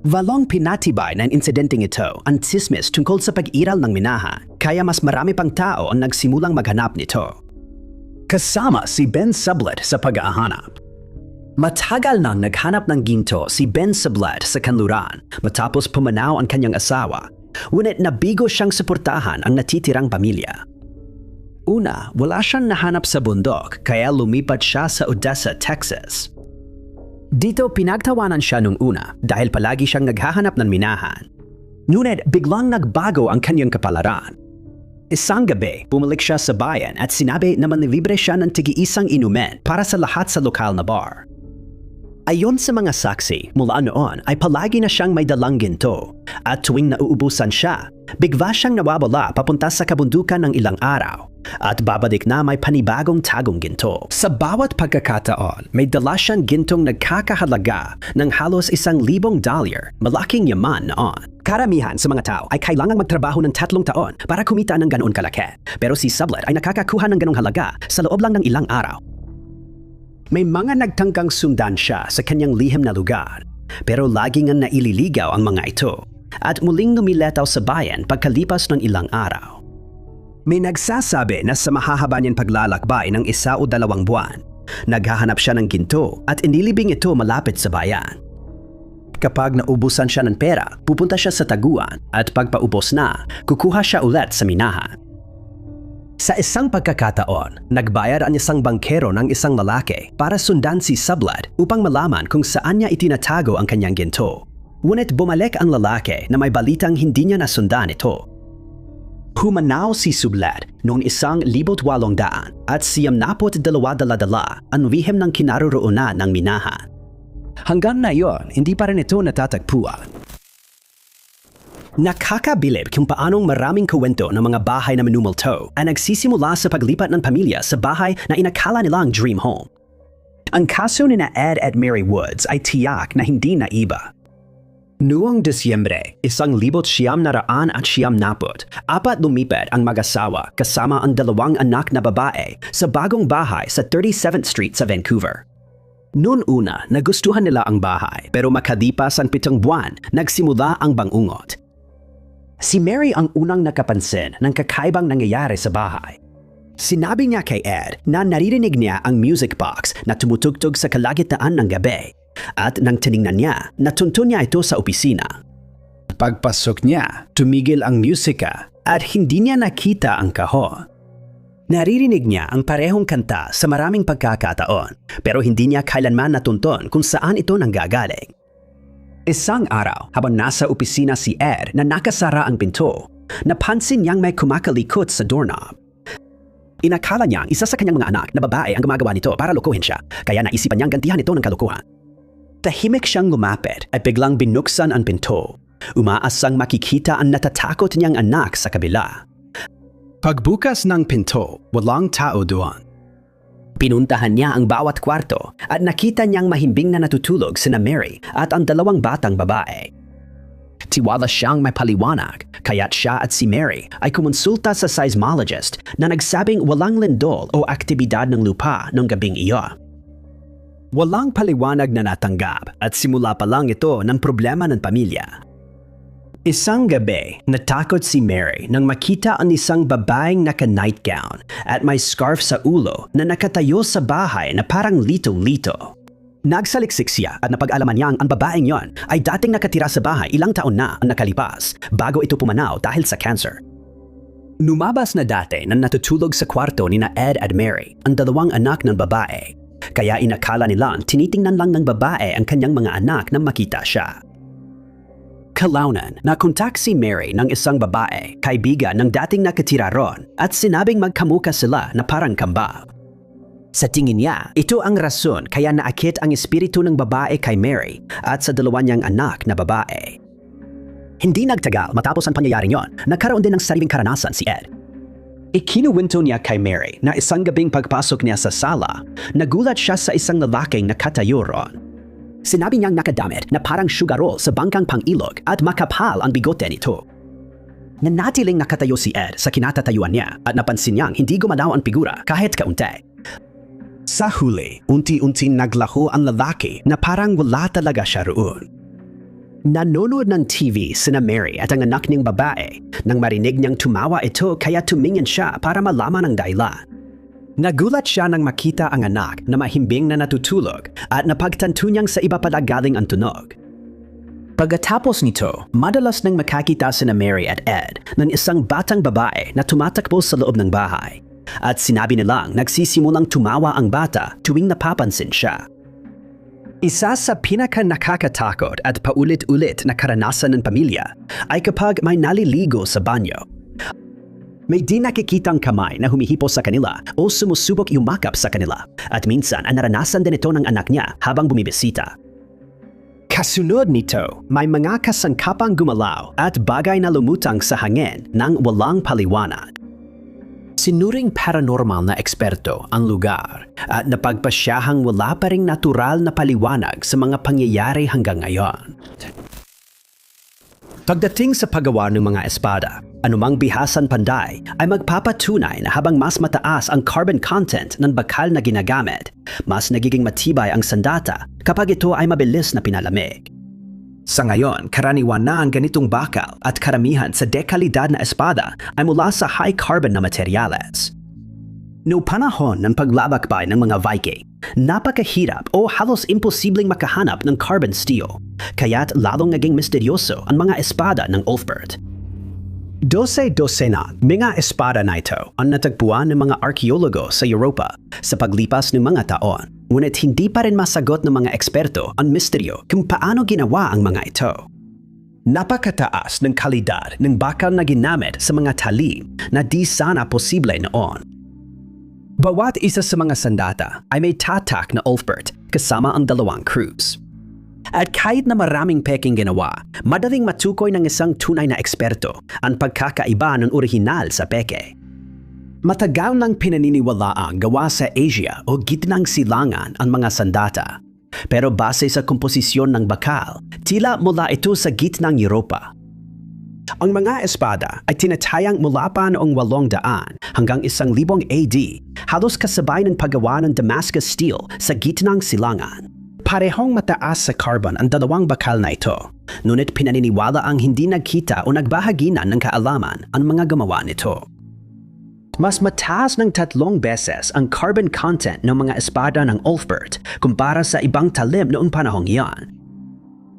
Walong pinatibay ng insidenteng ito ang tsismis tungkol sa pag-iral ng minahan, kaya mas marami pang tao ang nagsimulang maghanap nito. Kasama si Ben Sublette sa pag-ahanap. Matagal nang naghanap ng ginto si Ben Sublette sa kanluran matapos pumanaw ang kanyang asawa, ngunit nabigo siyang suportahan ang natitirang pamilya. Una, wala siyang nahanap sa bundok kaya lumipat siya sa Odessa, Texas. Dito pinagtawanan siya nung una dahil palagi siyang naghahanap ng minahan. Ngunit biglang nagbago ang kanyang kapalaran. Isang gabi, bumalik siya sa bayan at sinabi na manlilibre siya ng tig-iisang inumin para sa lahat sa lokal na bar. Ayon sa mga saksi, mula noon ay palagi na siyang may dalang ginto at tuwing nauubusan siya, bigla siyang nawawala papunta sa kabundukan ng ilang araw at babalik na may panibagong tagong ginto. Sa bawat pagkakataon, may dala siyang gintong nagkakahalaga ng halos $1,000, malaking yaman noon. Karamihan sa mga tao ay kailangang magtrabaho ng 3 taon para kumita ng ganoon kalaki, pero si Sublette ay nakakakuha ng ganong halaga sa loob lang ng ilang araw. May mga nagtangkang sundan siya sa kanyang lihim na lugar, pero lagi nga naililigaw ang mga ito at muling lumiletaw sa bayan pagkalipas ng ilang araw. May nagsasabi na sa mahahaba niyang paglalakbay ng 1 o 2 buwan, naghahanap siya ng ginto at inilibing ito malapit sa bayan. Kapag naubusan siya ng pera, pupunta siya sa taguan at pagpaubos na, kukuha siya ulit sa minahan. Sa isang pagkakataon, nagbayad ang isang bangkero ng isang lalaki para sundan si Sublette upang malaman kung saan niya itinatago ang kanyang ginto. Ngunit bumalik ang lalaki na may balitang hindi niya nasundan ito. Humanaw si Sublette noong 1,800 at 92 dala ang lihim ng kinaroroonan ng minahan. Hanggang ngayon, hindi pa rin ito natatagpuan. Nakakabilib kung paanong maraming kwento ng mga bahay na minumulto ay nagsisimula sa paglipat ng pamilya sa bahay na inakala nilang dream home. Ang kaso ni Ed at Mary Woods ay tiyak na hindi naiba. Noong Disyembre, 1970, apat lumipat ang mag-asawa kasama ang 2 anak na babae sa bagong bahay sa 37th Street sa Vancouver. Noon una, nagustuhan nila ang bahay pero makalipas ang 7 buwan, nagsimula ang bangungot. Si Mary ang unang nakapansin ng kakaibang nangyayari sa bahay. Sinabi niya kay Ed na naririnig niya ang music box na tumutugtog sa kalagitnaan ng gabi at nang tiningnan niya, natuntun niya ito sa opisina. Pagpasok niya, tumigil ang musika at hindi niya nakita ang kahon. Naririnig niya ang parehong kanta sa maraming pagkakataon pero hindi niya kailanman natuntun kung saan ito nanggagaling. Isang araw, habang nasa opisina si Ed na nakasara ang pinto, napansin niyang may kumakalikot sa doorknob. Inakala niyang isa sa kanyang mga anak na babae ang gumagawa nito para lokohin siya, kaya naisipan niyang gantihan ito ng kalokohan. Tahimik siyang lumapit at biglang binuksan ang pinto. Umaasang makikita ang natatakot niyang anak sa kabila. Pagbukas ng pinto, walang tao doon. Pinuntahan niya ang bawat kwarto at nakita niyang mahimbing na natutulog sina Mary at ang 2 batang babae. Tiwala siyang may paliwanag, kaya't siya at si Mary ay kumonsulta sa seismologist na nagsabing walang lindol o aktibidad ng lupa noong gabing iyon. Walang paliwanag na natanggap at simula pa lang ito ng problema ng pamilya. Isang gabi, natakot si Mary nang makita ang isang babaeng naka-nightgown at may scarf sa ulo na nakatayo sa bahay na parang lito-lito. Nagsaliksik siya at napag-alaman niyang ang babaeng yon ay dating nakatira sa bahay ilang taon na ang nakalipas bago ito pumanaw dahil sa cancer. Lumabas na dati na natutulog sa kwarto ni Ed at Mary ang 2 anak ng babae, kaya inakala nilang tinitingnan lang ng babae ang kanyang mga anak nang makita siya. Kalaunan, nakontak si Mary ng isang babae, kaibigan ng dating nakatira ron at sinabing magkamuka sila na parang kambal. Sa tingin niya, ito ang rason kaya naakit ang espiritu ng babae kay Mary at sa 2 niyang anak na babae. Hindi nagtagal matapos ang pangyayaring yon, nagkaroon din ng sariling karanasan si Ed. Ikinuwento niya kay Mary na isang gabing pagpasok niya sa sala, nagulat siya sa isang lalaking nakatayo ron. Sinabi niyang nakadamit na parang sugar roll sa bangkang pang-ilog at makapal ang bigote nito. Nanatiling nakatayo si Ed sa kinatatayuan niya at napansin niyang hindi gumalaw ang figura kahit kaunti. Sa huli, unti-unting naglaho ang lalaki na parang wala talaga siya roon. Nanonood ng TV sina Mary at ang anak niyang babae nang marinig niyang tumawa ito kaya tumingin siya para malaman ang dahilan. Nagulat siya nang makita ang anak na mahimbing na natutulog at napagtanto niyang sa iba pala galing ang tunog. Pagkatapos nito, madalas nang makakita sina Mary at Ed ng isang batang babae na tumatakbo sa loob ng bahay. At sinabi nilang nagsisimulang tumawa ang bata tuwing napapansin siya. Isa sa pinaka-nakakatakot at paulit-ulit na karanasan ng pamilya ay kapag may naliligo sa banyo. May di nakikitang kamay na humihipo sa kanila o sumusubok yumakap sa kanila at minsan ay naranasan din ito ng anak niya habang bumibisita. Kasunod nito, may mga kasangkapang gumalaw at bagay na lumutang sa hangin nang walang paliwanag. Sinuring paranormal na eksperto ang lugar at napagpasyahang wala pa ring natural na paliwanag sa mga pangyayari hanggang ngayon. Pagdating sa paggawa ng mga espada, anumang bihasan panday ay magpapatunay na habang mas mataas ang carbon content ng bakal na ginagamit, mas nagiging matibay ang sandata kapag ito ay mabilis na pinalamig. Sa ngayon, karaniwan na ang ganitong bakal at karamihan sa dekalidad na espada ay mula sa high carbon na materyales. Noong panahon ng paglalakbay ng mga Viking, napakahirap o halos imposibleng makahanap ng carbon steel, kaya't lalong naging misteryoso ang mga espada ng Ulfbert. 12-dosena mga espada na ito ang natagpuan ng mga arkeologo sa Europa sa paglipas ng mga taon, ngunit hindi pa rin masagot ng mga eksperto ang misteryo kung paano ginawa ang mga ito. Napakataas ng kalidad ng bakal na ginamit sa mga talim na di sana posible noon. Bawat isa sa mga sandata ay may tatak na Ulfbert kasama ang dalawang crews. At kahit na maraming peking ginawa, madaling matukoy ng isang tunay na eksperto ang pagkakaiba ng orihinal sa peke. Matagal nang pinaniniwalaang gawa sa Asia o gitnang silangan ang mga sandata. Pero base sa komposisyon ng bakal, tila mula ito sa gitnang Europa. Ang mga espada ay tinatayang mula pa noong 800 hanggang 1000 AD, halos kasabay ng paggawa ng Damascus steel sa gitnang silangan. Parehong mataas sa carbon ang dalawang bakal na ito, ngunit pinaniniwala ang hindi nagkita o nagbahaginan ng kaalaman ang mga gumawa nito. Mas mataas ng 3 beses ang carbon content ng mga espada ng Ulfbert kumpara sa ibang talim noong panahong iyan.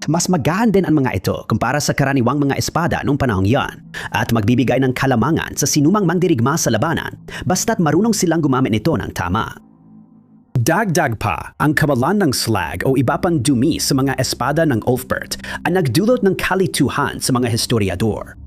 Mas magaan din ang mga ito kumpara sa karaniwang mga espada noong panahong iyan at magbibigay ng kalamangan sa sinumang mandirigma sa labanan basta't marunong silang gumamit nito ng tama. Dagdag pa, ang kawalan ng slag o iba pang dumi sa mga espada ng Ulfbert ay nagdulot ng kalituhan sa mga historiador.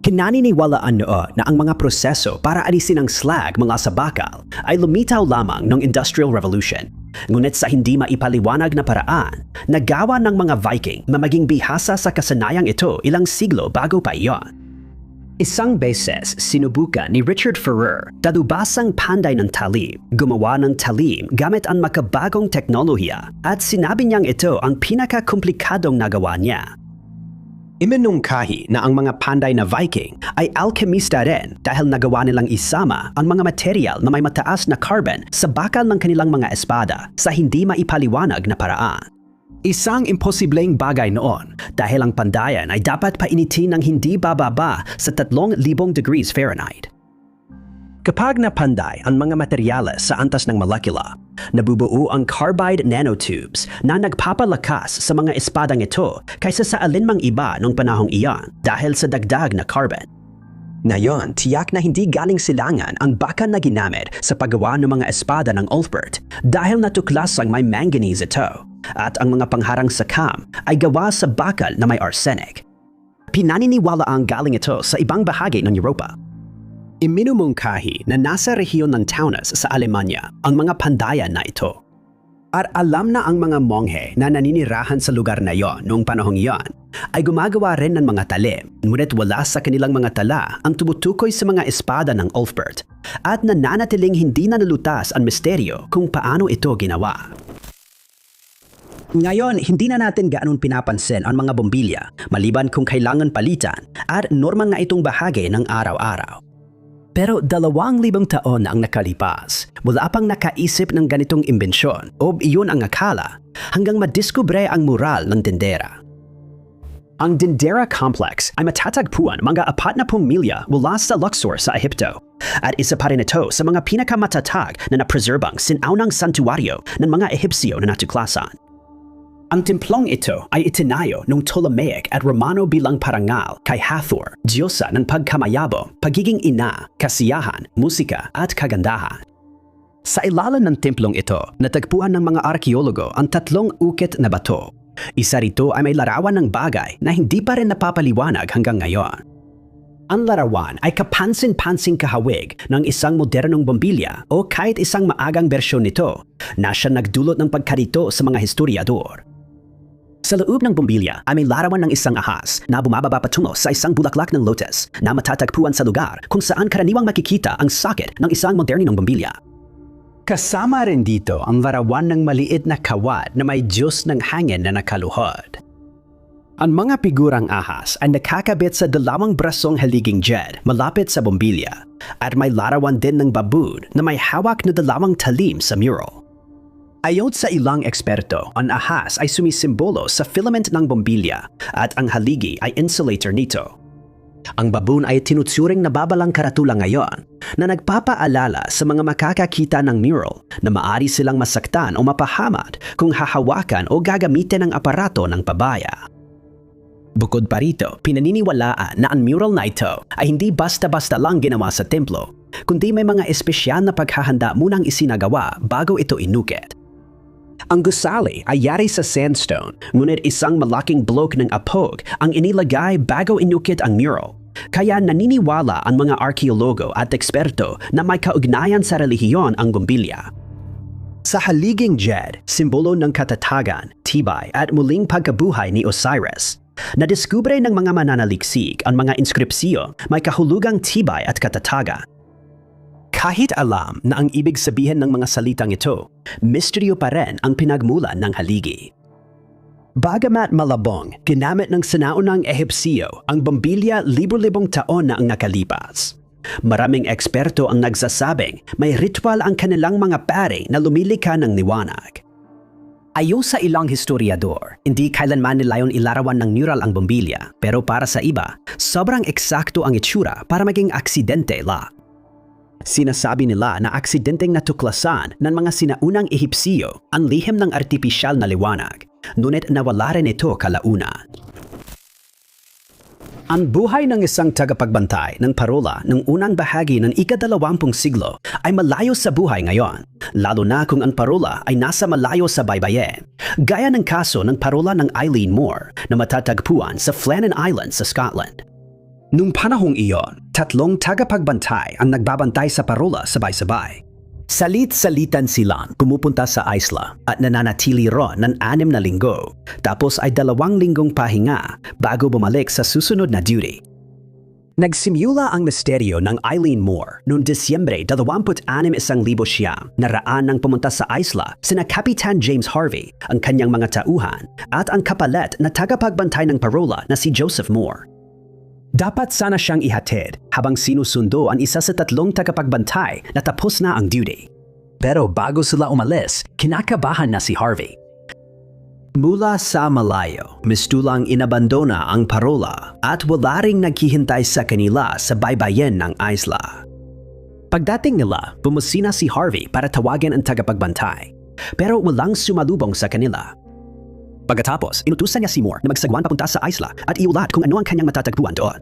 Kinaniniwalaan noon na ang mga proseso para alisin ang slag mula sa bakal ay lumitaw lamang ng Industrial Revolution. Ngunit sa hindi maipaliwanag na paraan, nagawa ng mga Viking na maging bihasa sa kasanayang ito ilang siglo bago pa iyon. Isang beses, sinubukan ni Richard Ferrer, dalubasang panday ng talim, gumawa ng talim gamit ang makabagong teknolohiya at sinabi niyang ito ang pinakakomplikadong nagawa niya. Iminungkahi na ang mga panday na Viking ay alkemista rin dahil nagawa nilang isama ang mga material na may mataas na carbon sa bakal ng kanilang mga espada sa hindi maipaliwanag na paraan. Isang imposibleng bagay noon dahil ang pandayan ay dapat painitin ng hindi bababa sa 3,000 degrees Fahrenheit. Kapag napanday ang mga materyales sa antas ng molekula, nabubuo ang carbide nanotubes na nagpapalakas sa mga espadang ito kaysa sa alinmang iba noong panahong iyan dahil sa dagdag na carbon. Ngayon, tiyak na hindi galing silangan ang bakal na ginamit sa paggawa ng mga espada ng Ulfbert dahil natuklasang may manganese ito at ang mga pangharang sakam ay gawa sa bakal na may arsenic. Pinaniniwala ang galing ito sa ibang bahagi ng Europa. Iminumungkahi na nasa rehiyon ng Taunus sa Alemanya ang mga pandayan na ito. At alam na ang mga monghe na naninirahan sa lugar na iyon noong panahong iyon ay gumagawa rin ng mga talim, ngunit wala sa kanilang mga tala ang tumutukoy sa mga espada ng Ulfbert at nananatiling hindi nalulutas ang misteryo kung paano ito ginawa. Ngayon, hindi na natin gaanong pinapansin ang mga bombilya maliban kung kailangan palitan at normal na itong bahagi ng araw-araw. Pero 2,000 taon na ang nakalipas, wala pang nakaisip ng ganitong imbensyon o iyon ang akala hanggang madiskubre ang mural ng Dendera. Ang Dendera Complex ay matatagpuan mga 40 milya mula sa Luxor sa Ehipto at isa pa rin ito sa mga pinakamatatag na napreserbang sinaunang santuaryo ng mga Ehipsyo na natuklasan. Ang templong ito ay itinayo ng Ptolemaic at Romano bilang parangal kay Hathor, diyosa ng pagkamayabong, pagiging ina, kasiyahan, musika at kagandahan. Sa ilalim ng templong ito, natagpuan ng mga arkeologo ang 3 ukit na bato. Isa rito ay may larawan ng bagay na hindi pa rin napapaliwanag hanggang ngayon. Ang larawan ay kapansin-pansing kahawig ng isang modernong bombilya o kahit isang maagang bersyon nito na siya nagdulot ng pagkarito sa mga historiador. Sa loob ng bombilya ay may larawan ng isang ahas na bumababa patungo sa isang bulaklak ng lotus na matatagpuan sa lugar kung saan karaniwang makikita ang socket ng isang modernong bombilya. Kasama rin dito ang larawan ng maliit na kawad na may Diyos ng hangin na nakaluhod. Ang mga figurang ahas ay nakakabit sa dalawang brasong haliging jed malapit sa bombilya at may larawan din ng baboon na may hawak na dalawang talim sa mural. Ayon sa ilang eksperto, ang ahas ay sumisimbolo sa filament ng bombilya at ang haligi ay insulator nito. Ang baboon ay tinuturing na babalang karatula ngayon na nagpapaalala sa mga makakakita ng mural na maari silang masaktan o mapahamak kung hahawakan o gagamitin ng aparato ng pabaya. Bukod pa rito, pinaniniwalaan na ang mural na ito ay hindi basta-basta lang ginawa sa templo, kundi may mga espesyal na paghahanda munang isinagawa bago ito inukit. Ang gusali ay yari sa sandstone, ngunit isang malaking bloke ng apog ang inilagay bago inukit ang mural. Kaya naniniwala ang mga arkeologo at eksperto na may kaugnayan sa relihiyon ang bombilya. Sa haliging jed, simbolo ng katatagan, tibay at muling pagkabuhay ni Osiris. Nadiskubre ng mga mananaliksik ang mga inskripsyon may kahulugang tibay at katatagan. Kahit alam na ang ibig sabihin ng mga salitang ito, misteryo pa rin ang pinagmulan ng haligi. Bagamat malabong, ginamit ng sinaunang Ehipsyo ang bombilya libo-libong taon na ang nakalipas. Maraming eksperto ang nagsasabing may ritual ang kanilang mga pari na lumilika ng liwanag. Ayon sa ilang historiador, hindi kailanman nilayon ilarawan ng mural ang bombilya, pero para sa iba, sobrang eksakto ang itsura para maging aksidente lang. Sinasabi nila na aksidenteng natuklasan ng mga sinaunang Ehipsyo ang lihim ng artipisyal na liwanag, ngunit nawala rin ito kalaunan. Ang buhay ng isang tagapagbantay ng parola ng unang bahagi ng ika-20 siglo ay malayo sa buhay ngayon, lalo na kung ang parola ay nasa malayo sa baybayin, gaya ng kaso ng parola ng Eileen Moore na matatagpuan sa Flannan Island sa Scotland. Nung panahong iyon, 3 tagapagbantay ang nagbabantay sa parola sabay-sabay. Salit-salitan silang pumupunta sa isla at nananatili ron ng 6 na linggo, tapos ay 2 linggong pahinga bago bumalik sa susunod na duty. Nagsimula ang misteryo ng Eileen Moore noong Disyembre 26,100 na raan nang pumunta sa isla sina Kapitan James Harvey, ang kanyang mga tauhan, at ang kapalit na tagapagbantay ng parola na si Joseph Moore. Dapat sana siyang ihatid habang sinusundo ang isa sa 3 tagapagbantay na tapos na ang duty. Pero bago sila umalis, kinakabahan na si Harvey. Mula sa malayo, mistulang inabandona ang parola at wala ring naghihintay sa kanila sa baybayin ng isla. Pagdating nila, bumusina si Harvey para tawagin ang tagapagbantay, pero walang sumalubong sa kanila. Pagkatapos, inutusan niya si Moore na magsagwan papunta sa isla at iulat kung ano ang kanyang matatagpuan doon.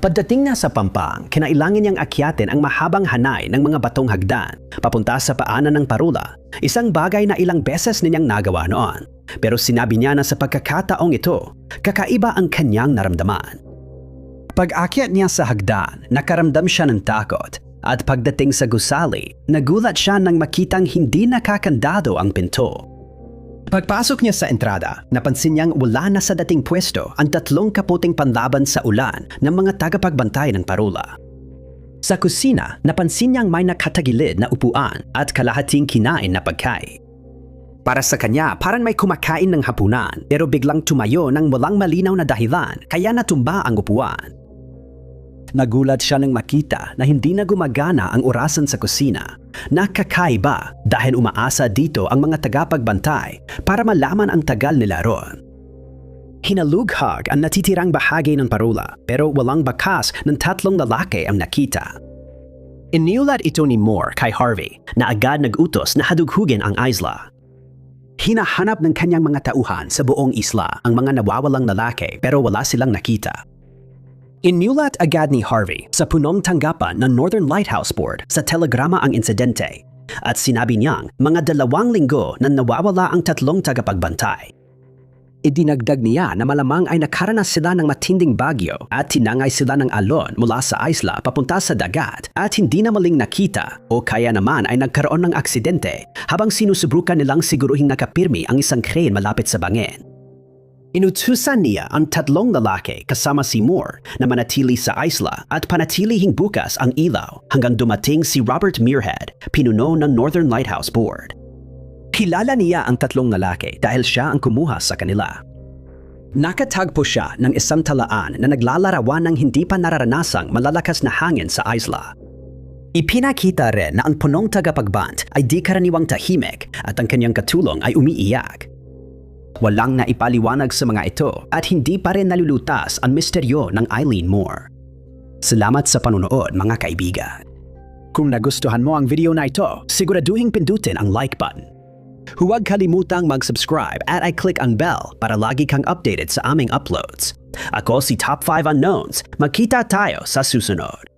Pagdating na sa pampang, kinailangan niyang akyatin ang mahabang hanay ng mga batong hagdan papunta sa paanan ng parola, isang bagay na ilang beses niyang nagawa noon. Pero sinabi niya na sa pagkakataong ito, kakaiba ang kanyang naramdaman. Pag-akyat niya sa hagdan, nakaramdam siya ng takot at pagdating sa gusali, nagulat siya nang makitang hindi nakakandado ang pinto. Pagpasok niya sa entrada, napansin niyang wala na sa dating pwesto ang 3 kaputing panlaban sa ulan ng mga tagapagbantay ng parola. Sa kusina, napansin niyang may nakatagilid na upuan at kalahating kinain na pagkain. Para sa kanya, parang may kumakain ng hapunan pero biglang tumayo ng walang malinaw na dahilan kaya natumba ang upuan. Nagulat siya nang makita na hindi na gumagana ang orasan sa kusina. Nakakaiba dahil umaasa dito ang mga tagapagbantay para malaman ang tagal nila ron. Hinalughag ang natitirang bahagi ng parola pero walang bakas ng 3 lalaki ang nakita. Iniulat ito ni Moore kay Harvey na agad nag-utos na hadughugin ang isla. Hinahanap ng kanyang mga tauhan sa buong isla ang mga nawawalang lalaki pero wala silang nakita. Iniulat agad ni Harvey sa punong tanggapan ng Northern Lighthouse Board sa telegrama ang insidente at sinabi niyang mga 2 linggo na nawawala ang 3 tagapagbantay. Idinagdag niya na malamang ay nakaranas sila ng matinding bagyo at tinangay sila ng alon mula sa isla papunta sa dagat at hindi na maling nakita o kaya naman ay nagkaroon ng aksidente habang sinusubukan nilang siguruhing nakapirmi ang isang crane malapit sa bangin. Inutusan niya ang 3 lalaki kasama si Moore na manatili sa isla at panatilihing bukas ang ilaw hanggang dumating si Robert Muirhead, pinuno ng Northern Lighthouse Board. Kilala niya ang 3 lalaki dahil siya ang kumuha sa kanila. Nakatagpo siya ng isang talaan na naglalarawan ng hindi pa nararanasang malalakas na hangin sa isla. Ipinakita rin na ang punong tagapagbant ay di karaniwang tahimik at ang kanyang katulong ay umiiyak. Walang naipaliwanag sa mga ito at hindi pa rin nalulutas ang misteryo ng Eileen Moore. Salamat sa panunood mga kaibigan. Kung nagustuhan mo ang video na ito, siguraduhing pindutin ang like button. Huwag kalimutang mag-subscribe at i-click ang bell para lagi kang updated sa aming uploads. Ako si Top 5 Unknowns. Magkita tayo sa susunod.